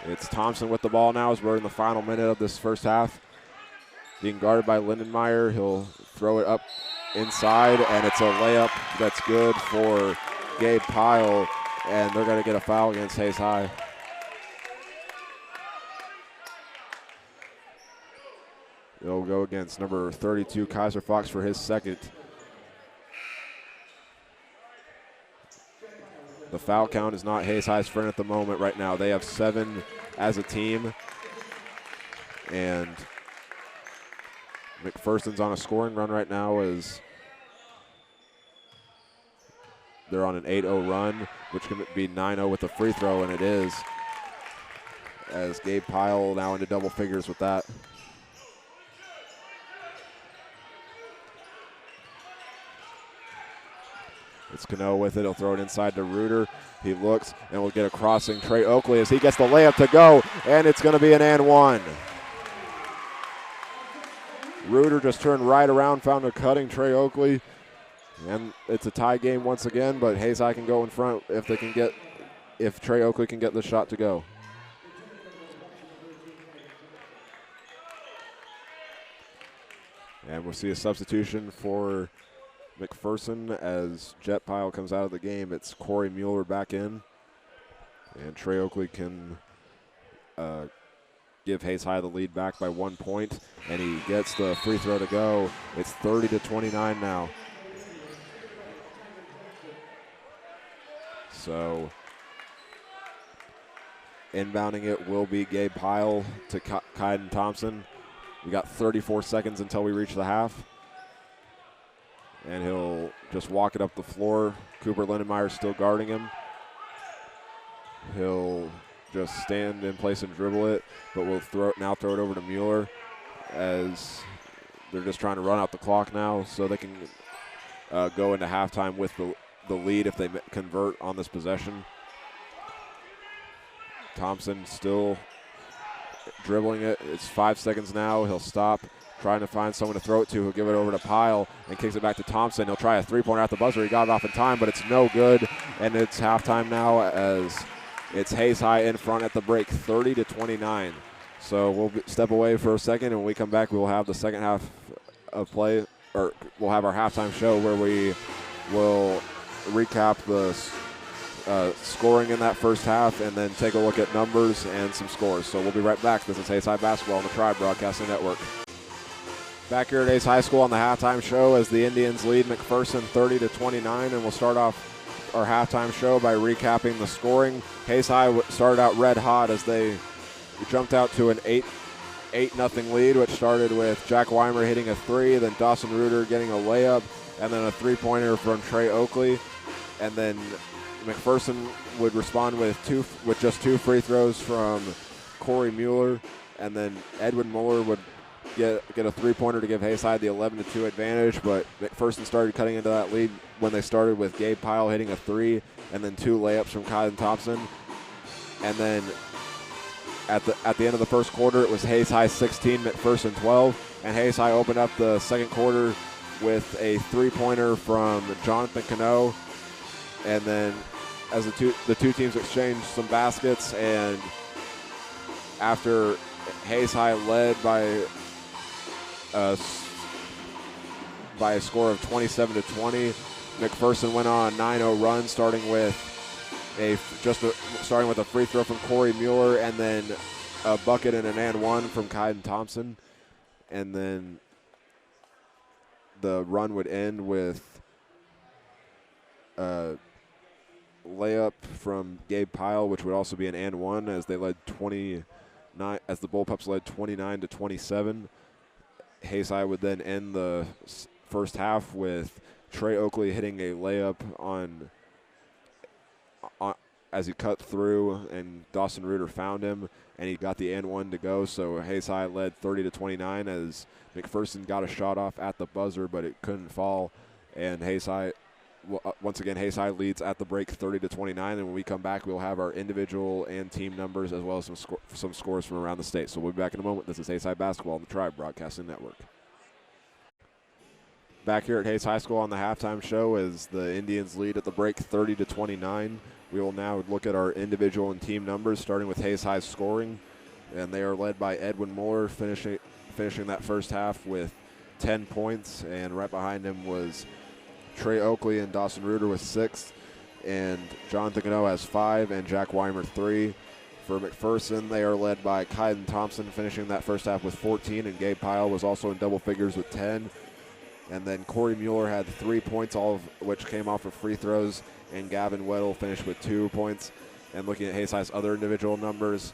It's Thompson with the ball now as we're in the final minute of this first half. Being guarded by Lindenmeyer, he'll throw it up inside, and it's a layup that's good for Gabe Pyle, and they're going to get a foul against Hayes High. It'll go against number 32, Kaiser Fox, for his 2nd. The foul count is not Hayes High's friend at the moment right now. They have 7 as a team. And McPherson's on a scoring run right now as they're on an 8-0 run, which can be 9-0 with the free throw, and it is. As Gabe Pyle now into double figures with that. It's Cano with it. He'll throw it inside to Reuter. He looks and will get a crossing. Trey Oakley as he gets the layup to go, and it's going to be an and one. Reuter just turned right around, found a cutting Trey Oakley, and it's a tie game once again, but Hayes High can go in front if Trey Oakley can get the shot to go. And we'll see a substitution for McPherson as Jet Pyle comes out of the game. It's Corey Mueller back in, and Trey Oakley can give Hayes High the lead back by 1 point, and he gets the free throw to go. It's 30-29 now. So inbounding it will be Gabe Pyle to Kaiden Thompson. We got 34 seconds until we reach the half. And he'll just walk it up the floor. Cooper Lindenmeyer still guarding him. He'll just stand in place and dribble it, but we'll throw it over to Mueller as they're just trying to run out the clock now so they can go into halftime with the lead if they convert on this possession. Thompson still dribbling it. It's 5 seconds now. He'll stop, trying to find someone to throw it to. He'll give it over to Pyle and kicks it back to Thompson. He'll try a three-pointer at the buzzer. He got it off in time, but it's no good. And it's halftime now as it's Hayes High in front at the break, 30-29. So we'll step away for a second, and when we come back, we will have the second half of play, or we'll have our halftime show where we will recap the scoring in that first half and then take a look at numbers and some scores. So we'll be right back. This is Hayes High Basketball on the Tribe Broadcasting Network. Back here at Hayes High School on the halftime show as the Indians lead McPherson 30-29, and we'll start off our halftime show by recapping the scoring. Hayes High started out red hot as they jumped out to an 8-0 lead, which started with Jack Weimer hitting a three, then Dawson Reuter getting a layup, and then a three-pointer from Trey Oakley. And then McPherson would respond with just two free throws from Corey Mueller, and then Edwin Mueller would get a three-pointer to give Hayes High the 11-2 advantage, but McPherson started cutting into that lead when they started with Gabe Pyle hitting a three and then two layups from Kaiden Thompson. And then at the end of the first quarter, it was Hayes High 16, McPherson 12, and Hayes High opened up the second quarter with a three-pointer from Jonathan Cano, and then as the two teams exchanged some baskets, and after Hayes High led by a score of 27-20, McPherson went on a 9-0 run, starting with a free throw from Corey Mueller, and then a bucket and an and one from Kaiden Thompson, and then the run would end with a layup from Gabe Pyle, which would also be an and one, as they led 29, as the Bullpups led 29-27. Hayes High would then end the first half with Trey Oakley hitting a layup on as he cut through, and Dawson Reuter found him, and he got the and one to go. So Hayes High led 30-29 as McPherson got a shot off at the buzzer, but it couldn't fall. And Hayes High, once again, Hayes High leads at the break 30-29. And when we come back, we'll have our individual and team numbers as well as some scores from around the state. So we'll be back in a moment. This is Hayes High Basketball on the Tribe Broadcasting Network. Back here at Hayes High School on the halftime show as the Indians lead at the break 30-29. We will now look at our individual and team numbers, starting with Hayes High's scoring. And they are led by Edwin Mueller, finishing that first half with 10 points. And right behind him was Trey Oakley and Dawson Reuter with 6. And Jonathan Cano has 5 and Jack Weimer 3. For McPherson, they are led by Kaiden Thompson, finishing that first half with 14. And Gabe Pyle was also in double figures with 10. And then Corey Mueller had 3 points, all of which came off of free throws. And Gavin Weddle finished with 2 points. And looking at Hayes High's other individual numbers,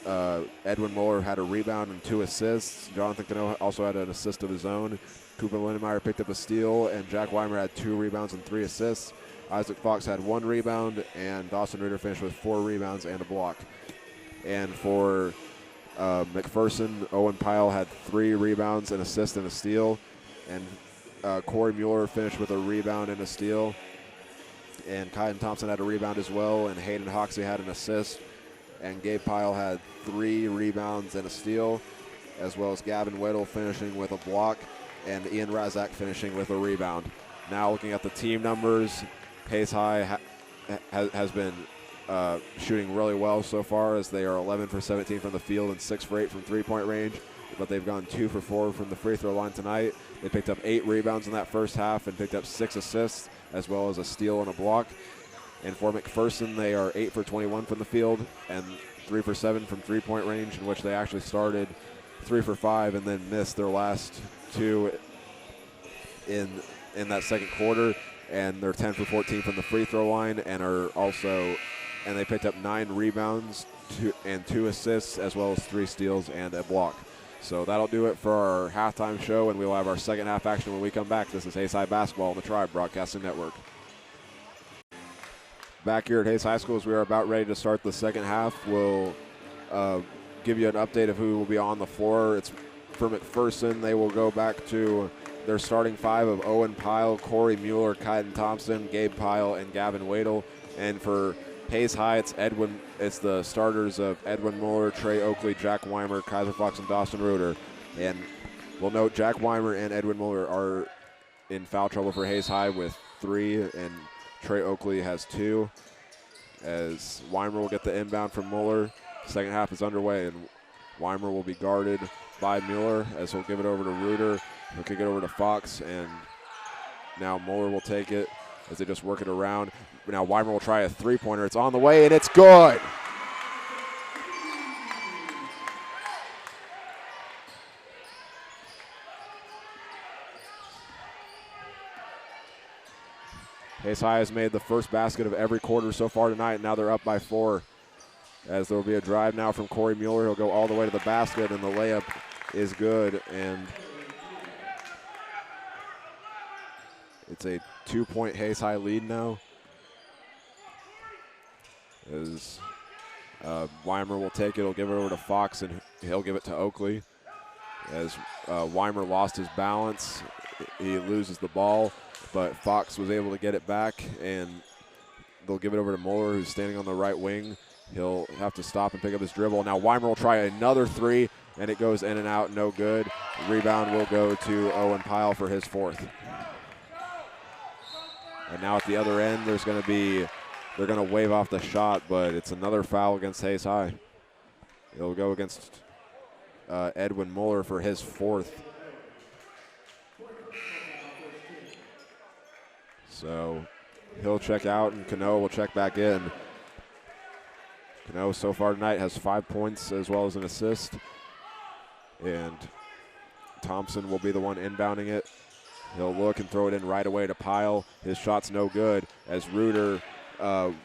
Edwin Mueller had a rebound and 2 assists. Jonathan Cano also had an assist of his own. Cooper Lindemeyer picked up a steal, and Jack Weimer had 2 rebounds and 3 assists. Isaac Fox had 1 rebound, and Dawson Reuter finished with 4 rebounds and a block. And for McPherson, Owen Pyle had 3 rebounds, an assist, and a steal. And Corey Mueller finished with a rebound and a steal. And Kaiden Thompson had a rebound as well, and Hayden Hoxie had an assist. And Gabe Pyle had 3 rebounds and a steal, as well as Gavin Weddle finishing with a block, and Ian Razak finishing with a rebound. Now looking at the team numbers, Hayes High has been shooting really well so far, as they are 11 for 17 from the field and 6 for 8 from three-point range, but they've gone 2 for 4 from the free throw line tonight. They picked up 8 rebounds in that first half and picked up 6 assists, as well as a steal and a block. And for McPherson, they are 8 for 21 from the field and 3 for 7 from three-point range, in which they actually started 3 for 5 and then missed their last 2 in that second quarter. And they're 10 for 14 from the free throw line, and they picked up 9 rebounds and 2 assists, as well as 3 steals and a block. So that'll do it for our halftime show, and we'll have our second half action when we come back. This is Hayes High Basketball on the Tribe Broadcasting Network. Back here at Hayes High School, as we are about ready to start the second half, we'll give you an update of who will be on the floor. It's for McPherson. They will go back to their starting 5 of Owen Pyle, Corey Mueller, Kaiden Thompson, Gabe Pyle, and Gavin Weddle. And for Hayes High, it's the starters of Edwin Mueller, Trey Oakley, Jack Weimer, Kaiser Fox, and Dawson Reuter. And we'll note Jack Weimer and Edwin Mueller are in foul trouble for Hayes High with 3, and Trey Oakley has 2. As Weimer will get the inbound from Mueller. Second half is underway, and Weimer will be guarded by Mueller, as he'll give it over to Reuter. He'll kick it over to Fox, and now Mueller will take it as they just work it around. Now Weimer will try a three-pointer. It's on the way, and it's good. Hayes High has made the first basket of every quarter so far tonight, and now they're up by 4. As there will be a drive now from Corey Mueller. He'll go all the way to the basket, and the layup is good. And it's a 2-point Hayes High lead now. As Weimer will take it, he'll give it over to Fox, and he'll give it to Oakley. As Weimer lost his balance, he loses the ball, but Fox was able to get it back, and they'll give it over to Mueller, who's standing on the right wing. He'll have to stop and pick up his dribble. Now Weimer will try another three, and it goes in and out, no good. Rebound will go to Owen Pyle for his fourth. And now at the other end, they're going to wave off the shot, but it's another foul against Hayes High. It'll go against Edwin Mueller for his fourth. So he'll check out, and Cano will check back in. Cano so far tonight has 5 points as well as an assist. And Thompson will be the one inbounding it. He'll look and throw it in right away to Pyle. His shot's no good. As Reuter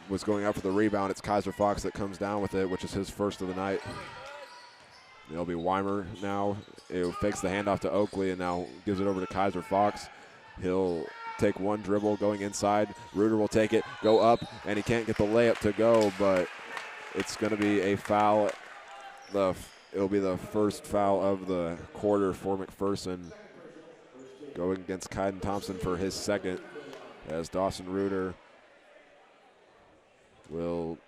was going up for the rebound, it's Kaiser Fox that comes down with it, which is his first of the night. It'll be Weimer now. It fakes the handoff to Oakley and now gives it over to Kaiser Fox. He'll take one dribble going inside. Reuter will take it, go up, and he can't get the layup to go, but it's going to be a foul. It'll be the first foul of the quarter for McPherson, going against Kaiden Thompson for his second, as Dawson Reuter will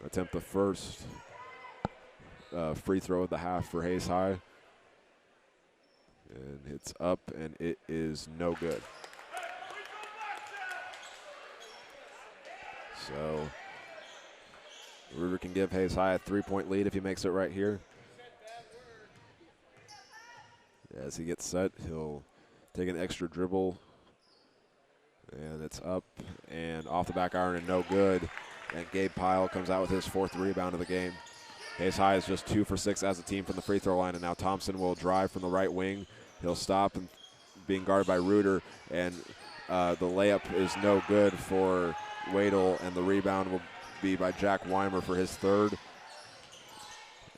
attempt the first free throw of the half for Hayes High. And it's up, and it is no good. So Reuter can give Hayes High a 3-point lead if he makes it right here. As he gets set, he'll take an extra dribble. And it's up and off the back iron and no good. And Gabe Pyle comes out with his fourth rebound of the game. Hayes High is just 2 for 6 as a team from the free throw line. And now Thompson will drive from the right wing. He'll stop and being guarded by Reuter. And the layup is no good for Wadle. And the rebound will be by Jack Weimer for his third.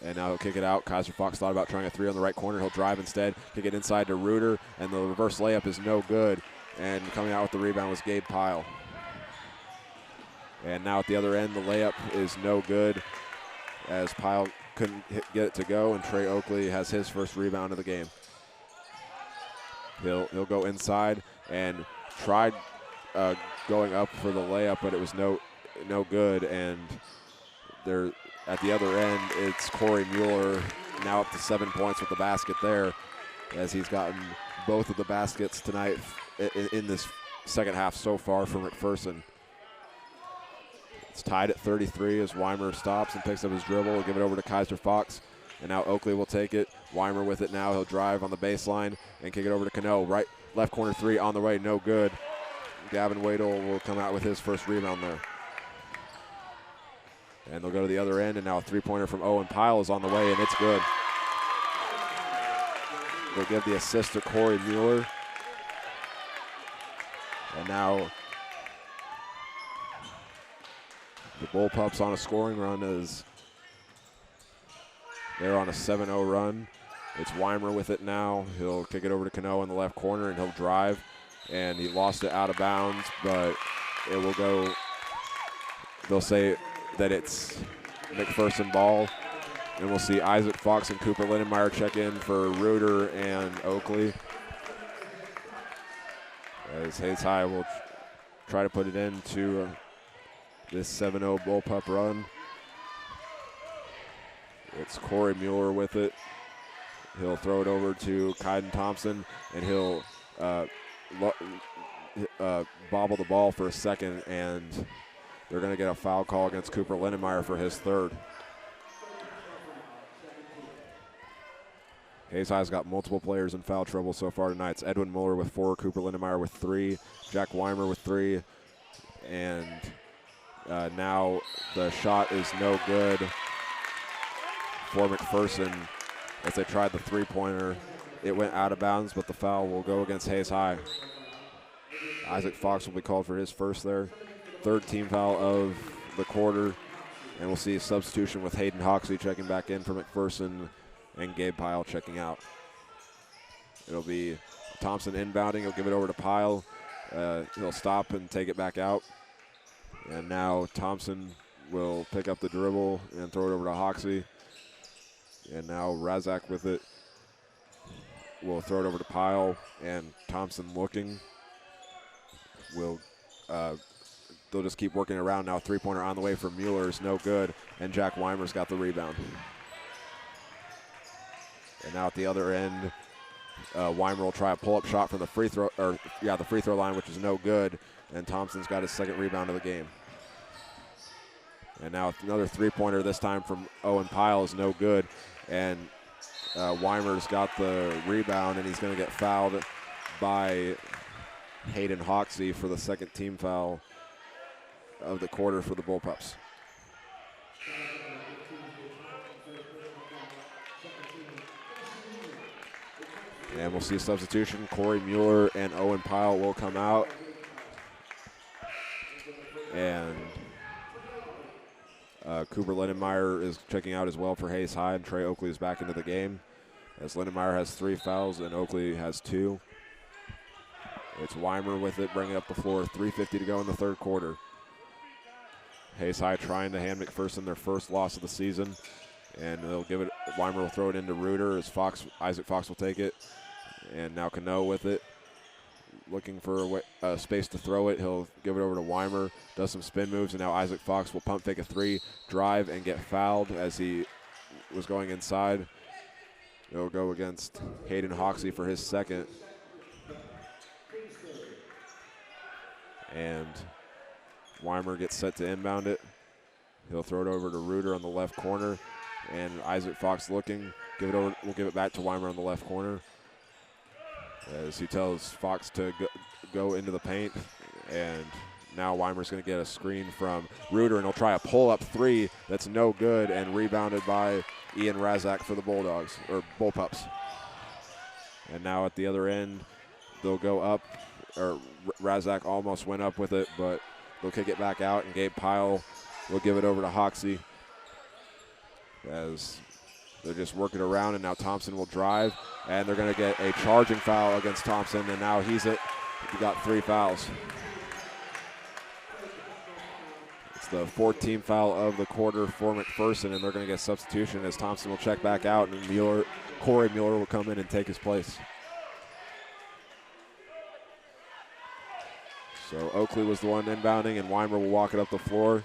And now he'll kick it out. Kaiser Fox thought about trying a three on the right corner. He'll drive instead, kick it inside to Reuter, and the reverse layup is no good. And coming out with the rebound was Gabe Pyle. And now at the other end, the layup is no good as Pyle couldn't get it to go, and Trey Oakley has his first rebound of the game. He'll go inside and tried going up for the layup, but it was no good. And there at the other end, it's Corey Mueller now up to 7 points with the basket there, as he's gotten both of the baskets tonight in this second half so far for McPherson. It's tied at 33 as Weimer stops and picks up his dribble. He'll give it over to Kaiser Fox, and now Oakley will take it. Weimer with it now. He'll drive on the baseline and kick it over to Cano. Left corner three on the way, no good. Gavin Wadle will come out with his first rebound there. And they'll go to the other end, and now a three-pointer from Owen Pyle is on the way, and it's good. They'll give the assist to Corey Mueller. And now the Bullpups on a scoring run as they're on a 7-0 run. It's Weimer with it now. He'll kick it over to Cano in the left corner, and he'll drive. And he lost it out of bounds, but it will go. They'll say that it's McPherson ball. And we'll see Isaac Fox and Cooper Lindenmeyer check in for Reuter and Oakley, as Hayes High will try to put it into this 7-0 Bullpup run. It's Corey Mueller with it. He'll throw it over to Kaiden Thompson, and he'll bobble the ball for a second, and they're going to get a foul call against Cooper Lindenmeyer for his third. Hayes High's got multiple players in foul trouble so far tonight. It's Edwin Mueller with 4, Cooper Lindenmeyer with 3, Jack Weimer with 3, and now the shot is no good for McPherson as they tried the three-pointer. It went out of bounds, but the foul will go against Hayes High. Isaac Fox will be called for his first there. Third team foul of the quarter, and we'll see a substitution with Hayden Hoxie checking back in for McPherson and Gabe Pyle checking out. It'll be Thompson inbounding. He'll give it over to Pyle. He'll stop and take it back out. And now Thompson will pick up the dribble and throw it over to Hoxie. And now Razak with it will throw it over to Pyle. And Thompson looking will they'll just keep working around now. Three-pointer on the way from Mueller is no good, and Jack Weimer's got the rebound. And now at the other end, Weimer will try a pull-up shot from the free throw line, which is no good, and Thompson's got his second rebound of the game. And now another three-pointer, this time from Owen Pyle, is no good, and Weimer's got the rebound, and he's going to get fouled by Hayden Hoxie for the second team foul of the quarter for the Bullpups. And we'll see a substitution. Corey Mueller and Owen Pyle will come out. And Cooper Lindenmeyer is checking out as well for Hayes High, and Trey Oakley is back into the game, as Lindenmeyer has 3 fouls and Oakley has 2. It's Weimer with it, bringing up the floor. 3:50 to go in the third quarter. Hayes High trying to hand McPherson their first loss of the season, and they'll give it. Weimer will throw it into Reuter as Isaac Fox will take it, and now Cano with it, looking for a space to throw it. He'll give it over to Weimer, does some spin moves, and now Isaac Fox will pump fake a 3, drive, and get fouled as he was going inside. It'll go against Hayden Hoxie for his second. And Weimer gets set to inbound it. He'll throw it over to Reuter on the left corner, and Isaac Fox looking. We'll give it back to Weimer on the left corner, as he tells Fox to go into the paint. And now Weimer's going to get a screen from Reuter, and he'll try a pull-up 3 that's no good, and rebounded by Ian Razak for the Bullpups. And now at the other end, they'll go up, or Razak almost went up with it, but they'll kick it back out, and Gabe Pyle will give it over to Hoxie, as they're just working around, and now Thompson will drive, and they're going to get a charging foul against Thompson, and now he got 3 fouls. It's the 14th foul of the quarter for McPherson, and they're going to get substitution as Thompson will check back out, and Corey Mueller will come in and take his place. So Oakley was the one inbounding, and Weimer will walk it up the floor,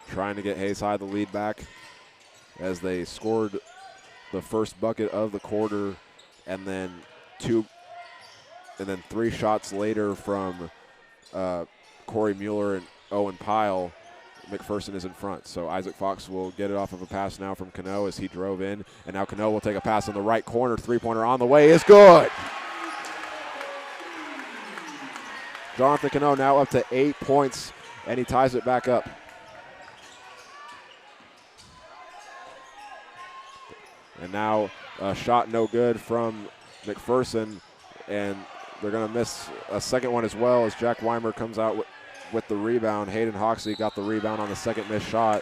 trying to get Hayes High the lead back, as they scored the first bucket of the quarter, and then 3 shots later from Corey Mueller and Owen Pyle. McPherson is in front. So Isaac Fox will get it off of a pass now from Cano as he drove in, and now Cano will take a pass on the right corner. 3-pointer on the way is good. Jonathan Cano now up to 8 points, and he ties it back up. And now a shot no good from McPherson, and they're going to miss a second one as well, as Jack Weimer comes out with the rebound. Hayden Hoxie got the rebound on the second missed shot.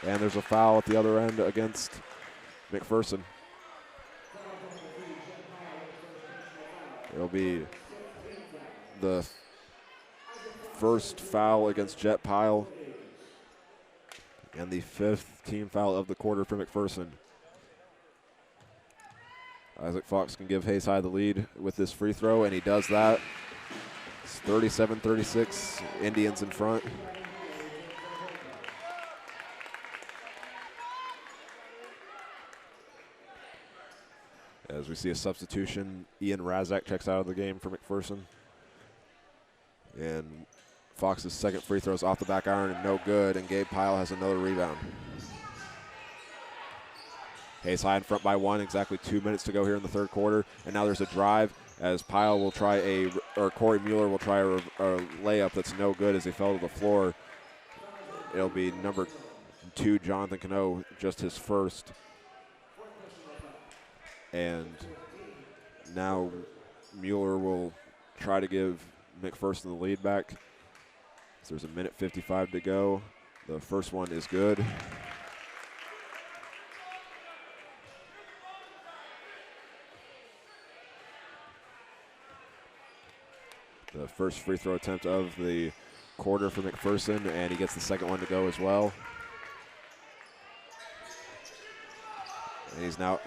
And there's a foul at the other end against McPherson. It'll be the first foul against Jet Pyle, and the 5th team foul of the quarter for McPherson. Isaac Fox can give Hayes High the lead with this free throw, and he does that. It's 37-36, Indians in front. As we see a substitution, Ian Razak checks out of the game for McPherson. And Fox's second free throw is off the back iron and no good, and Gabe Pyle has another rebound. Hayes High in front by 1, exactly 2 minutes to go here in the third quarter, and now there's a drive as Pyle will try Corey Mueller will try a layup that's no good as he fell to the floor. It'll be number 2, Jonathan Cano, just his first. And now Mueller will try to give McPherson the lead back. So there's 1:55 to go. The first one is good. The first free throw attempt of the quarter for McPherson, and he gets the second one to go as well.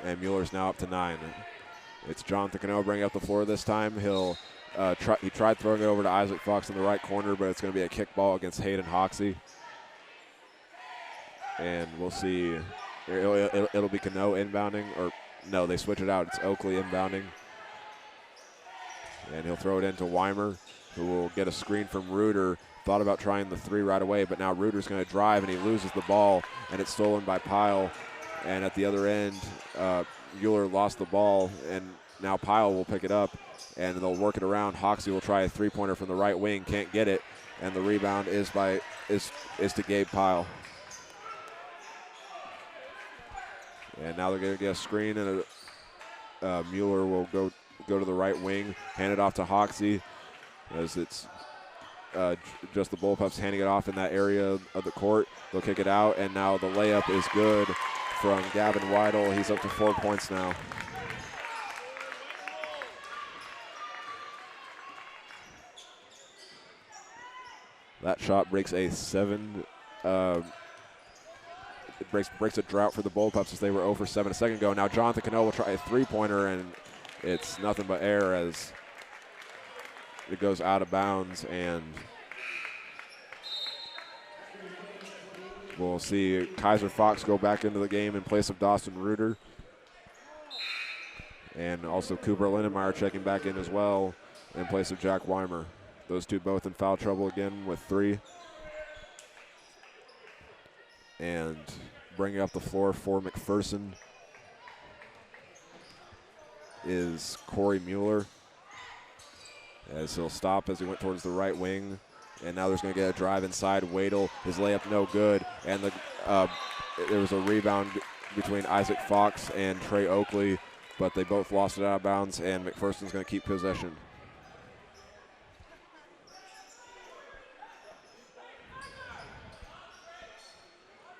And Mueller's now up to 9. It's Jonathan Cano bringing up the floor this time. He'll He tried throwing it over to Isaac Fox in the right corner, but it's going to be a kickball against Hayden Hoxie. And we'll see. It'll be Cano inbounding, or no, they switch it out. It's Oakley inbounding. And he'll throw it into Weimer, who will get a screen from Reuter. Thought about trying the three right away, but now Reuter's going to drive, and he loses the ball, and it's stolen by Pyle. And at the other end, Mueller lost the ball, and now Pyle will pick it up, and they'll work it around. Hoxie will try a three-pointer from the right wing, can't get it, and the rebound is to Gabe Pyle. And now they're going to get a screen, and Mueller will go to the right wing, hand it off to Hoxie, as it's just the Bullpups handing it off in that area of the court. They'll kick it out, and now the layup is good from Gavin Weidel. He's up to 4 points now. That shot breaks a breaks a drought for the Bullpups as they were 0 for 7 a second ago. Now Jonathan Cano will try a three-pointer, and it's nothing but air as it goes out of bounds, and we'll see Kaiser Fox go back into the game in place of Dawson Reuter. And also Cooper Lindenmeyer checking back in as well in place of Jack Weimer. Those two both in foul trouble again with 3. And bringing up the floor for McPherson is Corey Mueller, as he'll stop as he went towards the right wing. And now there's going to get a drive inside. Weidel, his layup no good. And there was a rebound between Isaac Fox and Trey Oakley, but they both lost it out of bounds, and McPherson's going to keep possession.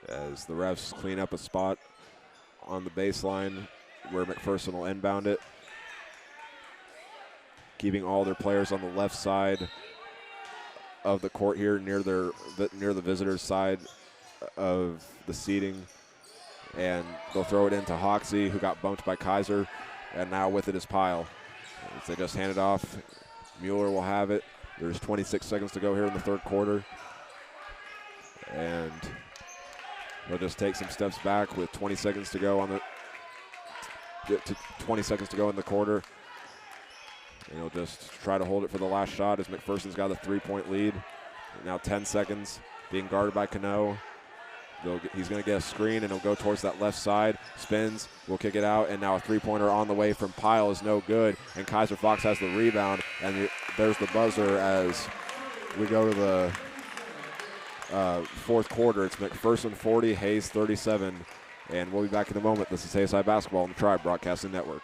As the refs clean up a spot on the baseline where McPherson will inbound it, keeping all their players on the left side of the court here near the visitors' side of the seating. And they'll throw it into Hoxie, who got bumped by Kaiser, and now with it is Pyle. As they just hand it off, Mueller will have it. There's 26 seconds to go here in the third quarter. And he'll just take some steps back with 20 seconds to go in the quarter. And he'll just try to hold it for the last shot as McPherson's got a 3-point lead. Now 10 seconds, being guarded by Cano. He's going to get a screen, and he'll go towards that left side. Spins, will kick it out, and now a three-pointer on the way from Pyle is no good. And Kaiser Fox has the rebound, and there's the buzzer as we go to the fourth quarter. It's McPherson 40, Hayes 37, and we'll be back in a moment. This is Hayes High Basketball on the Tribe Broadcasting Network.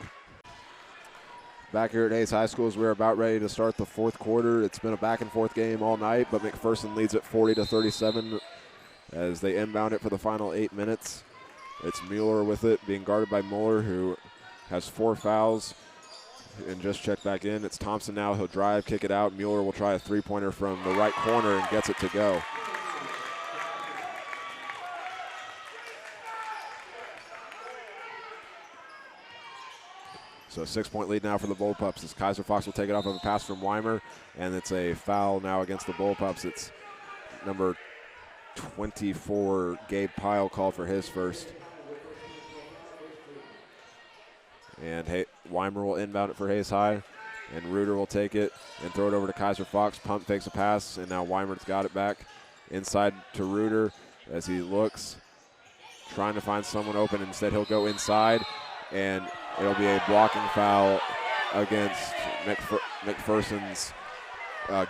Back here at Hayes High School as we're about ready to start the fourth quarter. It's been a back-and-forth game all night, but McPherson leads at 40-37 as they inbound it for the final 8 minutes. It's Mueller with it, being guarded by Mueller, who has 4 fouls and just checked back in. It's Thompson now. He'll drive, kick it out. Mueller will try a three-pointer from the right corner and gets it to go. So a 6-point lead now for the Bullpups as Kaiser Fox will take it off of a pass from Weimer, and it's a foul now against the Bullpups. It's number 24, Gabe Pyle, called for his first. And Weimer will inbound it for Hayes High, and Reuter will take it and throw it over to Kaiser Fox. Pump fakes a pass, and now Weimer's got it back inside to Reuter as he looks, trying to find someone open. Instead, he'll go inside, and it'll be a blocking foul against McPherson's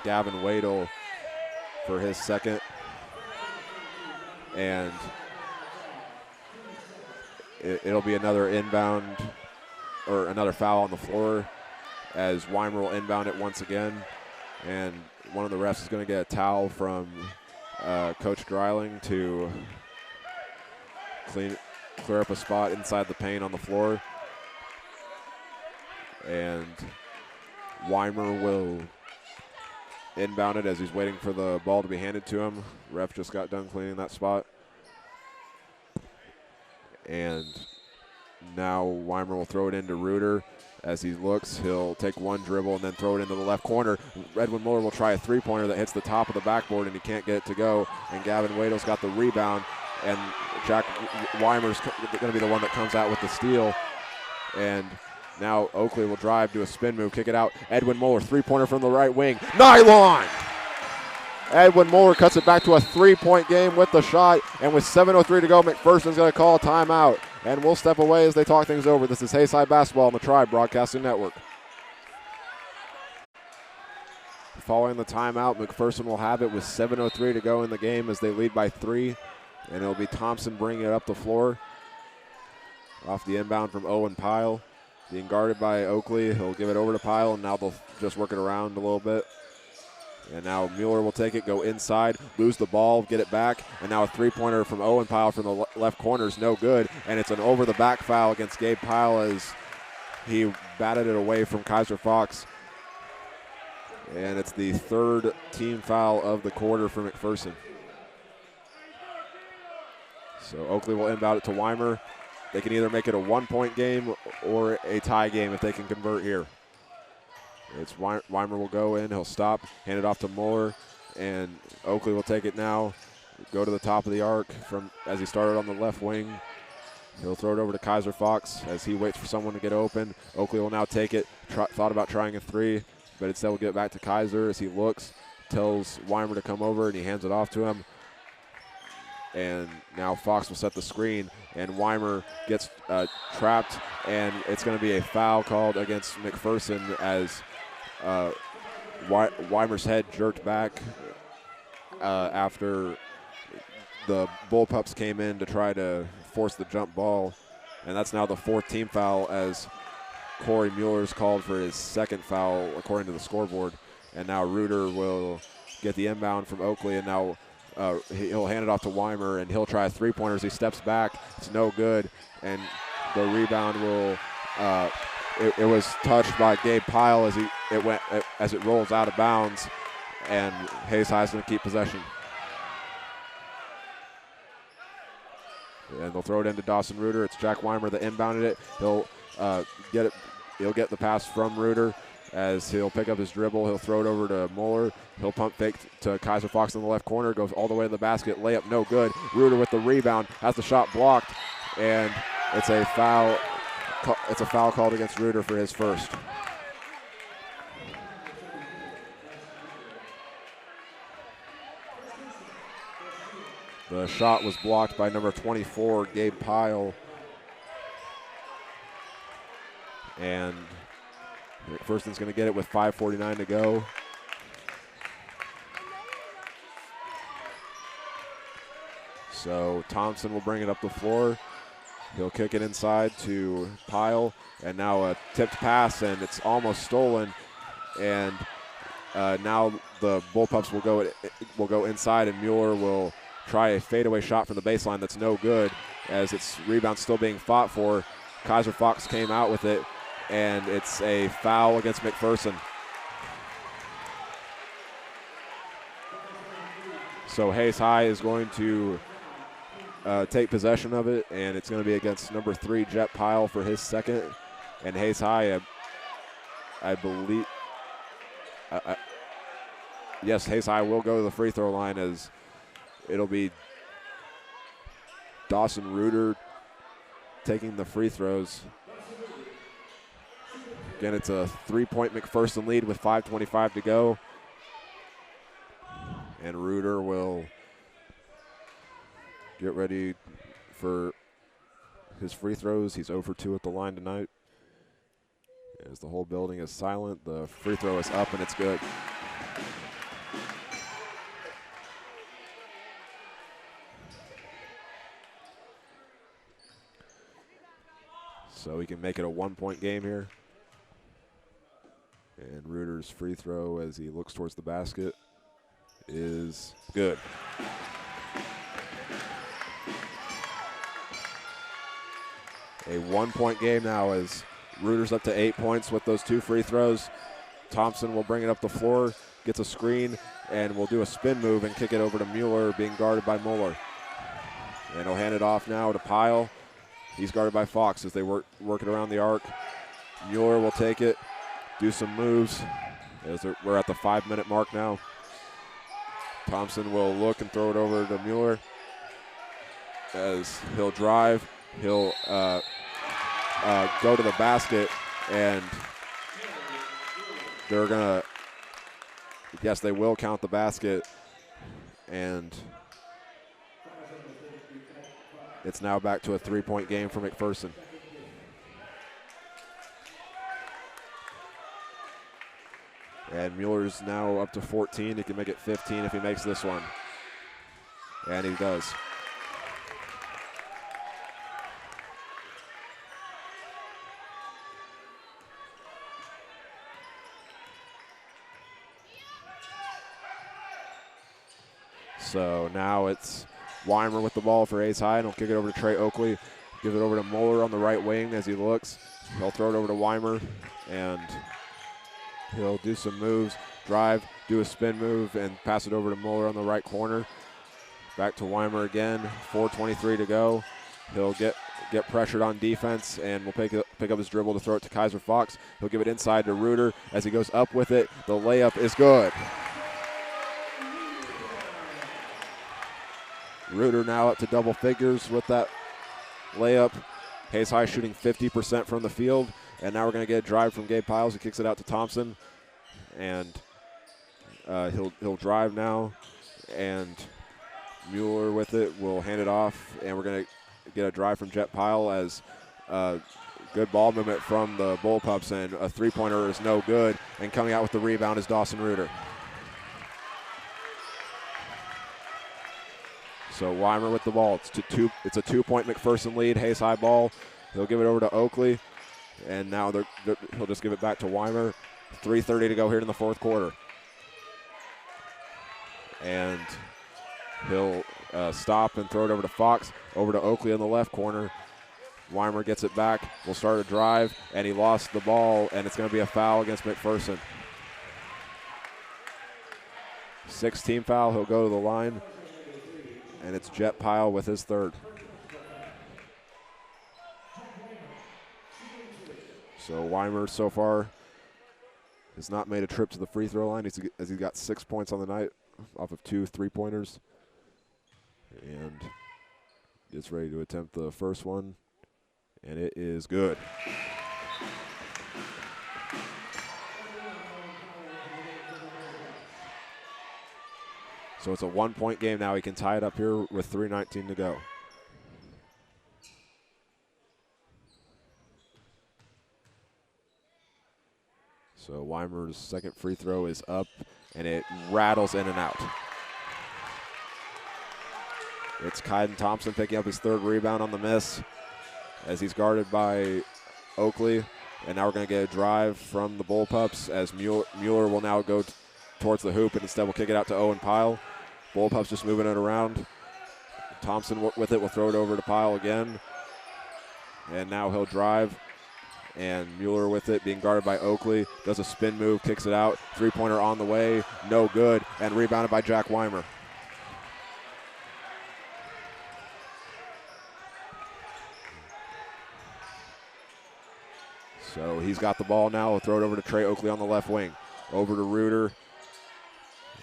Gavin Weidel for his second. And it'll be another inbound, or another foul on the floor, as Weimer will inbound it once again. And one of the refs is going to get a towel from Coach Dreiling to clear up a spot inside the paint on the floor. And Weimer will inbound it as he's waiting for the ball to be handed to him. Ref just got done cleaning that spot. And now Weimer will throw it into Reuter. As he looks, he'll take one dribble and then throw it into the left corner. Edwin Mueller will try a three-pointer that hits the top of the backboard, and he can't get it to go. And Gavin Wadel's got the rebound, and Jack Weimer's going to be the one that comes out with the steal. And now Oakley will drive, do a spin move, kick it out. Edwin Mueller, three-pointer from the right wing. Nylon! Edwin Mueller cuts it back to a three-point game with the shot, and with 7:03 to go, McPherson's going to call a timeout. And we'll step away as they talk things over. This is Hayes High Basketball on the Tribe Broadcasting Network. Following the timeout, McPherson will have it with 7:03 to go in the game as they lead by 3. And it'll be Thompson bringing it up the floor. Off the inbound from Owen Pyle. Being guarded by Oakley. He'll give it over to Pyle, and now they'll just work it around a little bit. And now Mueller will take it, go inside, lose the ball, get it back. And now a three-pointer from Owen Pyle from the left corner is no good. And it's an over-the-back foul against Gabe Pyle as he batted it away from Kaiser Fox. And it's the third team foul of the quarter for McPherson. So Oakley will inbound it to Weimer. They can either make it a one-point game or a tie game if they can convert here. It's Weimer will go in, he'll stop, hand it off to Mueller, and Oakley will take it now, go to the top of the arc from as he started on the left wing. He'll throw it over to Kaiser Fox as he waits for someone to get open. Oakley will now take it, thought about trying a three, but instead will get it back to Kaiser as he looks, tells Weimer to come over, and he hands it off to him. And now Fox will set the screen, and Weimer gets trapped, and it's going to be a foul called against McPherson as Weimer's head jerked back after the Bullpups came in to try to force the jump ball. And that's now the fourth team foul as Corey Mueller's called for his second foul according to the scoreboard. And now Reuter will get the inbound from Oakley, and now he'll hand it off to Weimer, and he'll try a three-pointer as he steps back. It's no good, and the rebound will it was touched by Gabe Pyle as it rolls out of bounds, and Hayes High's going to keep possession. And they'll throw it into Dawson Reuter. It's Jack Weimer that inbounded it. He'll get it. He'll get the pass from Reuter as he'll pick up his dribble. He'll throw it over to Mueller. He'll pump fake to Kaiser Fox in the left corner. Goes all the way to the basket. Layup no good. Reuter with the rebound. Has the shot blocked. And it's a foul. It's a foul called against Reuter for his first. The shot was blocked by number 24, Gabe Pyle. And McPherson's going to get it with 5:49 to go. So Thompson will bring it up the floor. He'll kick it inside to Pyle, and now a tipped pass, and it's almost stolen. And now the Bullpups will go inside, and Mueller will try a fadeaway shot from the baseline that's no good, as its rebound still being fought for. Kaiser Fox came out with it, and it's a foul against McPherson. So Hayes High is going to take possession of it, and it's going to be against number 3, Jet Pyle, for his second. And Hayes High, I believe, yes, Hayes High will go to the free throw line as it'll be Dawson Reuter taking the free throws. Again, it's a 3-point McPherson lead with 5:25 to go. And Reuter will get ready for his free throws. He's 0 for 2 at the line tonight. As the whole building is silent, the free throw is up and it's good. So we can make it a 1-point game here. And Reuter's free throw as he looks towards the basket is good. A 1-point game now as Reuter's up to 8 points with those 2 free throws. Thompson will bring it up the floor, gets a screen, and will do a spin move and kick it over to Mueller, being guarded by Mueller. And he'll hand it off now to Pyle. He's guarded by Fox as they work it around the arc. Mueller will take it, do some moves. We're at the 5-minute mark now. Thompson will look and throw it over to Mueller as he'll drive. He'll go to the basket, and they're going to, yes, they will count the basket, and it's now back to a 3-point game for McPherson. And Mueller's now up to 14. He can make it 15 if he makes this one. And he does. So now it's Weimer with the ball for Ace High, and he'll kick it over to Trey Oakley. Give it over to Moeller on the right wing as he looks. He'll throw it over to Weimer, and he'll do some moves, drive, do a spin move, and pass it over to Moeller on the right corner. Back to Weimer again, 4:23 to go. He'll get pressured on defense, and will pick up his dribble to throw it to Kaiser Fox. He'll give it inside to Reuter as he goes up with it. The layup is good. Reuter now up to double figures with that layup. Hayes High shooting 50% from the field. And now we're going to get a drive from Gabe Piles. He kicks it out to Thompson. And he'll drive now. And Mueller with it will hand it off. And we're going to get a drive from Jet Pyle as good ball movement from the Bullpups. And a three-pointer is no good. And coming out with the rebound is Dawson Reuter. So Weimer with the ball. It's a 2-point McPherson lead. Hayes High ball. He'll give it over to Oakley. And now he'll just give it back to Weimer. 3:30 to go here in the fourth quarter. And he'll stop and throw it over to Fox. Over to Oakley in the left corner. Weimer gets it back. We'll start a drive. And he lost the ball. And it's going to be a foul against McPherson. 6-team foul. He'll go to the line. And it's Jet Pyle with his third. So Weimer so far has not made a trip to the free throw line as he's got 6 points on the night off of 2 3-pointers. And gets ready to attempt the first one. And it is good. So it's a 1-point game now. He can tie it up here with 3:19 to go. So Weimer's second free throw is up, and it rattles in and out. It's Kaiden Thompson picking up his third rebound on the miss as he's guarded by Oakley. And now we're going to get a drive from the Bullpups as Mueller will now go towards the hoop, and instead we'll kick it out to Owen Pyle. Bullpups just moving it around. Thompson with it will throw it over to Pyle again. And now he'll drive. And Mueller with it, being guarded by Oakley, does a spin move, kicks it out. Three-pointer on the way, no good, and rebounded by Jack Weimer. So he's got the ball now. He'll throw it over to Trey Oakley on the left wing. Over to Reuter.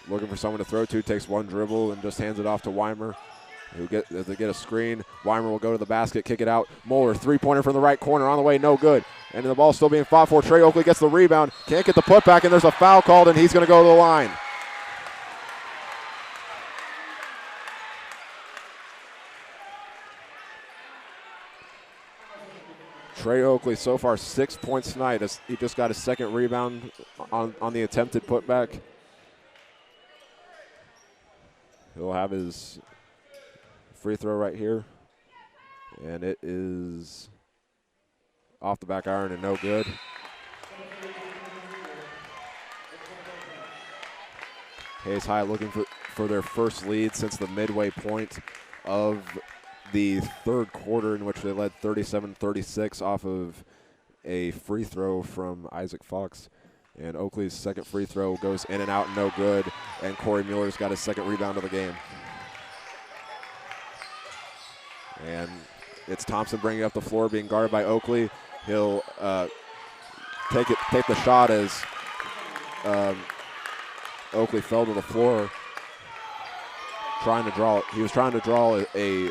Looking for someone to throw to, takes one dribble and just hands it off to Weimer. They get a screen. Weimer will go to the basket, kick it out. Moeller, three-pointer from the right corner on the way, no good. And the ball's still being fought for. Trey Oakley gets the rebound, can't get the putback, and there's a foul called, and he's going to go to the line. Trey Oakley so far 6 points tonight as he just got his second rebound on the attempted putback. He'll have his free throw right here. And it is off the back iron and no good. Hayes High looking for their first lead since the midway point of the third quarter, in which they led 37-36 off of a free throw from Isaac Fox. And Oakley's second free throw goes in and out, no good. And Corey Mueller's got his second rebound of the game. And It's Thompson bringing it up the floor, being guarded by Oakley. He'll take the shot as Oakley fell to the floor, trying to draw. He was trying to draw a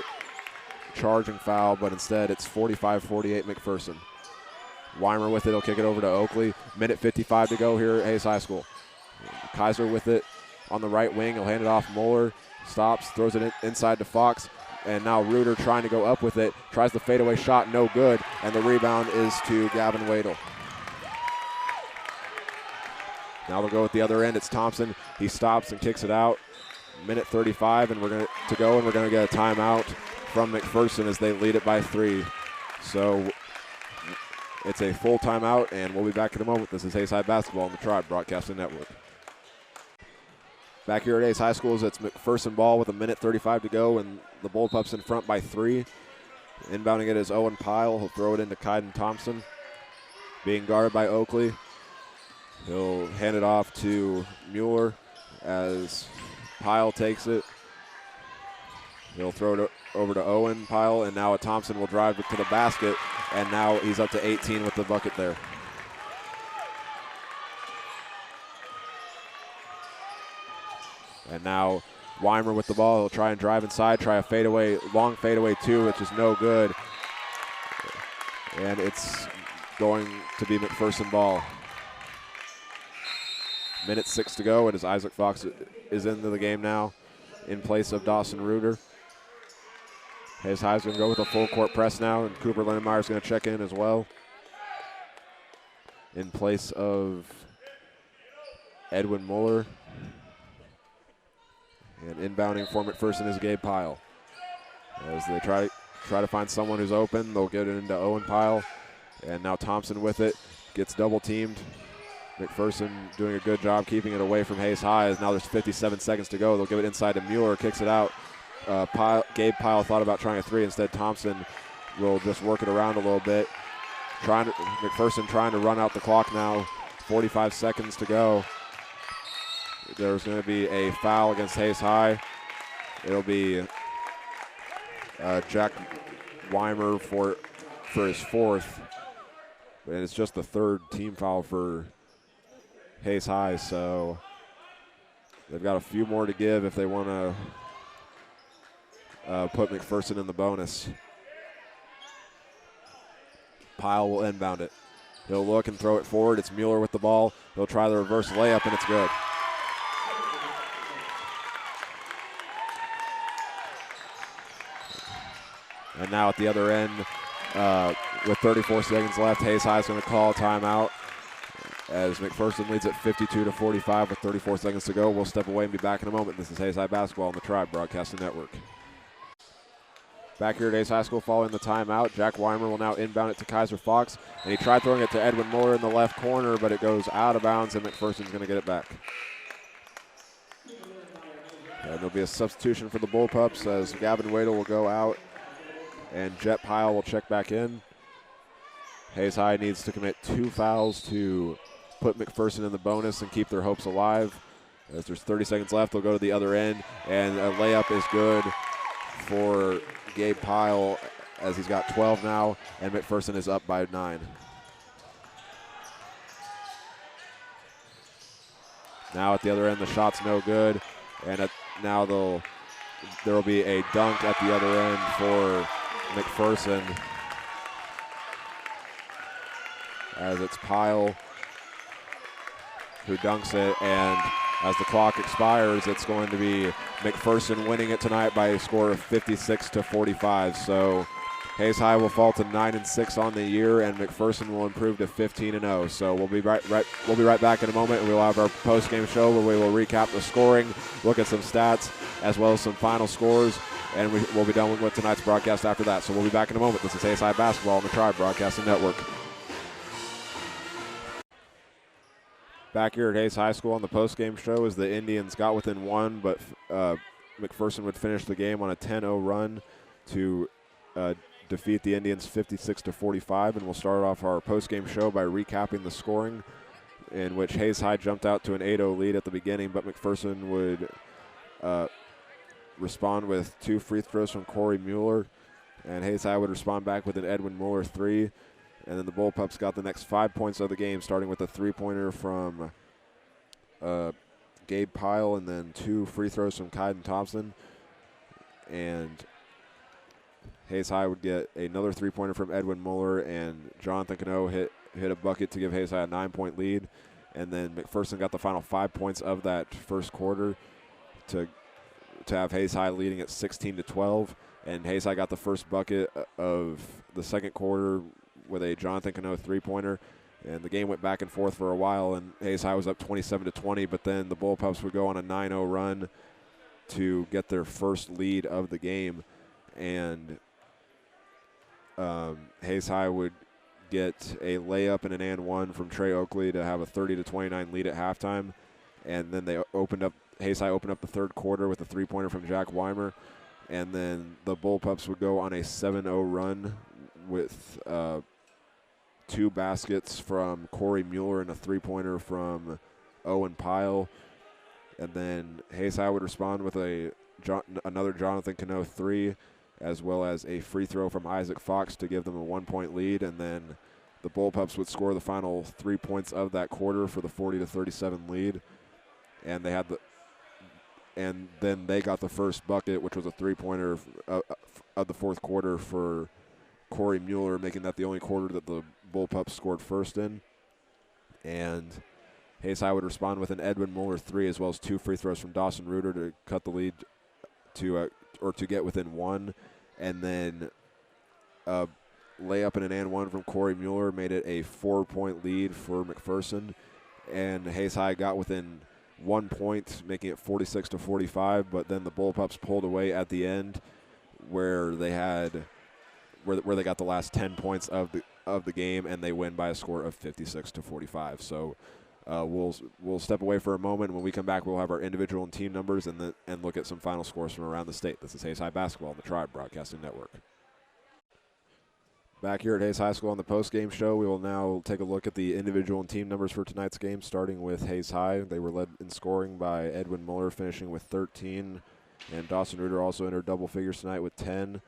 charging foul, but instead it's 45-48 McPherson. Weimer with it. He'll kick it over to Oakley. Minute 55 to go here at Hayes High School. Kaiser with it on the right wing. He'll hand it off. Mueller stops, throws it inside to Fox. And now Reuter trying to go up with it. Tries the fadeaway shot, no good. And the rebound is to Gavin Wadle. Now they'll go at the other end. It's Thompson. He stops and kicks it out. Minute 35, and we're going to go, and we're going to get a timeout from McPherson as they lead it by 3. So it's a full timeout, and we'll be back in a moment. This is Hayes High Basketball on the Tribe Broadcasting Network. Back here at Hayes High School, it's McPherson ball with a minute 35 to go, and the Bullpups in front by 3. Inbounding it is Owen Pyle. He'll throw it into Kaiden Thompson. Being guarded by Oakley. He'll hand it off to Mueller as Pyle takes it. He'll throw it over to Owen Pyle, and now Thompson will drive it to the basket, and now he's up to 18 with the bucket there. And now Weimer with the ball. He'll try and drive inside, try a fadeaway, long fadeaway two, which is no good. And it's going to be McPherson ball. Minute 6 to go, and as Isaac Fox is into the game now in place of Dawson Reuter. Hayes High's going to go with a full court press now, and Cooper Lindenmeyer is going to check in as well in place of Edwin Mueller. And inbounding for McPherson is Gabe Pyle. As they try to find someone who's open, they'll get it into Owen Pyle. And now Thompson with it, gets double teamed. McPherson doing a good job keeping it away from Hayes High, as now there's 57 seconds to go. They'll give it inside to Mueller, kicks it out. Gabe Pyle thought about trying a 3. Instead, Thompson will just work it around a little bit. McPherson trying to run out the clock now. 45 seconds to go. There's going to be a foul against Hayes High. It'll be Jack Weimer for his 4th. And it's just the 3rd team foul for Hayes High, so they've got a few more to give if they want to put McPherson in the bonus. Pyle will inbound it. He'll look and throw it forward. It's Mueller with the ball. He'll try the reverse layup, and it's good. And now at the other end, with 34 seconds left, Hayes High is going to call a timeout as McPherson leads at 52-45 with 34 seconds to go. We'll step away and be back in a moment. This is Hayes High Basketball on the Tribe Broadcasting Network. Back here at Hayes High School following the timeout, Jack Weimer will now inbound it to Kaiser Fox, and he tried throwing it to Edwin Mueller in the left corner, but it goes out of bounds, and McPherson's going to get it back. And there'll be a substitution for the Bullpups as Gavin Wadle will go out, and Jet Pyle will check back in. Hayes High needs to commit 2 fouls to put McPherson in the bonus and keep their hopes alive. As there's 30 seconds left, they'll go to the other end, and a layup is good for Gabe Pyle as he's got 12 now, and McPherson is up by 9. Now at the other end, the shot's no good, and now there will be a dunk at the other end for McPherson, as it's Pyle who dunks it, and as the clock expires, it's going to be McPherson winning it tonight by a score of 56-45. So Hayes High will fall to 9-6 on the year, and McPherson will improve to 15-0. So we'll be right back in a moment, and we'll have our post-game show where we will recap the scoring, look at some stats, as well as some final scores, and we'll be done with tonight's broadcast after that. So we'll be back in a moment. This is Hayes High Basketball on the Tribe Broadcasting Network. Back here at Hayes High School on the post-game show as the Indians got within 1, but McPherson would finish the game on a 10-0 run to defeat the Indians 56-45, and we'll start off our post-game show by recapping the scoring, in which Hayes High jumped out to an 8-0 lead at the beginning, but McPherson would respond with 2 free throws from Corey Mueller, And Hayes High would respond back with an Edwin Mueller 3. And then the Bullpups got the next 5 points of the game, starting with a 3-pointer from Gabe Pyle and then 2 free throws from Kaiden Thompson. And Hayes High would get another 3-pointer from Edwin Mueller, and Jonathan Cano hit a bucket to give Hayes High a 9-point lead. And then McPherson got the final 5 points of that first quarter to have Hayes High leading at 16-12. And Hayes High got the first bucket of the second quarter with a Jonathan Cano 3-pointer. And the game went back and forth for a while, and Hayes High was up 27-20, but then the Bullpups would go on a 9-0 run to get their first lead of the game. And Hayes High would get a layup and an and one from Trey Oakley to have a 30-29 lead at halftime. And then Hayes High opened up the third quarter with a 3-pointer from Jack Weimer. And then the Bullpups would go on a 7-0 run with 2 baskets from Corey Mueller and a 3-pointer from Owen Pyle. And then Hayes High would respond with another Jonathan Cano 3, as well as a free throw from Isaac Fox to give them a 1-point lead. And then the Bullpups would score the final 3 points of that quarter for the 40-37 lead. And then they got the first bucket, which was a 3-pointer of the fourth quarter for Corey Mueller, making that the only quarter that the Bullpups scored first in. And Hayes High would respond with an Edwin Mueller 3, as well as 2 free throws from Dawson Reuter to cut the lead to get within 1. And then a layup and an and one from Corey Mueller made it a 4-point lead for McPherson. And Hayes High got within 1 point, making it 46-45. But then the Bullpups pulled away at the end, where they got the last 10 points of the game, and they win by a score of 56-45. So we'll step away for a moment. When we come back, we'll have our individual and team numbers and look at some final scores from around the state. This is Hayes High Basketball on the Tribe Broadcasting Network. Back here at Hayes High School on the post-game show, we will now take a look at the individual and team numbers for tonight's game, starting with Hayes High. They were led in scoring by Edwin Mueller, finishing with 13, and Dawson Reuter also entered double figures tonight with 10.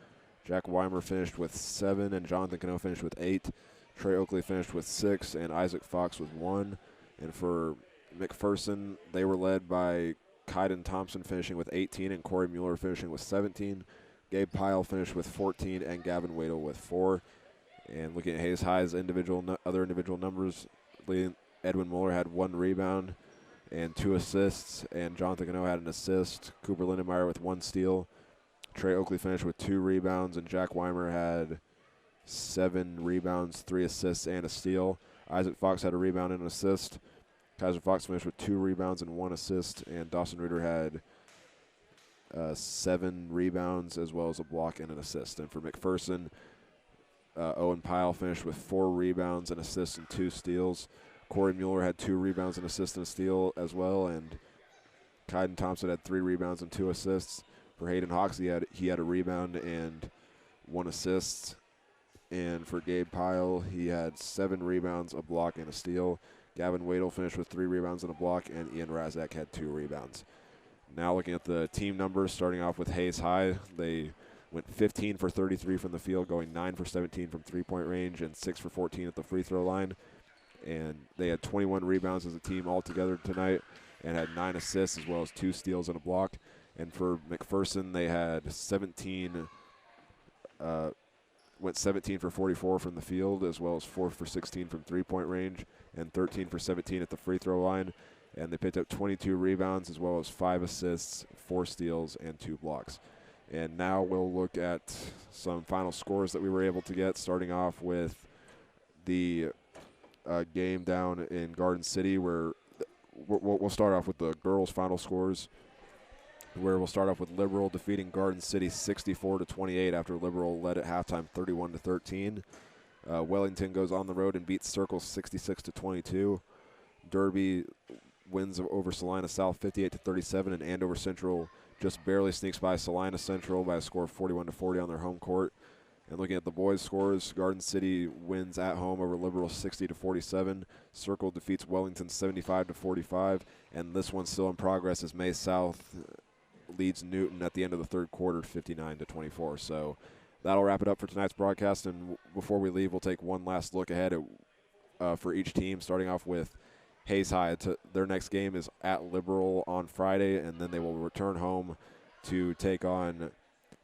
Jack Weimer finished with 7, and Jonathan Cano finished with 8. Trey Oakley finished with 6, and Isaac Fox with 1. And for McPherson, they were led by Kaiden Thompson finishing with 18, and Corey Mueller finishing with 17. Gabe Pyle finished with 14, and Gavin Wadle with 4. And looking at Hayes High's other individual numbers, Edwin Mueller had 1 rebound and 2 assists, and Jonathan Cano had an assist. Cooper Lindenmeyer with 1 steal. Trey Oakley finished with 2 rebounds, and Jack Weimer had 7 rebounds, 3 assists, and a steal. Isaac Fox had a rebound and an assist. Kaiser Fox finished with 2 rebounds and 1 assist, and Dawson Reuter had 7 rebounds as well as a block and an assist. And for McPherson, Owen Pyle finished with 4 rebounds, and assists, and 2 steals. Corey Mueller had 2 rebounds, and assist, and a steal as well, and Kaiden Thompson had 3 rebounds and 2 assists. For Hayden Hawks, he had a rebound and 1 assist. And for Gabe Pyle, he had 7 rebounds, a block, and a steal. Gavin Wadle finished with 3 rebounds and a block, and Ian Razak had 2 rebounds. Now looking at the team numbers, starting off with Hayes High, they went 15 for 33 from the field, going 9 for 17 from three-point range, and 6 for 14 at the free throw line. And they had 21 rebounds as a team altogether tonight, and had 9 assists as well as 2 steals and a block. And for McPherson, they had went 17 for 44 from the field, as well as 4 for 16 from three-point range, and 13 for 17 at the free throw line. And they picked up 22 rebounds, as well as 5 assists, 4 steals, and 2 blocks. And now we'll look at some final scores that we were able to get, starting off with the game down in Garden City, where we'll start off with the girls' final scores, where we'll start off with Liberal defeating Garden City 64-28 after Liberal led at halftime 31-13. Wellington goes on the road and beats Circle 66-22. Derby wins over Salina South 58-37, and Andover Central just barely sneaks by Salina Central by a score of 41-40 on their home court. And looking at the boys' scores, Garden City wins at home over Liberal 60-47. Circle defeats Wellington 75-45, and this one's still in progress as May South leads Newton at the end of the third quarter 59-24. So that'll wrap it up for tonight's broadcast. And before we leave, we'll take one last look ahead at, for each team, starting off with Hayes High. Their next game is at Liberal on Friday, and then they will return home to take on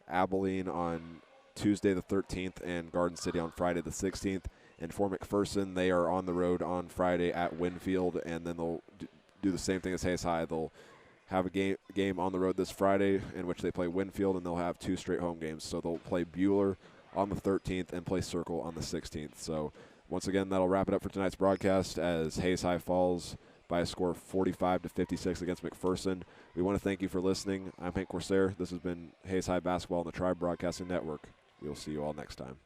Abilene on Tuesday the 13th and Garden City on Friday the 16th. And for McPherson, they are on the road on Friday at Winfield, and then they'll do the same thing as Hayes High. They'll have a game on the road this Friday in which they play Winfield, and they'll have 2 straight home games. So they'll play Buhler on the 13th and play Circle on the 16th. So once again, that'll wrap it up for tonight's broadcast as Hayes High falls by a score of 45-56 against McPherson. We want to thank you for listening. I'm Hank Corsair. This has been Hayes High Basketball on the Tribe Broadcasting Network. We'll see you all next time.